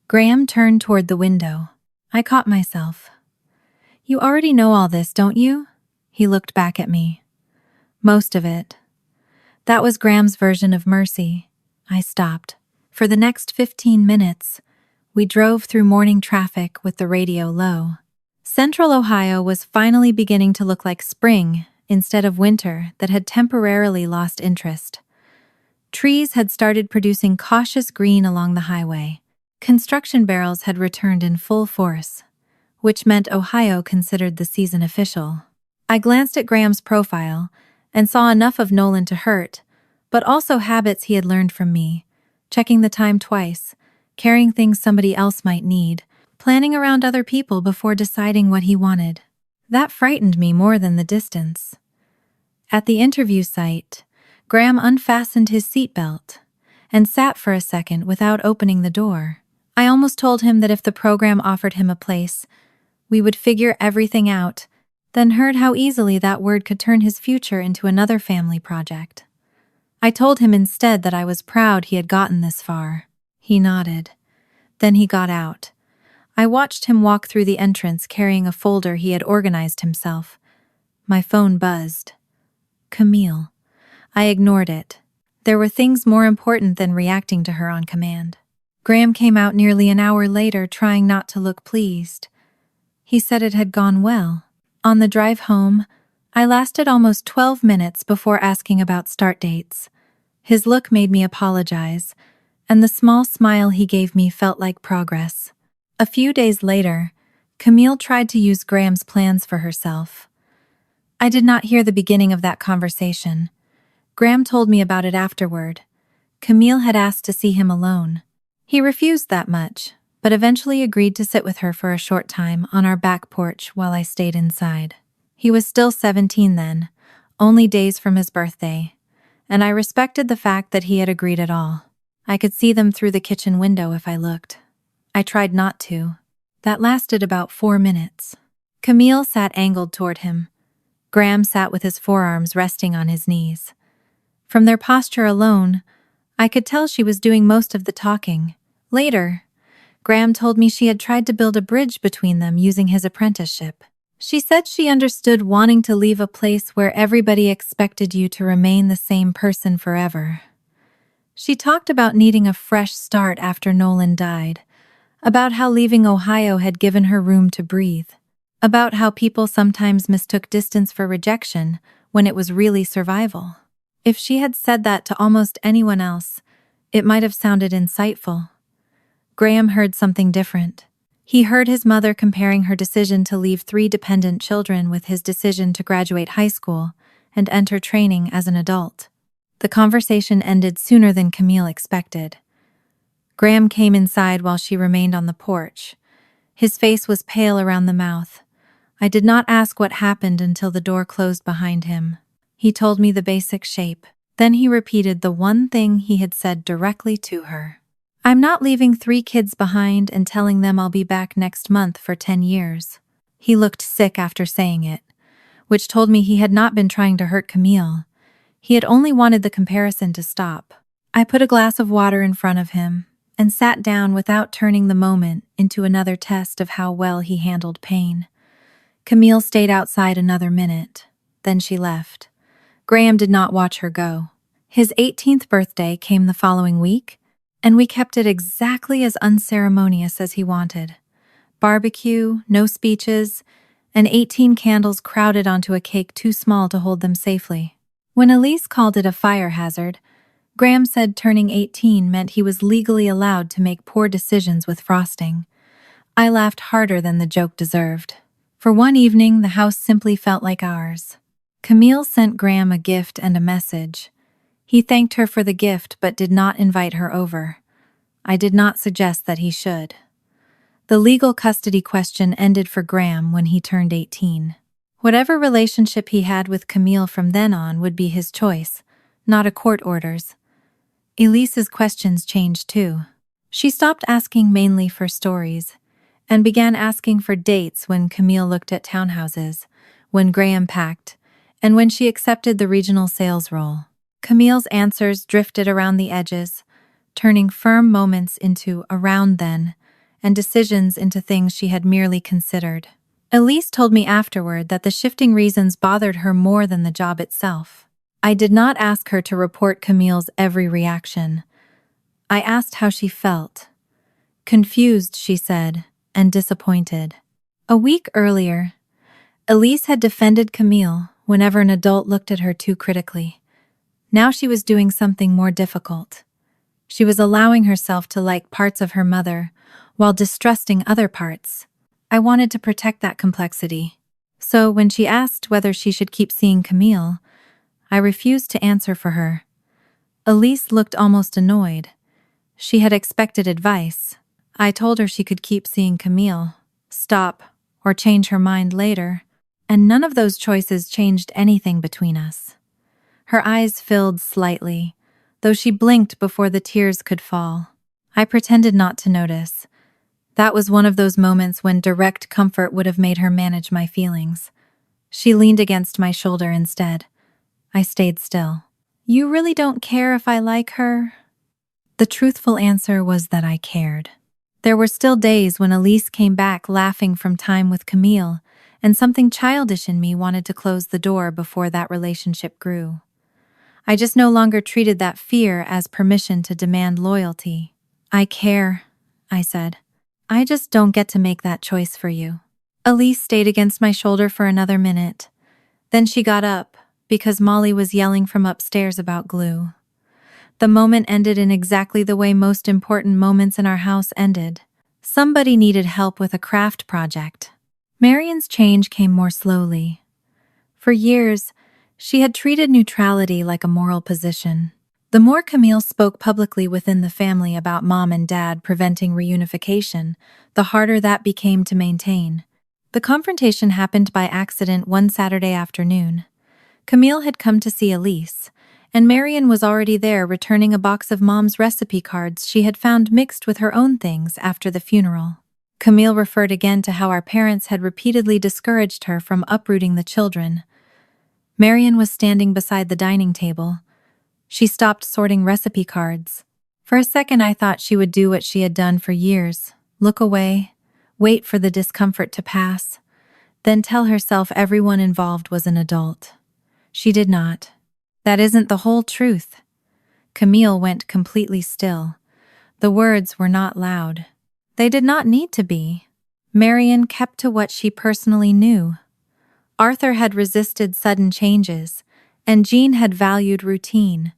Graham turned toward the window. I caught myself. You already know all this, don't you? He looked back at me. Most of it. That was Graham's version of mercy. I stopped. For the next 15 minutes, we drove through morning traffic with the radio low. Central Ohio was finally beginning to look like spring instead of winter that had temporarily lost interest. Trees had started producing cautious green along the highway. Construction barrels had returned in full force, which meant Ohio considered the season official. I glanced at Graham's profile and saw enough of Nolan to hurt, but also habits he had learned from me, checking the time twice, carrying things somebody else might need, planning around other people before deciding what he wanted. That frightened me more than the distance. At the interview site, Graham unfastened his seatbelt and sat for a second without opening the door. I almost told him that if the program offered him a place, we would figure everything out, then heard how easily that word could turn his future into another family project. I told him instead that I was proud he had gotten this far. He nodded. Then he got out. I watched him walk through the entrance carrying a folder he had organized himself. My phone buzzed. Camille. I ignored it. There were things more important than reacting to her on command. Graham came out nearly an hour later, trying not to look pleased. He said it had gone well. On the drive home, I lasted almost 12 minutes before asking about start dates. His look made me apologize, and the small smile he gave me felt like progress. A few days later, Camille tried to use Graham's plans for herself. I did not hear the beginning of that conversation. Graham told me about it afterward. Camille had asked to see him alone. He refused that much, but eventually agreed to sit with her for a short time on our back porch while I stayed inside. He was still 17 then, only days from his birthday, and I respected the fact that he had agreed at all. I could see them through the kitchen window if I looked. I tried not to. That lasted about 4 minutes. Camille sat angled toward him. Graham sat with his forearms resting on his knees. From their posture alone, I could tell she was doing most of the talking. Later, Graham told me she had tried to build a bridge between them using his apprenticeship. She said she understood wanting to leave a place where everybody expected you to remain the same person forever. She talked about needing a fresh start after Nolan died, about how leaving Ohio had given her room to breathe, about how people sometimes mistook distance for rejection when it was really survival. If she had said that to almost anyone else, it might have sounded insightful. Graham heard something different. He heard his mother comparing her decision to leave 3 dependent children with his decision to graduate high school and enter training as an adult. The conversation ended sooner than Camille expected. Graham came inside while she remained on the porch. His face was pale around the mouth. I did not ask what happened until the door closed behind him. He told me the basic shape. Then he repeated the one thing he had said directly to her. I'm not leaving 3 kids behind and telling them I'll be back next month for 10 years. He looked sick after saying it, which told me he had not been trying to hurt Camille. He had only wanted the comparison to stop. I put a glass of water in front of him and sat down without turning the moment into another test of how well he handled pain. Camille stayed outside another minute. Then she left. Graham did not watch her go. His 18th birthday came the following week, and we kept it exactly as unceremonious as he wanted. Barbecue, no speeches, and 18 candles crowded onto a cake too small to hold them safely. When Elise called it a fire hazard, Graham said turning 18 meant he was legally allowed to make poor decisions with frosting. I laughed harder than the joke deserved. For one evening, the house simply felt like ours. Camille sent Graham a gift and a message. He thanked her for the gift but did not invite her over. I did not suggest that he should. The legal custody question ended for Graham when he turned 18. Whatever relationship he had with Camille from then on would be his choice, not a court order's. Elise's questions changed too. She stopped asking mainly for stories and began asking for dates when Camille looked at townhouses, when Graham packed, and when she accepted the regional sales role. Camille's answers drifted around the edges, turning firm moments into around then and decisions into things she had merely considered. Elise told me afterward that the shifting reasons bothered her more than the job itself. I did not ask her to report Camille's every reaction. I asked how she felt. Confused, she said, and disappointed. A week earlier, Elise had defended Camille whenever an adult looked at her too critically. Now she was doing something more difficult. She was allowing herself to like parts of her mother while distrusting other parts. I wanted to protect that complexity. So when she asked whether she should keep seeing Camille, I refused to answer for her. Elise looked almost annoyed. She had expected advice. I told her she could keep seeing Camille, stop, or change her mind later, and none of those choices changed anything between us. Her eyes filled slightly, though she blinked before the tears could fall. I pretended not to notice. That was one of those moments when direct comfort would have made her manage my feelings. She leaned against my shoulder instead. I stayed still. "You really don't care if I like her?" The truthful answer was that I cared. There were still days when Elise came back laughing from time with Camille, and something childish in me wanted to close the door before that relationship grew. I just no longer treated that fear as permission to demand loyalty. "I care," I said. "I just don't get to make that choice for you." Elise stayed against my shoulder for another minute. Then she got up, because Molly was yelling from upstairs about glue. The moment ended in exactly the way most important moments in our house ended. Somebody needed help with a craft project. Marion's change came more slowly. For years, she had treated neutrality like a moral position. The more Camille spoke publicly within the family about Mom and Dad preventing reunification, the harder that became to maintain. The confrontation happened by accident one Saturday afternoon. Camille had come to see Elise, and Marion was already there returning a box of Mom's recipe cards she had found mixed with her own things after the funeral. Camille referred again to how our parents had repeatedly discouraged her from uprooting the children. Marion was standing beside the dining table. She stopped sorting recipe cards. For a second I thought she would do what she had done for years, look away, wait for the discomfort to pass, then tell herself everyone involved was an adult. She did not. That isn't the whole truth. Camille went completely still. The words were not loud. They did not need to be. Marion kept to what she personally knew. Arthur had resisted sudden changes, and Jean had valued routine.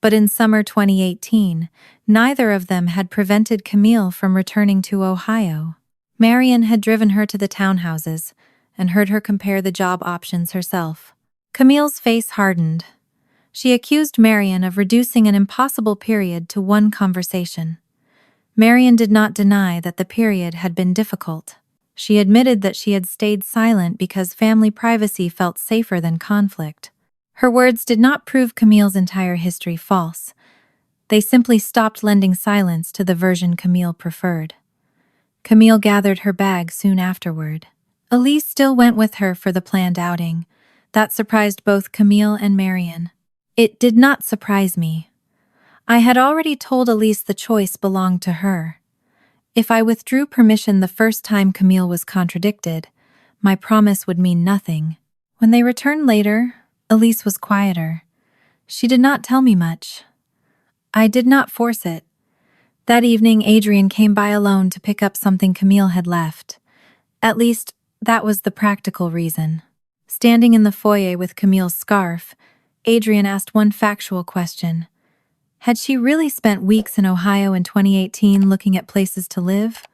But in summer 2018, neither of them had prevented Camille from returning to Ohio. Marion had driven her to the townhouses and heard her compare the job options herself. Camille's face hardened. She accused Marion of reducing an impossible period to one conversation. Marion did not deny that the period had been difficult. She admitted that she had stayed silent because family privacy felt safer than conflict. Her words did not prove Camille's entire history false. They simply stopped lending silence to the version Camille preferred. Camille gathered her bag soon afterward. Elise still went with her for the planned outing. That surprised both Camille and Marion. It did not surprise me. I had already told Elise the choice belonged to her. If I withdrew permission the first time Camille was contradicted, my promise would mean nothing. When they returned later, Elise was quieter. She did not tell me much. I did not force it. That evening, Adrian came by alone to pick up something Camille had left. At least, that was the practical reason. Standing in the foyer with Camille's scarf, Adrian asked one factual question. Had she really spent weeks in Ohio in 2018 looking at places to live?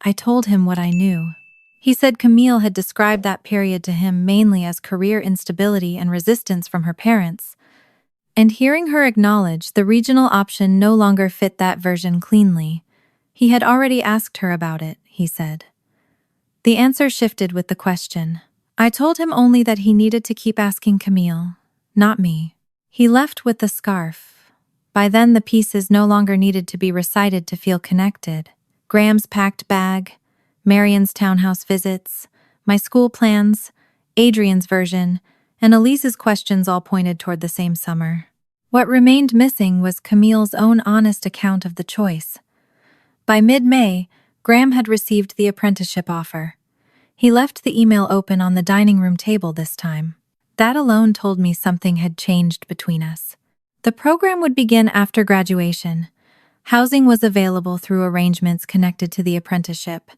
I told him what I knew. He said Camille had described that period to him mainly as career instability and resistance from her parents. And hearing her acknowledge the regional option no longer fit that version cleanly, he had already asked her about it, he said. The answer shifted with the question. I told him only that he needed to keep asking Camille, not me. He left with the scarf. By then, the pieces no longer needed to be recited to feel connected. Graham's packed bag, Marion's townhouse visits, my school plans, Adrian's version, and Elise's questions all pointed toward the same summer. What remained missing was Camille's own honest account of the choice. By mid-May, Graham had received the apprenticeship offer. He left the email open on the dining room table this time. That alone told me something had changed between us. The program would begin after graduation. Housing was available through arrangements connected to the apprenticeship.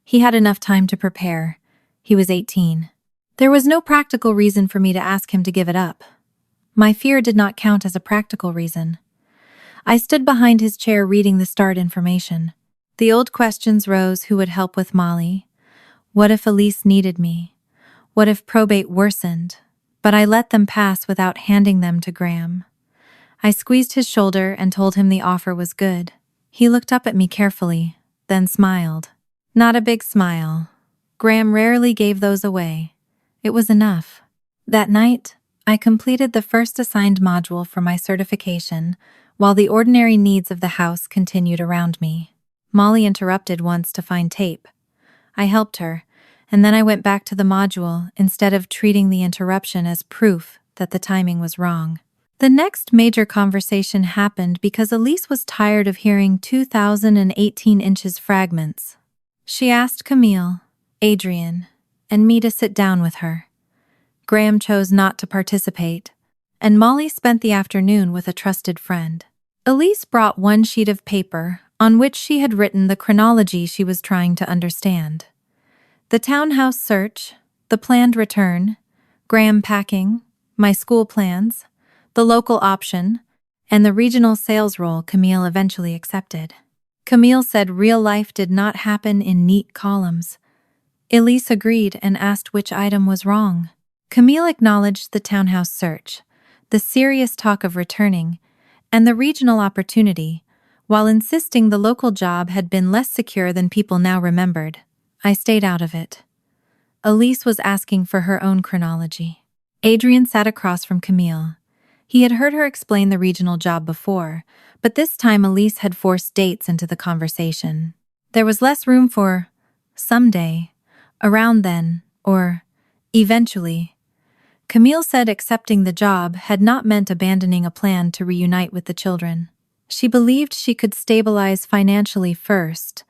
He had enough time to prepare. He was 18. There was no practical reason for me to ask him to give it up. My fear did not count as a practical reason. I stood behind his chair reading the start information. The old questions rose: who would help with Molly? What if Elise needed me? What if probate worsened? But I let them pass without handing them to Graham. I squeezed his shoulder and told him the offer was good. He looked up at me carefully, then smiled. Not a big smile. Graham rarely gave those away. It was enough. That night, I completed the first assigned module for my certification, while the ordinary needs of the house continued around me. Molly interrupted once to find tape. I helped her, and then I went back to the module instead of treating the interruption as proof that the timing was wrong. The next major conversation happened because Elise was tired of hearing 2018 inches fragments. She asked Camille, Adrian, and me to sit down with her. Graham chose not to participate, and Molly spent the afternoon with a trusted friend. Elise brought one sheet of paper on which she had written the chronology she was trying to understand. The townhouse search, the planned return, Graham packing, my school plans, the local option, and the regional sales role Camille eventually accepted. Camille said real life did not happen in neat columns. Elise agreed and asked which item was wrong. Camille acknowledged the townhouse search, the serious talk of returning, and the regional opportunity, while insisting the local job had been less secure than people now remembered. I stayed out of it. Elise was asking for her own chronology. Adrian sat across from Camille. He had heard her explain the regional job before, but this time Elise had forced dates into the conversation. There was less room for someday, around then, or eventually. Camille said accepting the job had not meant abandoning a plan to reunite with the children. She believed she could stabilize financially first,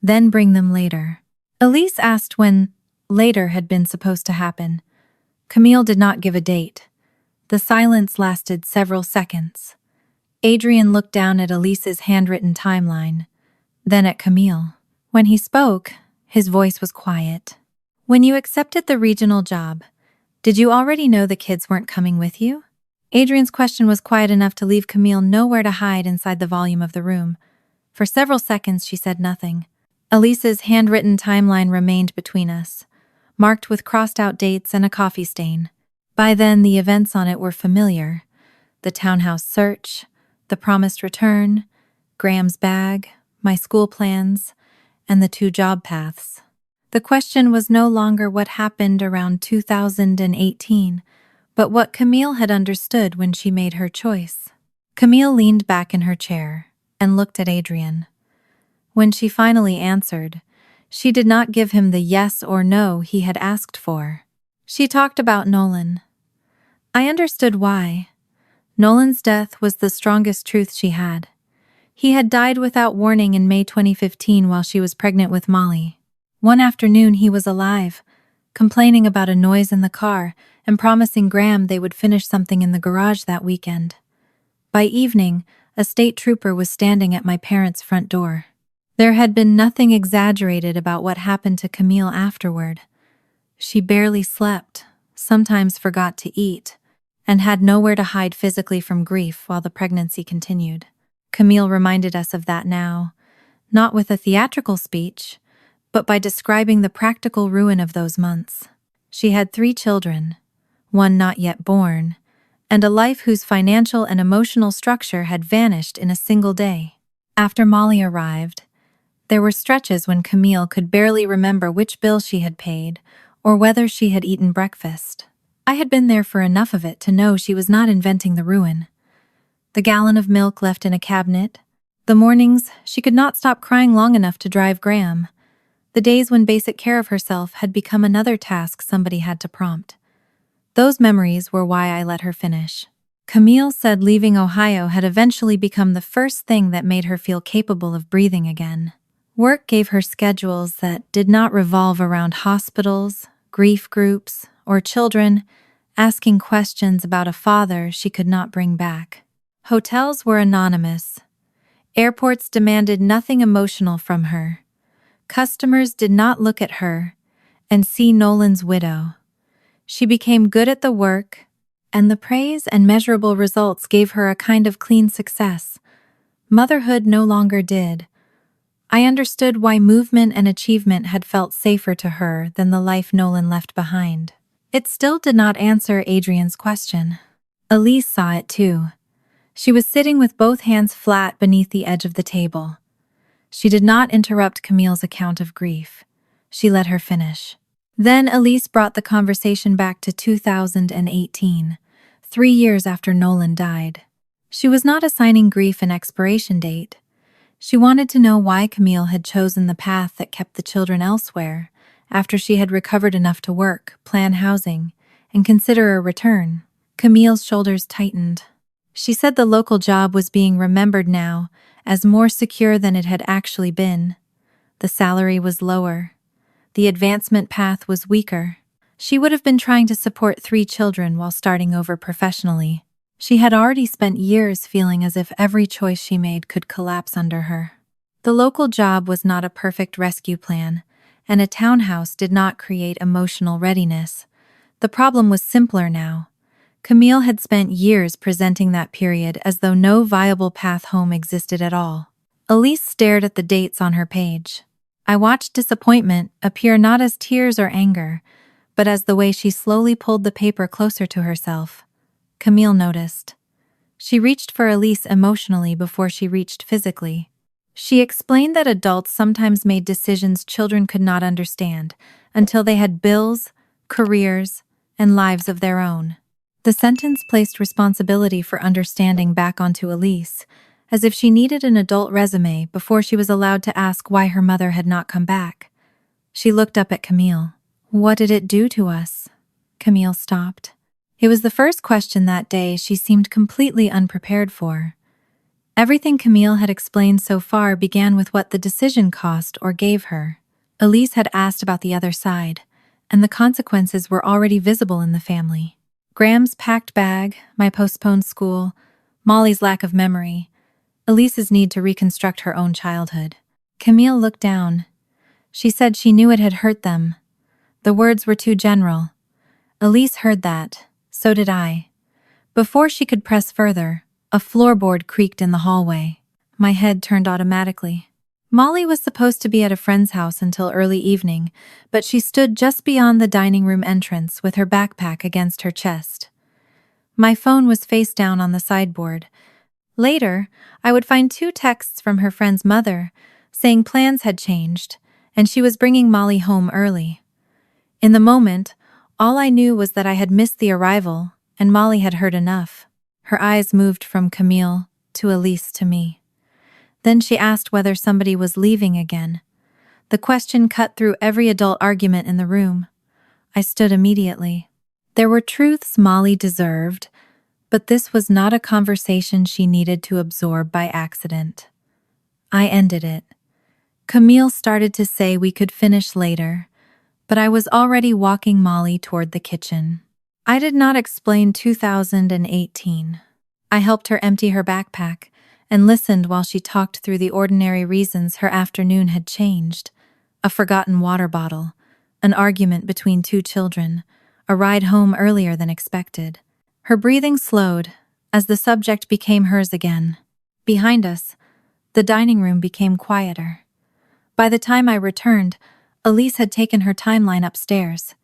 then bring them later. Elise asked when later had been supposed to happen. Camille did not give a date. The silence lasted several seconds. Adrian looked down at Elise's handwritten timeline, then at Camille. When he spoke, his voice was quiet. When you accepted the regional job, did you already know the kids weren't coming with you? Adrian's question was quiet enough to leave Camille nowhere to hide inside the volume of the room. For several seconds, she said nothing. Elise's handwritten timeline remained between us, marked with crossed-out dates and a coffee stain. By then, the events on it were familiar. The townhouse search, the promised return, Graham's bag, my school plans, and the 2 job paths. The question was no longer what happened around 2018, but what Camille had understood when she made her choice. Camille leaned back in her chair and looked at Adrian. When she finally answered, she did not give him the yes or no he had asked for. She talked about Nolan. I understood why. Nolan's death was the strongest truth she had. He had died without warning in May 2015 while she was pregnant with Molly. One afternoon he was alive, complaining about a noise in the car and promising Graham they would finish something in the garage that weekend. By evening, a state trooper was standing at my parents' front door. There had been nothing exaggerated about what happened to Camille afterward. She barely slept, sometimes forgot to eat, and had nowhere to hide physically from grief while the pregnancy continued. Camille reminded us of that now, not with a theatrical speech, but by describing the practical ruin of those months. She had 3 children, one not yet born, and a life whose financial and emotional structure had vanished in a single day. After Molly arrived, there were stretches when Camille could barely remember which bill she had paid or whether she had eaten breakfast. I had been there for enough of it to know she was not inventing the ruin. The gallon of milk left in a cabinet, the mornings she could not stop crying long enough to drive Graham, the days when basic care of herself had become another task somebody had to prompt. Those memories were why I let her finish. Camille said leaving Ohio had eventually become the first thing that made her feel capable of breathing again. Work gave her schedules that did not revolve around hospitals, grief groups, or children asking questions about a father she could not bring back. Hotels were anonymous. Airports demanded nothing emotional from her. Customers did not look at her and see Nolan's widow. She became good at the work, and the praise and measurable results gave her a kind of clean success. Motherhood no longer did. I understood why movement and achievement had felt safer to her than the life Nolan left behind. It still did not answer Adrian's question. Elise saw it too. She was sitting with both hands flat beneath the edge of the table. She did not interrupt Camille's account of grief. She let her finish. Then Elise brought the conversation back to 2018, 3 years after Nolan died. She was not assigning grief an expiration date. She wanted to know why Camille had chosen the path that kept the children elsewhere, after she had recovered enough to work, plan housing, and consider a return. Camille's shoulders tightened. She said the local job was being remembered now as more secure than it had actually been. The salary was lower. The advancement path was weaker. She would have been trying to support 3 children while starting over professionally. She had already spent years feeling as if every choice she made could collapse under her. The local job was not a perfect rescue plan, and a townhouse did not create emotional readiness. The problem was simpler now. Camille had spent years presenting that period as though no viable path home existed at all. Elise stared at the dates on her page. I watched disappointment appear not as tears or anger, but as the way she slowly pulled the paper closer to herself. Camille noticed. She reached for Elise emotionally before she reached physically. She explained that adults sometimes made decisions children could not understand until they had bills, careers, and lives of their own. The sentence placed responsibility for understanding back onto Elise, as if she needed an adult resume before she was allowed to ask why her mother had not come back. She looked up at Camille. "What did it do to us?" Camille stopped. It was the first question that day she seemed completely unprepared for. Everything Camille had explained so far began with what the decision cost or gave her. Elise had asked about the other side, and the consequences were already visible in the family. Graham's packed bag, my postponed school, Molly's lack of memory, Elise's need to reconstruct her own childhood. Camille looked down. She said she knew it had hurt them. The words were too general. Elise heard that. So did I. Before she could press further, a floorboard creaked in the hallway. My head turned automatically. Molly was supposed to be at a friend's house until early evening, but she stood just beyond the dining room entrance with her backpack against her chest. My phone was face down on the sideboard. Later, I would find 2 texts from her friend's mother, saying plans had changed, and she was bringing Molly home early. In the moment, all I knew was that I had missed the arrival, and Molly had heard enough. Her eyes moved from Camille to Elise to me. Then she asked whether somebody was leaving again. The question cut through every adult argument in the room. I stood immediately. There were truths Molly deserved, but this was not a conversation she needed to absorb by accident. I ended it. Camille started to say we could finish later, but I was already walking Molly toward the kitchen. I did not explain 2018. I helped her empty her backpack and listened while she talked through the ordinary reasons her afternoon had changed. A forgotten water bottle, an argument between 2 children, a ride home earlier than expected. Her breathing slowed as the subject became hers again. Behind us, the dining room became quieter. By the time I returned, Elise had taken her timeline upstairs.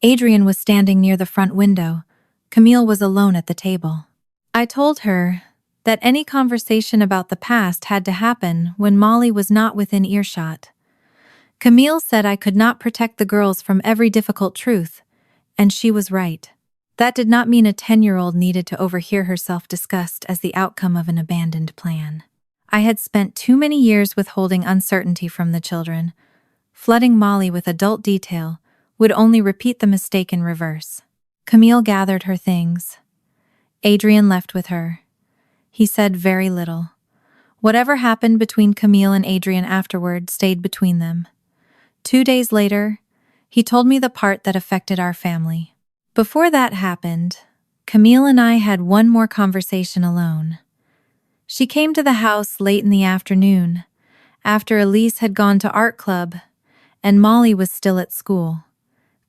Adrian was standing near the front window. Camille was alone at the table. I told her that any conversation about the past had to happen when Molly was not within earshot. Camille said I could not protect the girls from every difficult truth, and she was right. That did not mean a 10-year-old needed to overhear herself discussed as the outcome of an abandoned plan. I had spent too many years withholding uncertainty from the children. Flooding Molly with adult detail would only repeat the mistake in reverse. Camille gathered her things. Adrian left with her. He said very little. Whatever happened between Camille and Adrian afterward stayed between them. 2 days later, he told me the part that affected our family. Before that happened, Camille and I had one more conversation alone. She came to the house late in the afternoon, after Elise had gone to art club, and Molly was still at school.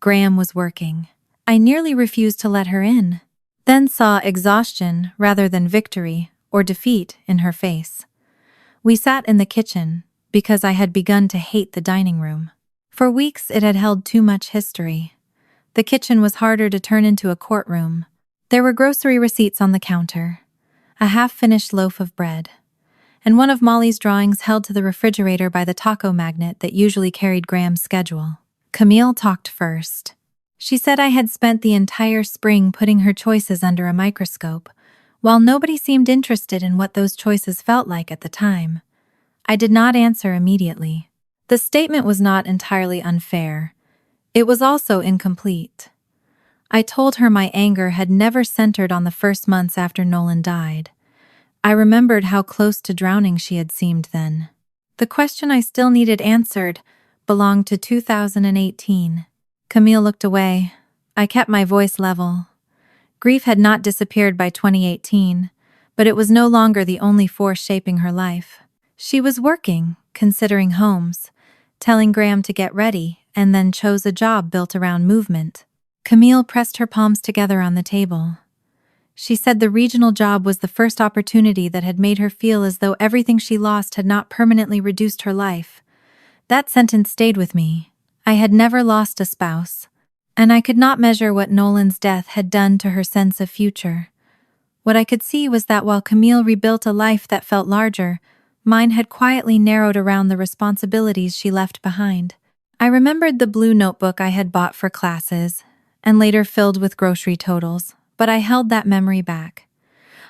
Graham was working. I nearly refused to let her in, then saw exhaustion rather than victory or defeat in her face. We sat in the kitchen because I had begun to hate the dining room. For weeks it had held too much history. The kitchen was harder to turn into a courtroom. There were grocery receipts on the counter, a half-finished loaf of bread, and one of Molly's drawings held to the refrigerator by the taco magnet that usually carried Graham's schedule. Camille talked first. She said I had spent the entire spring putting her choices under a microscope, while nobody seemed interested in what those choices felt like at the time. I did not answer immediately. The statement was not entirely unfair. It was also incomplete. I told her my anger had never centered on the first months after Nolan died. I remembered how close to drowning she had seemed then. The question I still needed answered belonged to 2018. Camille looked away. I kept my voice level. Grief had not disappeared by 2018, but it was no longer the only force shaping her life. She was working, considering homes, telling Graham to get ready, and then chose a job built around movement. Camille pressed her palms together on the table. She said the regional job was the first opportunity that had made her feel as though everything she lost had not permanently reduced her life. That sentence stayed with me. I had never lost a spouse, and I could not measure what Nolan's death had done to her sense of future. What I could see was that while Camille rebuilt a life that felt larger, mine had quietly narrowed around the responsibilities she left behind. I remembered the blue notebook I had bought for classes, and later filled with grocery totals, but I held that memory back.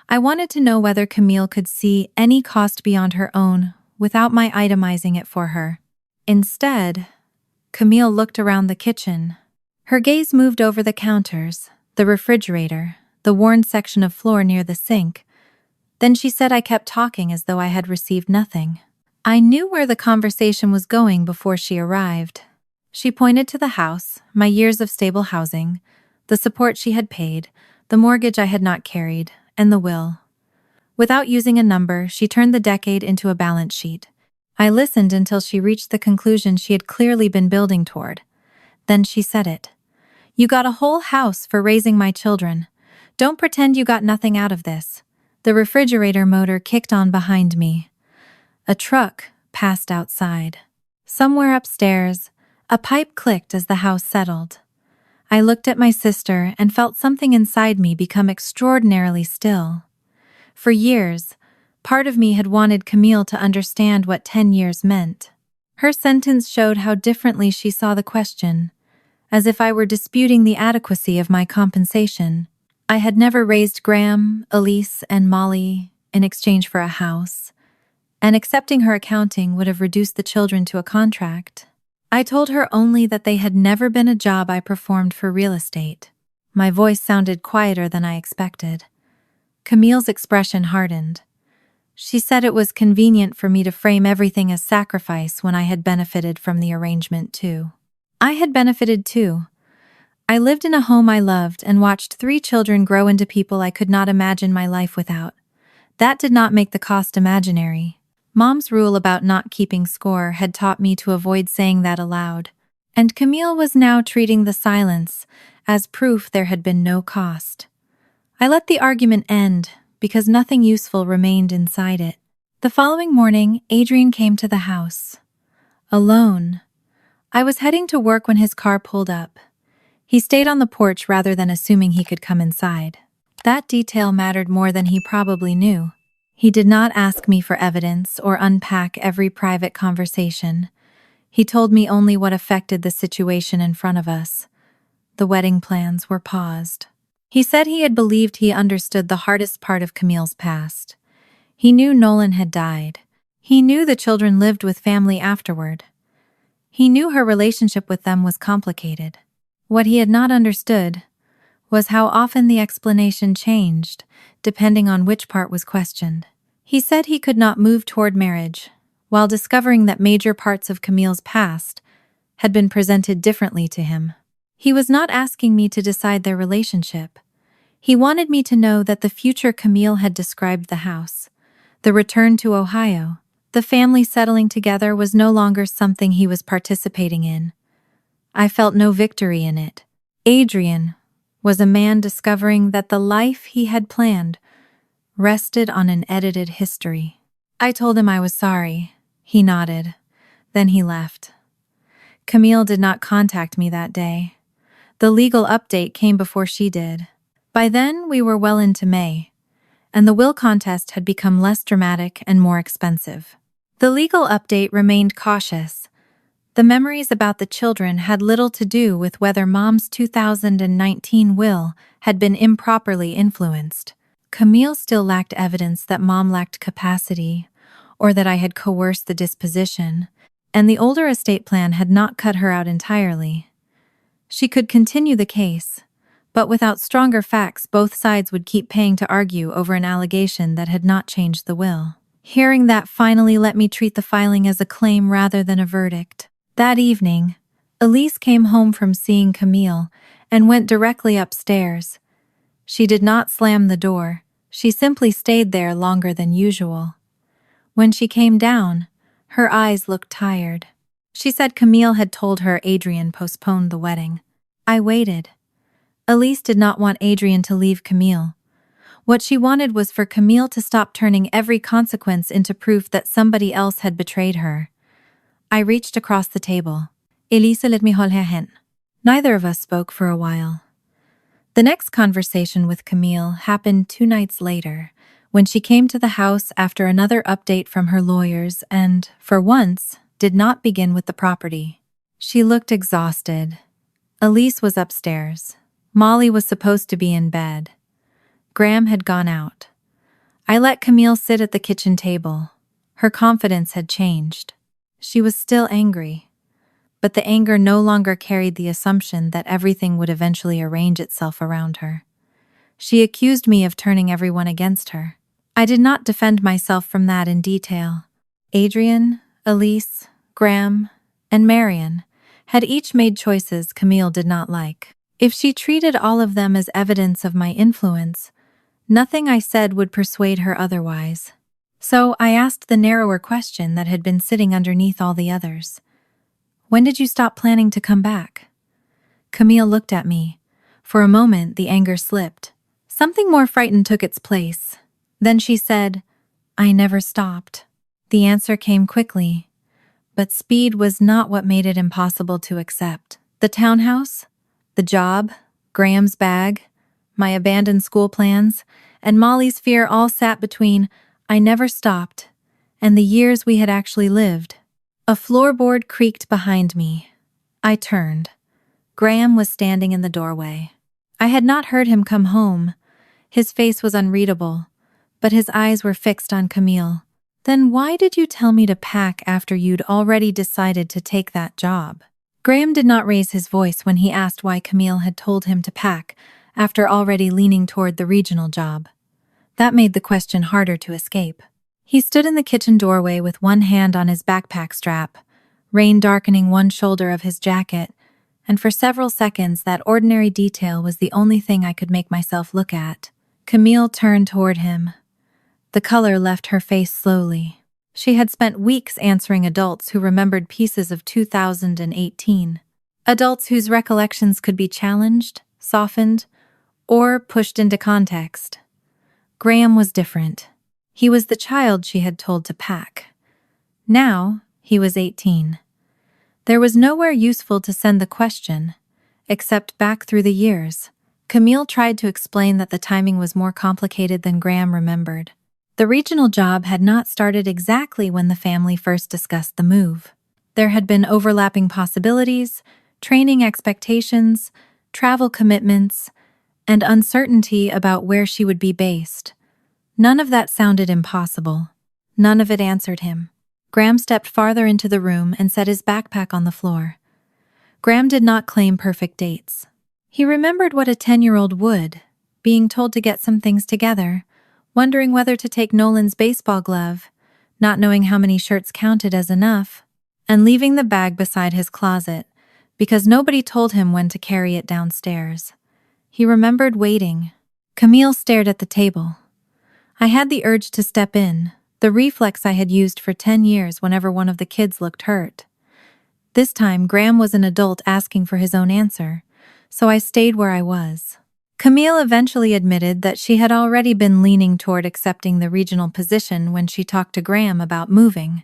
I wanted to know whether Camille could see any cost beyond her own without my itemizing it for her. Instead, Camille looked around the kitchen. Her gaze moved over the counters, the refrigerator, the worn section of floor near the sink. Then she said I kept talking as though I had received nothing. I knew where the conversation was going before she arrived. She pointed to the house, my years of stable housing, the support she had paid, the mortgage I had not carried, and the will. Without using a number, she turned the decade into a balance sheet. I listened until she reached the conclusion she had clearly been building toward. Then she said it. "You got a whole house for raising my children. Don't pretend you got nothing out of this." The refrigerator motor kicked on behind me. A truck passed outside. Somewhere upstairs, a pipe clicked as the house settled. I looked at my sister and felt something inside me become extraordinarily still. For years, part of me had wanted Camille to understand what 10 years meant. Her sentence showed how differently she saw the question, as if I were disputing the adequacy of my compensation. I had never raised Graham, Elise, and Molly in exchange for a house, and accepting her accounting would have reduced the children to a contract. I told her only that they had never been a job I performed for real estate. My voice sounded quieter than I expected. Camille's expression hardened. She said it was convenient for me to frame everything as sacrifice when I had benefited from the arrangement too. I had benefited too. I lived in a home I loved and watched 3 children grow into people I could not imagine my life without. That did not make the cost imaginary. Mom's rule about not keeping score had taught me to avoid saying that aloud, and Camille was now treating the silence as proof there had been no cost. I let the argument end because nothing useful remained inside it. The following morning, Adrian came to the house. Alone. I was heading to work when his car pulled up. He stayed on the porch rather than assuming he could come inside. That detail mattered more than he probably knew. He did not ask me for evidence or unpack every private conversation. He told me only what affected the situation in front of us. The wedding plans were paused. He said he had believed he understood the hardest part of Camille's past. He knew Nolan had died. He knew the children lived with family afterward. He knew her relationship with them was complicated. What he had not understood was how often the explanation changed, depending on which part was questioned. He said he could not move toward marriage, while discovering that major parts of Camille's past had been presented differently to him. He was not asking me to decide their relationship. He wanted me to know that the future Camille had described, the house, the return to Ohio, the family settling together, was no longer something he was participating in. I felt no victory in it. Adrian was a man discovering that the life he had planned rested on an edited history. I told him I was sorry. He nodded. Then he left. Camille did not contact me that day. The legal update came before she did. By then, we were well into May, and the will contest had become less dramatic and more expensive. The legal update remained cautious. The memories about the children had little to do with whether Mom's 2019 will had been improperly influenced. Camille still lacked evidence that Mom lacked capacity, or that I had coerced the disposition, and the older estate plan had not cut her out entirely. She could continue the case, but without stronger facts, both sides would keep paying to argue over an allegation that had not changed the will. Hearing that finally let me treat the filing as a claim rather than a verdict. That evening, Elise came home from seeing Camille and went directly upstairs. She did not slam the door. She simply stayed there longer than usual. When she came down, her eyes looked tired. She said Camille had told her Adrian postponed the wedding. I waited. Elise did not want Adrian to leave Camille. What she wanted was for Camille to stop turning every consequence into proof that somebody else had betrayed her. I reached across the table. Elise, let me hold her hand. Neither of us spoke for a while. The next conversation with Camille happened 2 nights later, when she came to the house after another update from her lawyers and, for once, did not begin with the property. She looked exhausted. Elise was upstairs. Molly was supposed to be in bed. Graham had gone out. I let Camille sit at the kitchen table. Her confidence had changed. She was still angry, but the anger no longer carried the assumption that everything would eventually arrange itself around her. She accused me of turning everyone against her. I did not defend myself from that in detail. Adrian, Elise, Graham, and Marion had each made choices Camille did not like. If she treated all of them as evidence of my influence, nothing I said would persuade her otherwise. So I asked the narrower question that had been sitting underneath all the others. When did you stop planning to come back? Camille looked at me. For a moment, the anger slipped. Something more frightened took its place. Then she said, I never stopped. The answer came quickly, but speed was not what made it impossible to accept. The townhouse, the job, Graham's bag, my abandoned school plans, and Molly's fear all sat between I never stopped and the years we had actually lived. A floorboard creaked behind me. I turned. Graham was standing in the doorway. I had not heard him come home. His face was unreadable, but his eyes were fixed on Camille. Then why did you tell me to pack after you'd already decided to take that job? Graham did not raise his voice when he asked why Camille had told him to pack after already leaning toward the regional job. That made the question harder to escape. He stood in the kitchen doorway with one hand on his backpack strap, rain darkening one shoulder of his jacket, and for several seconds that ordinary detail was the only thing I could make myself look at. Camille turned toward him. The color left her face slowly. She had spent weeks answering adults who remembered pieces of 2018. Adults whose recollections could be challenged, softened, or pushed into context. Graham was different. He was the child she had told to pack. Now, he was 18. There was nowhere useful to send the question, except back through the years. Camille tried to explain that the timing was more complicated than Graham remembered. The regional job had not started exactly when the family first discussed the move. There had been overlapping possibilities, training expectations, travel commitments, and uncertainty about where she would be based. None of that sounded impossible. None of it answered him. Graham stepped farther into the room and set his backpack on the floor. Graham did not claim perfect dates. He remembered what a 10-year-old would, being told to get some things together, wondering whether to take Nolan's baseball glove, not knowing how many shirts counted as enough, and leaving the bag beside his closet because nobody told him when to carry it downstairs. He remembered waiting. Camille stared at the table. I had the urge to step in, the reflex I had used for 10 years whenever one of the kids looked hurt. This time, Graham was an adult asking for his own answer, so I stayed where I was. Camille eventually admitted that she had already been leaning toward accepting the regional position when she talked to Graham about moving.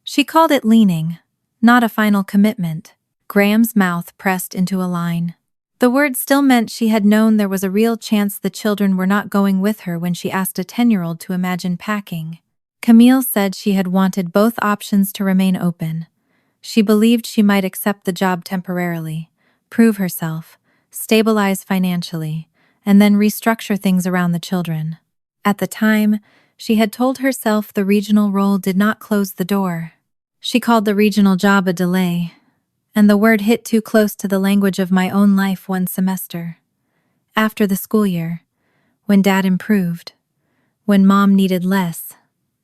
She called it leaning, not a final commitment. Graham's mouth pressed into a line. The word still meant she had known there was a real chance the children were not going with her when she asked a 10-year-old to imagine packing. Camille said she had wanted both options to remain open. She believed she might accept the job temporarily, prove herself, stabilize financially, and then restructure things around the children. At the time, she had told herself the regional role did not close the door. She called the regional job a delay, and the word hit too close to the language of my own life one semester. After the school year, when Dad improved, when Mom needed less,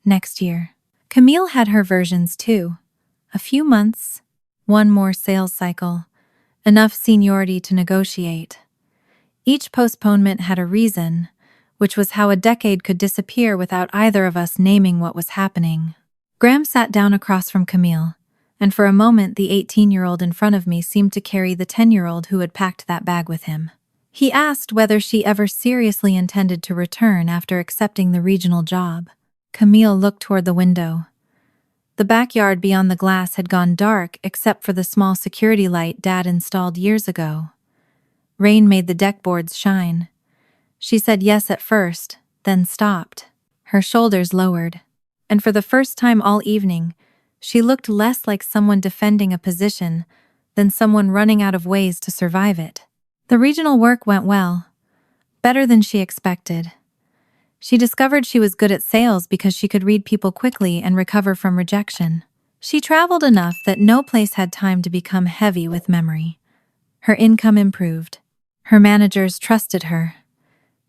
next year. Camille had her versions too. A few months, one more sales cycle, enough seniority to negotiate. Each postponement had a reason, which was how a decade could disappear without either of us naming what was happening. Graham sat down across from Camille, and for a moment the 18-year-old in front of me seemed to carry the 10-year-old who had packed that bag with him. He asked whether she ever seriously intended to return after accepting the regional job. Camille looked toward the window. The backyard beyond the glass had gone dark except for the small security light Dad installed years ago. Rain made the deck boards shine. She said yes at first, then stopped. Her shoulders lowered, and for the first time all evening, she looked less like someone defending a position than someone running out of ways to survive it. The regional work went well, better than she expected. She discovered she was good at sales because she could read people quickly and recover from rejection. She traveled enough that no place had time to become heavy with memory. Her income improved. Her managers trusted her.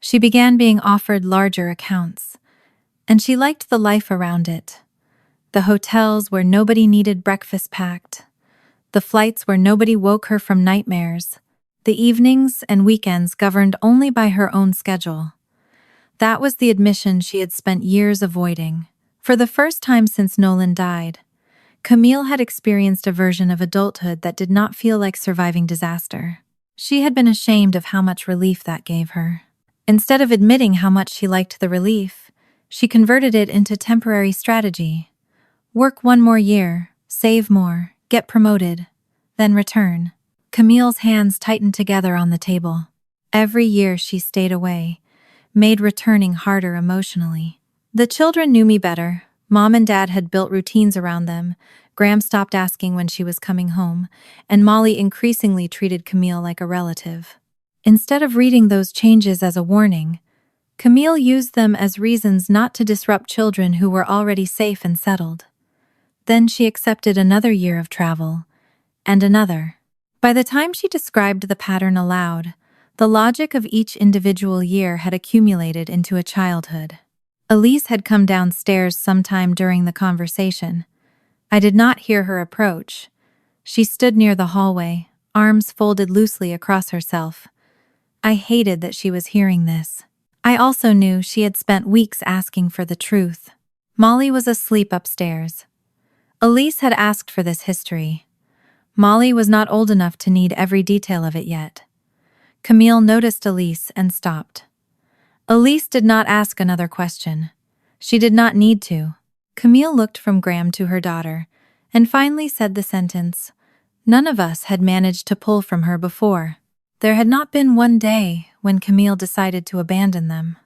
She began being offered larger accounts, and she liked the life around it. The hotels where nobody needed breakfast packed. The flights where nobody woke her from nightmares. The evenings and weekends governed only by her own schedule. That was the admission she had spent years avoiding. For the first time since Nolan died, Camille had experienced a version of adulthood that did not feel like surviving disaster. She had been ashamed of how much relief that gave her. Instead of admitting how much she liked the relief, she converted it into temporary strategy. Work one more year, save more, get promoted, then return. Camille's hands tightened together on the table. Every year she stayed away, made returning harder emotionally. The children knew me better. Mom and Dad had built routines around them. Graham stopped asking when she was coming home, and Molly increasingly treated Camille like a relative. Instead of reading those changes as a warning, Camille used them as reasons not to disrupt children who were already safe and settled. Then she accepted another year of travel, and another. By the time she described the pattern aloud, the logic of each individual year had accumulated into a childhood. Elise had come downstairs sometime during the conversation. I did not hear her approach. She stood near the hallway, arms folded loosely across herself. I hated that she was hearing this. I also knew she had spent weeks asking for the truth. Molly was asleep upstairs. Elise had asked for this history. Molly was not old enough to need every detail of it yet. Camille noticed Elise and stopped. Elise did not ask another question. She did not need to. Camille looked from Graham to her daughter, and finally said the sentence none of us had managed to pull from her before. There had not been one day when Camille decided to abandon them.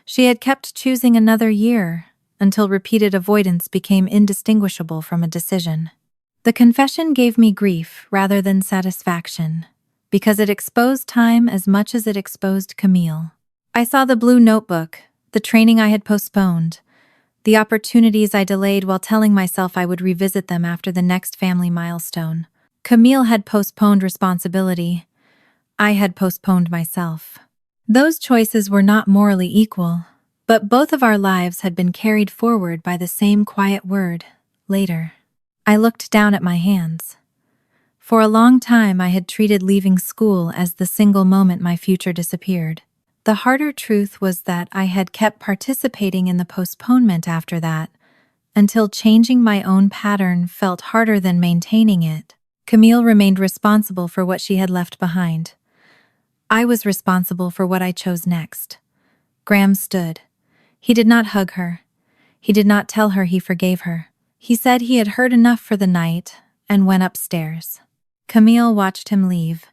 She had kept choosing another year until repeated avoidance became indistinguishable from a decision. The confession gave me grief rather than satisfaction, because it exposed time as much as it exposed Camille. I saw the blue notebook, the training I had postponed, the opportunities I delayed while telling myself I would revisit them after the next family milestone. Camille had postponed responsibility. I had postponed myself. Those choices were not morally equal, But both of our lives had been carried forward by the same quiet word, later. I looked down at my hands. For a long time I had treated leaving school as the single moment my future disappeared. The harder truth was that I had kept participating in the postponement after that, until changing my own pattern felt harder than maintaining it. Camille remained responsible for what she had left behind. I was responsible for what I chose next. Graham stood. He did not hug her. He did not tell her he forgave her. He said he had heard enough for the night and went upstairs. Camille watched him leave.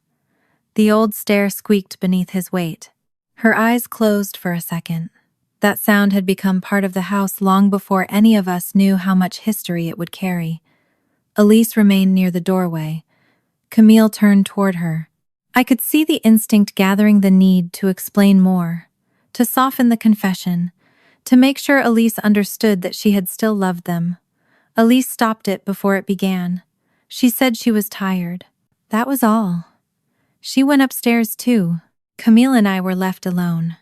The old stair squeaked beneath his weight. Her eyes closed for a second. That sound had become part of the house long before any of us knew how much history it would carry. Elise remained near the doorway. Camille turned toward her. I could see the instinct gathering the need to explain more, to soften the confession, to make sure Elise understood that she had still loved them. Elise stopped it before it began. She said she was tired. That was all. She went upstairs too. Camille and I were left alone.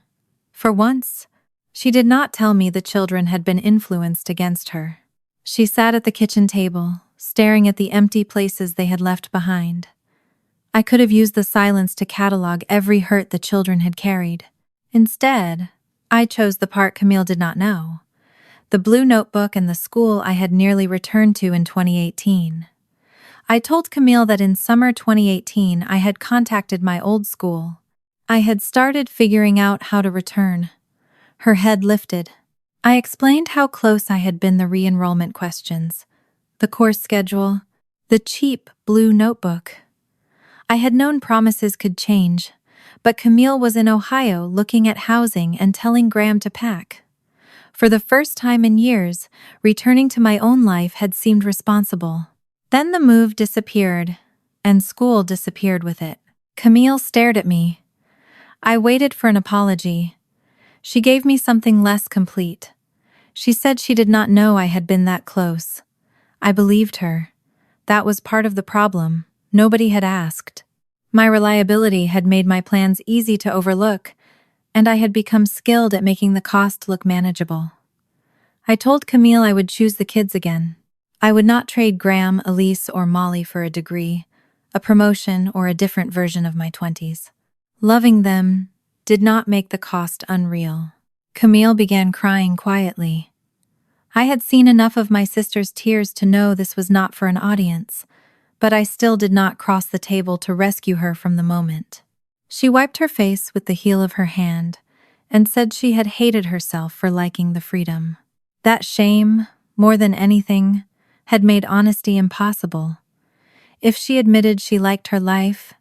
For once, she did not tell me the children had been influenced against her. She sat at the kitchen table, staring at the empty places they had left behind. I could have used the silence to catalog every hurt the children had carried. Instead, I chose the part Camille did not know. The blue notebook and the school I had nearly returned to in 2018. I told Camille that in summer 2018 I had contacted my old school. I had started figuring out how to return. Her head lifted. I explained how close I had been the re-enrollment questions, the course schedule, the cheap blue notebook. I had known promises could change, but Camille was in Ohio looking at housing and telling Graham to pack. For the first time in years, returning to my own life had seemed responsible. Then the move disappeared, and school disappeared with it. Camille stared at me. I waited for an apology. She gave me something less complete. She said she did not know I had been that close. I believed her. That was part of the problem. Nobody had asked. My reliability had made my plans easy to overlook, and I had become skilled at making the cost look manageable. I told Camille I would choose the kids again. I would not trade Graham, Elise, or Molly for a degree, a promotion, or a different version of my 20s. Loving them did not make the cost unreal. Camille began crying quietly. I had seen enough of my sister's tears to know this was not for an audience, but I still did not cross the table to rescue her from the moment. She wiped her face with the heel of her hand and said she had hated herself for liking the freedom. That shame, more than anything, had made honesty impossible. If she admitted she liked her life,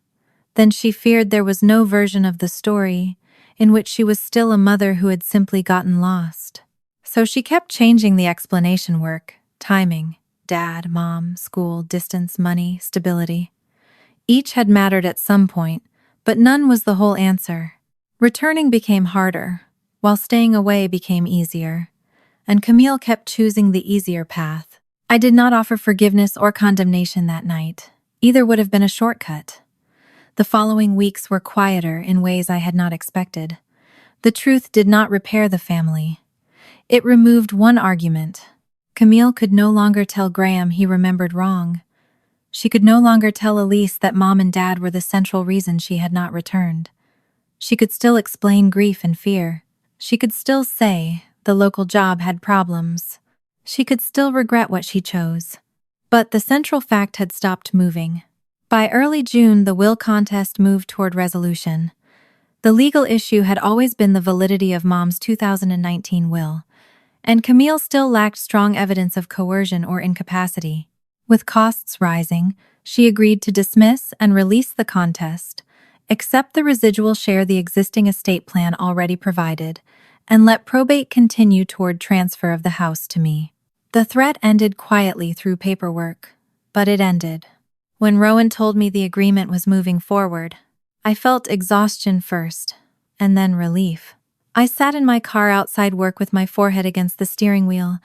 then she feared there was no version of the story in which she was still a mother who had simply gotten lost. So she kept changing the explanation work, timing, dad, mom, school, distance, money, stability. Each had mattered at some point, but none was the whole answer. Returning became harder, while staying away became easier, and Camille kept choosing the easier path. I did not offer forgiveness or condemnation that night. Either would have been a shortcut. The following weeks were quieter in ways I had not expected. The truth did not repair the family. It removed one argument. Camille could no longer tell Graham he remembered wrong. She could no longer tell Elise that mom and dad were the central reason she had not returned. She could still explain grief and fear. She could still say the local job had problems. She could still regret what she chose. But the central fact had stopped moving. By early June, the will contest moved toward resolution. The legal issue had always been the validity of Mom's 2019 will, and Camille still lacked strong evidence of coercion or incapacity. With costs rising, she agreed to dismiss and release the contest, accept the residual share the existing estate plan already provided, and let probate continue toward transfer of the house to me. The threat ended quietly through paperwork, but it ended. When Rowan told me the agreement was moving forward, I felt exhaustion first, and then relief. I sat in my car outside work with my forehead against the steering wheel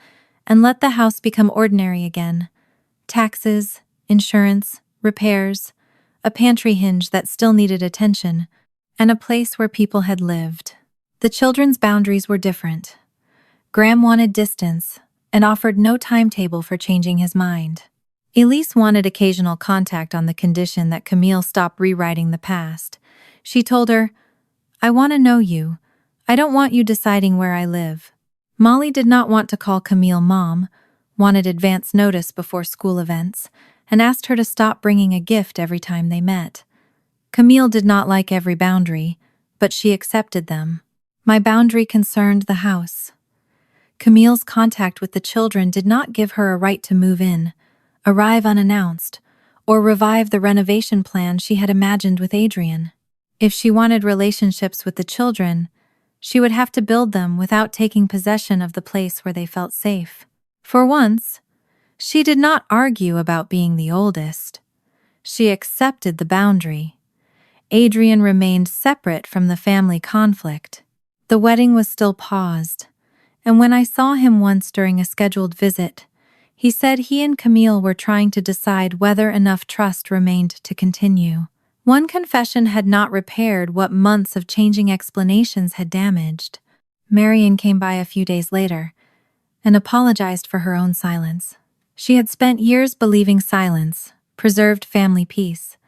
and let the house become ordinary again. Taxes, insurance, repairs, a pantry hinge that still needed attention, and a place where people had lived. The children's boundaries were different. Graham wanted distance and offered no timetable for changing his mind. Elise wanted occasional contact on the condition that Camille stop rewriting the past. She told her, "I want to know you. I don't want you deciding where I live." Molly did not want to call Camille mom, wanted advance notice before school events, and asked her to stop bringing a gift every time they met. Camille did not like every boundary, but she accepted them. My boundary concerned the house. Camille's contact with the children did not give her a right to move in, arrive unannounced, or revive the renovation plan she had imagined with Adrian. If she wanted relationships with the children, she would have to build them without taking possession of the place where they felt safe. For once, she did not argue about being the oldest. She accepted the boundary. Adrian remained separate from the family conflict. The wedding was still paused, and when I saw him once during a scheduled visit, he said he and Camille were trying to decide whether enough trust remained to continue. One confession had not repaired what months of changing explanations had damaged. Marian came by a few days later and apologized for her own silence. She had spent years believing silence preserved family peace.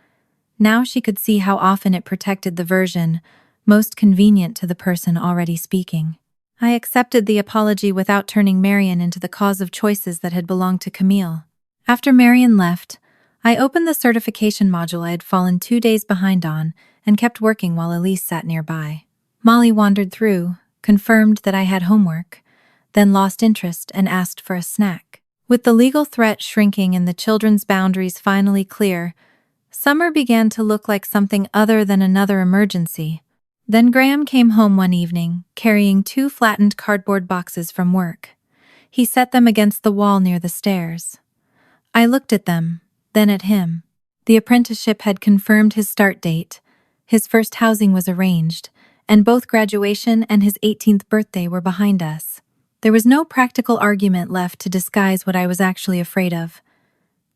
Now she could see how often it protected the version most convenient to the person already speaking. I accepted the apology without turning Marian into the cause of choices that had belonged to Camille. After Marian left, I opened the certification module I had fallen 2 days behind on and kept working while Elise sat nearby. Molly wandered through, confirmed that I had homework, then lost interest and asked for a snack. With the legal threat shrinking and the children's boundaries finally clear, summer began to look like something other than another emergency. Then Graham came home one evening, carrying 2 flattened cardboard boxes from work. He set them against the wall near the stairs. I looked at them, then at him. The apprenticeship had confirmed his start date, his first housing was arranged, and both graduation and his 18th birthday were behind us. There was no practical argument left to disguise what I was actually afraid of.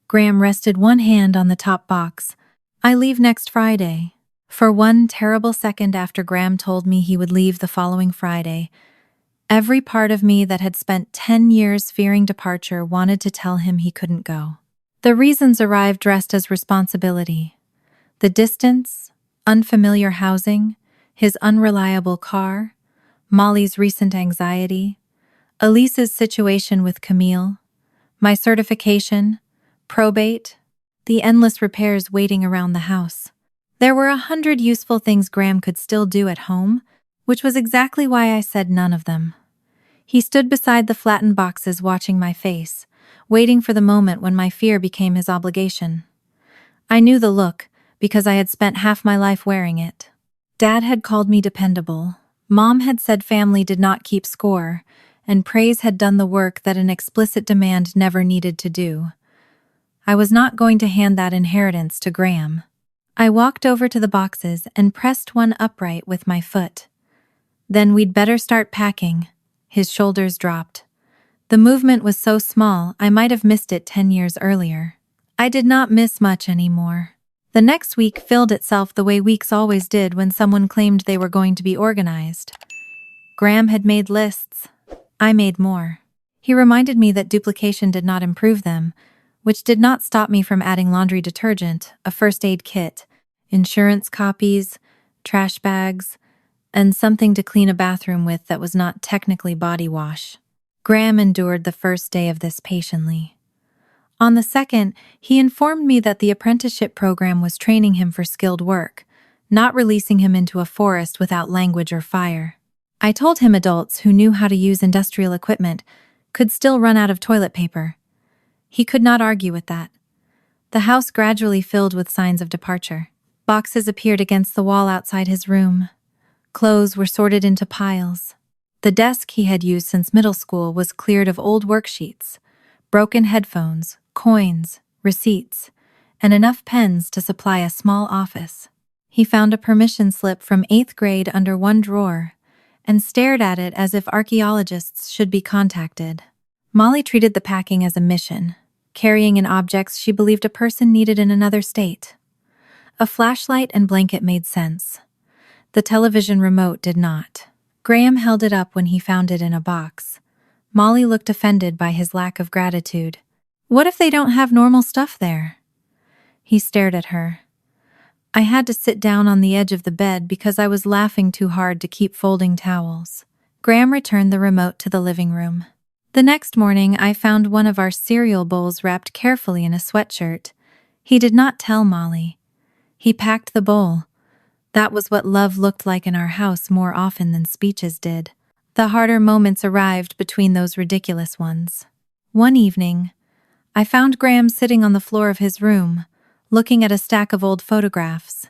Graham rested one hand on the top box. "I leave next Friday." For one terrible second after Graham told me he would leave the following Friday, every part of me that had spent 10 years fearing departure wanted to tell him he couldn't go. The reasons arrived dressed as responsibility. The distance, unfamiliar housing, his unreliable car, Molly's recent anxiety, Elise's situation with Camille, my certification, probate, the endless repairs waiting around the house. There were 100 useful things Graham could still do at home, which was exactly why I said none of them. He stood beside the flattened boxes watching my face, waiting for the moment when my fear became his obligation. I knew the look, because I had spent half my life wearing it. Dad had called me dependable, Mom had said family did not keep score, and praise had done the work that an explicit demand never needed to do. I was not going to hand that inheritance to Graham. I walked over to the boxes and pressed one upright with my foot. "Then we'd better start packing." His shoulders dropped. The movement was so small I might have missed it 10 years earlier. I did not miss much anymore. The next week filled itself the way weeks always did when someone claimed they were going to be organized. Graham had made lists. I made more. He reminded me that duplication did not improve them, which did not stop me from adding laundry detergent, a first aid kit, insurance copies, trash bags, and something to clean a bathroom with that was not technically body wash. Graham endured the first day of this patiently. On the second, he informed me that the apprenticeship program was training him for skilled work, not releasing him into a forest without language or fire. I told him adults who knew how to use industrial equipment could still run out of toilet paper. He could not argue with that. The house gradually filled with signs of departure. Boxes appeared against the wall outside his room. Clothes were sorted into piles. The desk he had used since middle school was cleared of old worksheets, broken headphones, coins, receipts, and enough pens to supply a small office. He found a permission slip from 8th grade under one drawer and stared at it as if archaeologists should be contacted. Molly treated the packing as a mission, carrying in objects she believed a person needed in another state. A flashlight and blanket made sense. The television remote did not. Graham held it up when he found it in a box. Molly looked offended by his lack of gratitude. What if they don't have normal stuff there? He stared at her. I had to sit down on the edge of the bed because I was laughing too hard to keep folding towels. Graham returned the remote to the living room. The next morning, I found one of our cereal bowls wrapped carefully in a sweatshirt. He did not tell Molly. He packed the bowl. That was what love looked like in our house more often than speeches did. The harder moments arrived between those ridiculous ones. One evening, I found Graham sitting on the floor of his room, looking at a stack of old photographs.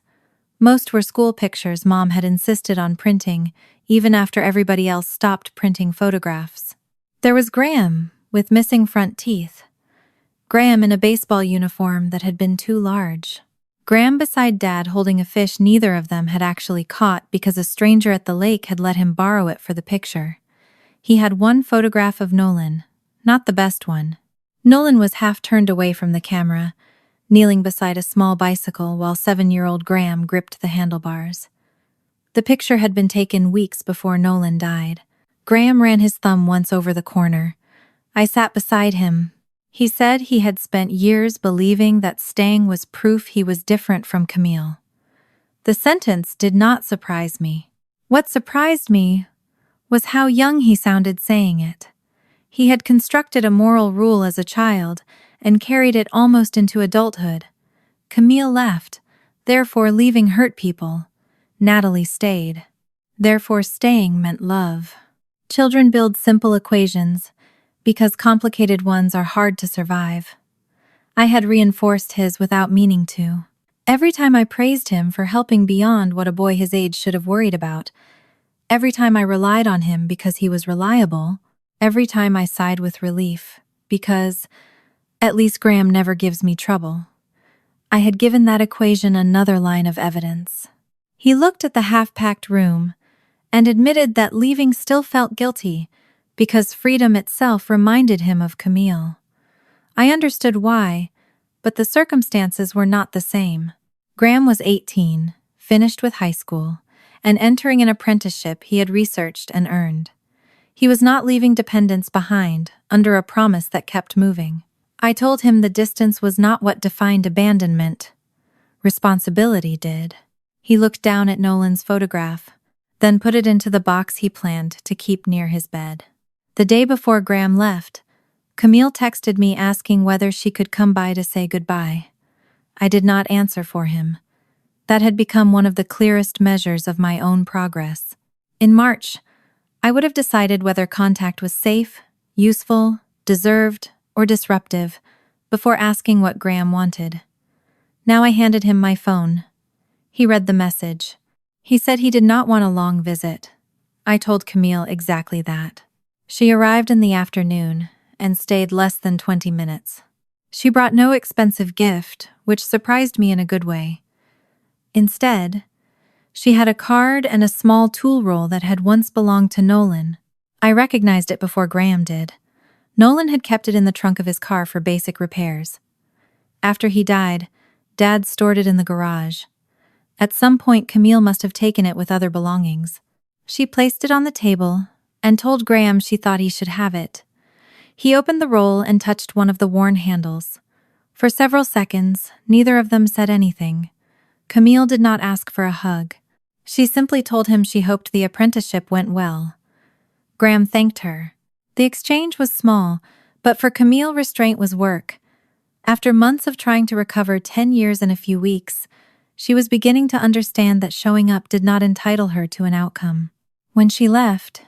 Most were school pictures Mom had insisted on printing, even after everybody else stopped printing photographs. There was Graham, with missing front teeth. Graham in a baseball uniform that had been too large. Graham beside Dad holding a fish neither of them had actually caught because a stranger at the lake had let him borrow it for the picture. He had one photograph of Nolan, not the best one. Nolan was half turned away from the camera, kneeling beside a small bicycle while 7-year-old Graham gripped the handlebars. The picture had been taken weeks before Nolan died. Graham ran his thumb once over the corner. I sat beside him. He said he had spent years believing that staying was proof he was different from Camille. The sentence did not surprise me. What surprised me was how young he sounded saying it. He had constructed a moral rule as a child and carried it almost into adulthood. Camille left, therefore leaving hurt people. Natalie stayed. Therefore staying meant love. Children build simple equations because complicated ones are hard to survive. I had reinforced his without meaning to. Every time I praised him for helping beyond what a boy his age should have worried about, every time I relied on him because he was reliable, every time I sighed with relief because, at least Graham never gives me trouble, I had given that equation another line of evidence. He looked at the half-packed room and admitted that leaving still felt guilty because freedom itself reminded him of Camille. I understood why, but the circumstances were not the same. Graham was 18, finished with high school, and entering an apprenticeship he had researched and earned. He was not leaving dependence behind, under a promise that kept moving. I told him the distance was not what defined abandonment. Responsibility did. He looked down at Nolan's photograph, then put it into the box he planned to keep near his bed. The day before Graham left, Camille texted me asking whether she could come by to say goodbye. I did not answer for him. That had become one of the clearest measures of my own progress. In March, I would have decided whether contact was safe, useful, deserved, or disruptive before asking what Graham wanted. Now I handed him my phone. He read the message. He said he did not want a long visit. I told Camille exactly that. She arrived in the afternoon and stayed less than 20 minutes. She brought no expensive gift, which surprised me in a good way. Instead, she had a card and a small tool roll that had once belonged to Nolan. I recognized it before Graham did. Nolan had kept it in the trunk of his car for basic repairs. After he died, Dad stored it in the garage. At some point, Camille must have taken it with other belongings. She placed it on the table and told Graham she thought he should have it. He opened the roll and touched one of the worn handles. For several seconds, neither of them said anything. Camille did not ask for a hug. She simply told him she hoped the apprenticeship went well. Graham thanked her. The exchange was small, but for Camille, restraint was work. After months of trying to recover 10 years in a few weeks, she was beginning to understand that showing up did not entitle her to an outcome. When she left,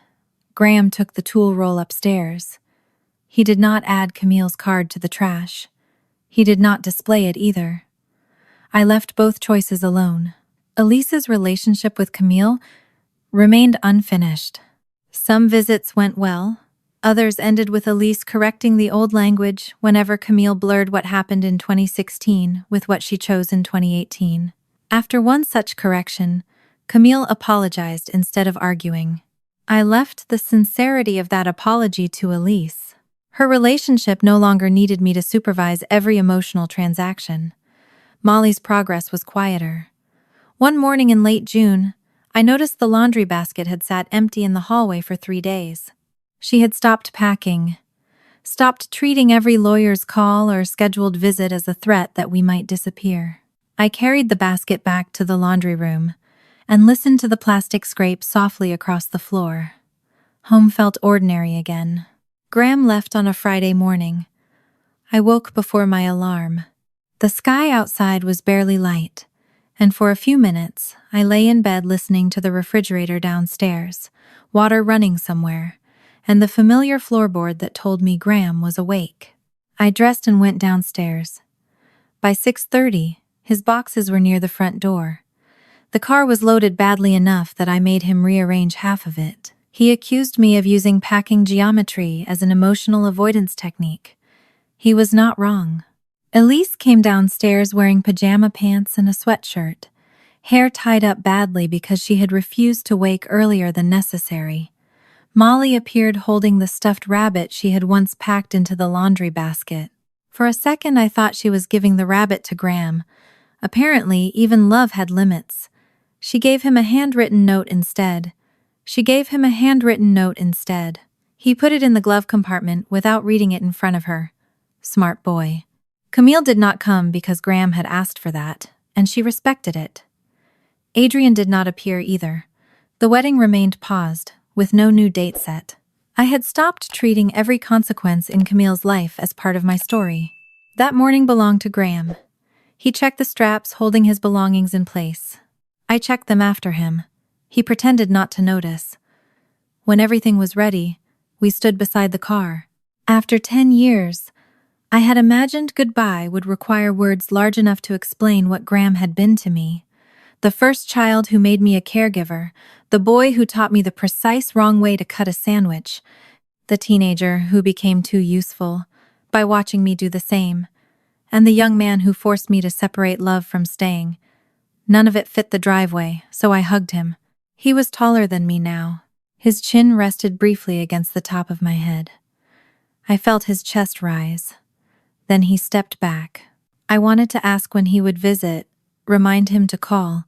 Graham took the tool roll upstairs. He did not add Camille's card to the trash. He did not display it either. I left both choices alone. Elise's relationship with Camille remained unfinished. Some visits went well. Others ended with Elise correcting the old language whenever Camille blurred what happened in 2016 with what she chose in 2018. After one such correction, Camille apologized instead of arguing. I left the sincerity of that apology to Elise. Her relationship no longer needed me to supervise every emotional transaction. Molly's progress was quieter. One morning in late June, I noticed the laundry basket had sat empty in the hallway for 3 days. She had stopped packing, stopped treating every lawyer's call or scheduled visit as a threat that we might disappear. I carried the basket back to the laundry room and listened to the plastic scrape softly across the floor. Home felt ordinary again. Graham left on a Friday morning. I woke before my alarm. The sky outside was barely light, and for a few minutes I lay in bed listening to the refrigerator downstairs, water running somewhere, and the familiar floorboard that told me Graham was awake. I dressed and went downstairs. By 6:30, his boxes were near the front door. The car was loaded badly enough that I made him rearrange half of it. He accused me of using packing geometry as an emotional avoidance technique. He was not wrong. Elise came downstairs wearing pajama pants and a sweatshirt, hair tied up badly because she had refused to wake earlier than necessary. Molly appeared holding the stuffed rabbit she had once packed into the laundry basket. For a second I thought she was giving the rabbit to Graham. Apparently, even love had limits. She gave him a handwritten note instead. He put it in the glove compartment without reading it in front of her. Smart boy. Camille did not come because Graham had asked for that, and she respected it. Adrian did not appear either. The wedding remained paused, with no new date set. I had stopped treating every consequence in Camille's life as part of my story. That morning belonged to Graham. He checked the straps, holding his belongings in place. I checked them after him. He pretended not to notice. When everything was ready, we stood beside the car. After 10 years, I had imagined goodbye would require words large enough to explain what Graham had been to me. The first child who made me a caregiver, the boy who taught me the precise wrong way to cut a sandwich, the teenager who became too useful by watching me do the same, and the young man who forced me to separate love from staying. None of it fit the driveway, so I hugged him. He was taller than me now. His chin rested briefly against the top of my head. I felt his chest rise. Then he stepped back. I wanted to ask when he would visit, remind him to call,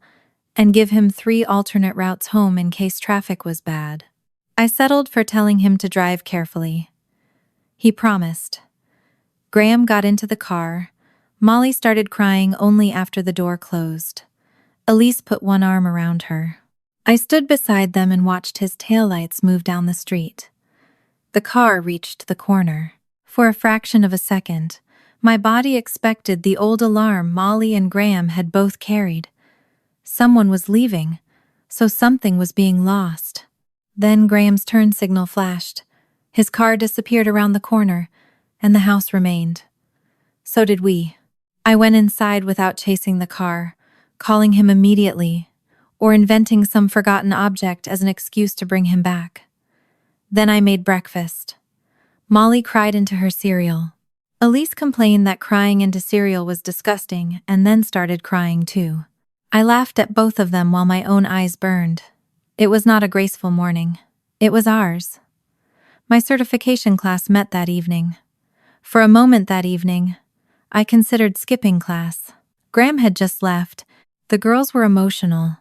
and give him 3 alternate routes home in case traffic was bad. I settled for telling him to drive carefully. He promised. Graham got into the car. Molly started crying only after the door closed. Elise put one arm around her. I stood beside them and watched his taillights move down the street. The car reached the corner. For a fraction of a second, my body expected the old alarm Molly and Graham had both carried. Someone was leaving, so something was being lost. Then Graham's turn signal flashed. His car disappeared around the corner, and the house remained. So did we. I went inside without chasing the car, calling him immediately, or inventing some forgotten object as an excuse to bring him back. Then I made breakfast. Molly cried into her cereal. Elise complained that crying into cereal was disgusting and then started crying too. I laughed at both of them while my own eyes burned. It was not a graceful morning. It was ours. My certification class met that evening. For a moment that evening, I considered skipping class. Graham had just left. The girls were emotional,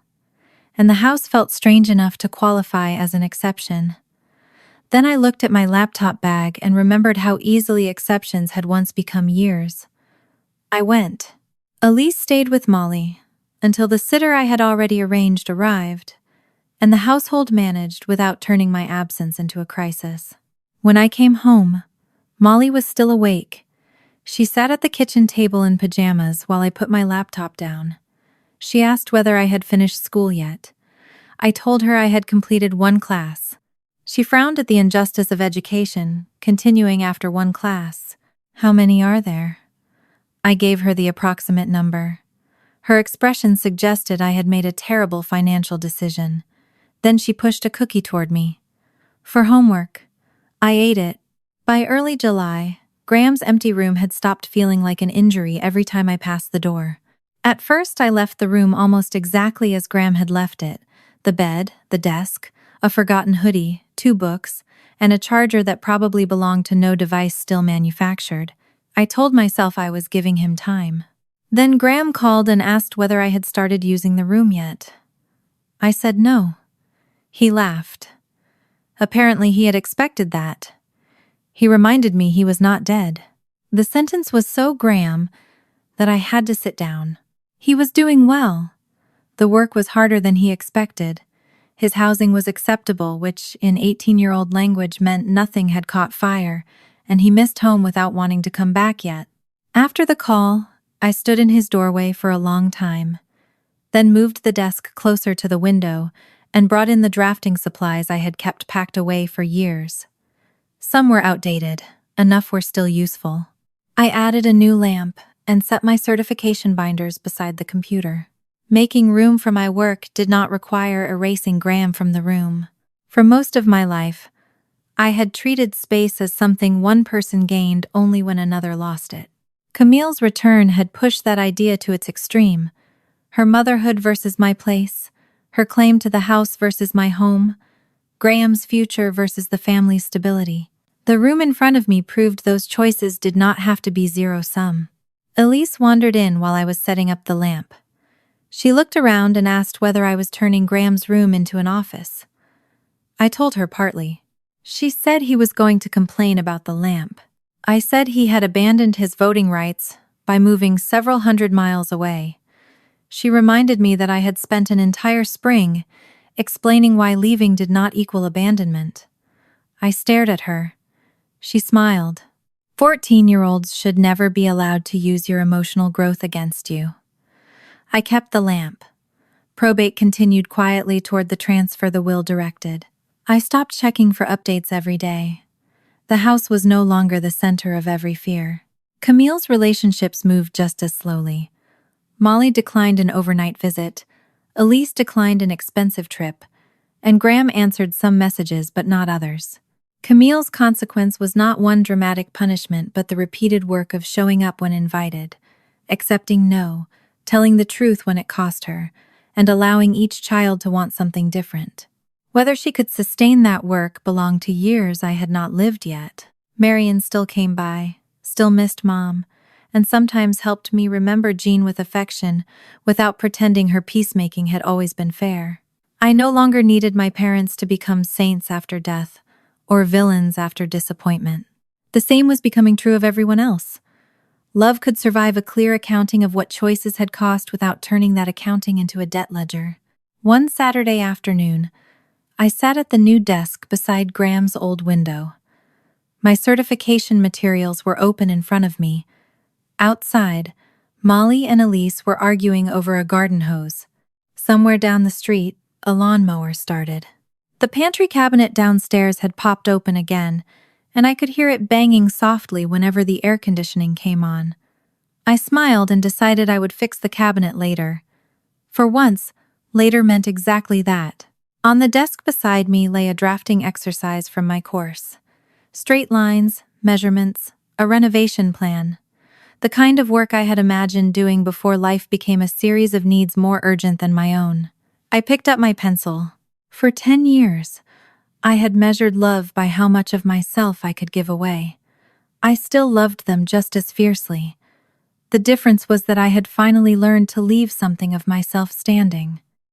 and the house felt strange enough to qualify as an exception. Then I looked at my laptop bag and remembered how easily exceptions had once become years. I went. Elise stayed with Molly until the sitter I had already arranged arrived, and the household managed without turning my absence into a crisis. When I came home, Molly was still awake. She sat at the kitchen table in pajamas while I put my laptop down. She asked whether I had finished school yet. I told her I had completed 1 class. She frowned at the injustice of education, continuing after 1 class. How many are there? I gave her the approximate number. Her expression suggested I had made a terrible financial decision. Then she pushed a cookie toward me. For homework. I ate it. By early July, Graham's empty room had stopped feeling like an injury every time I passed the door. At first, I left the room almost exactly as Graham had left it. The bed, the desk, a forgotten hoodie, 2 books, and a charger that probably belonged to no device still manufactured. I told myself I was giving him time. Then Graham called and asked whether I had started using the room yet. I said no. He laughed. Apparently he had expected that. He reminded me he was not dead. The sentence was so Graham that I had to sit down. He was doing well. The work was harder than he expected. His housing was acceptable, which in 18-year-old language meant nothing had caught fire, and he missed home without wanting to come back yet. After the call, I stood in his doorway for a long time, then moved the desk closer to the window and brought in the drafting supplies I had kept packed away for years. Some were outdated, enough were still useful. I added a new lamp and set my certification binders beside the computer. Making room for my work did not require erasing Graham from the room. For most of my life, I had treated space as something one person gained only when another lost it. Camille's return had pushed that idea to its extreme. Her motherhood versus my place, her claim to the house versus my home, Graham's future versus the family's stability. The room in front of me proved those choices did not have to be zero-sum. Elise wandered in while I was setting up the lamp. She looked around and asked whether I was turning Graham's room into an office. I told her partly. She said he was going to complain about the lamp. I said he had abandoned his voting rights by moving several hundred miles away. She reminded me that I had spent an entire spring explaining why leaving did not equal abandonment. I stared at her. She smiled. 14-year-olds should never be allowed to use your emotional growth against you. I kept the lamp. Probate continued quietly toward the transfer the will directed. I stopped checking for updates every day. The house was no longer the center of every fear. Camille's relationships moved just as slowly. Molly declined an overnight visit, Elise declined an expensive trip, and Graham answered some messages but not others. Camille's consequence was not one dramatic punishment but the repeated work of showing up when invited, accepting no, telling the truth when it cost her, and allowing each child to want something different. Whether she could sustain that work belonged to years I had not lived yet. Marion still came by, still missed Mom, and sometimes helped me remember Jean with affection without pretending her peacemaking had always been fair. I no longer needed my parents to become saints after death or villains after disappointment. The same was becoming true of everyone else. Love could survive a clear accounting of what choices had cost without turning that accounting into a debt ledger. One Saturday afternoon, I sat at the new desk beside Graham's old window. My certification materials were open in front of me. Outside, Molly and Elise were arguing over a garden hose. Somewhere down the street, a lawnmower started. The pantry cabinet downstairs had popped open again, and I could hear it banging softly whenever the air conditioning came on. I smiled and decided I would fix the cabinet later. For once, later meant exactly that. On the desk beside me lay a drafting exercise from my course. Straight lines, measurements, a renovation plan. The kind of work I had imagined doing before life became a series of needs more urgent than my own. I picked up my pencil. For 10 years, I had measured love by how much of myself I could give away. I still loved them just as fiercely. The difference was that I had finally learned to leave something of myself standing.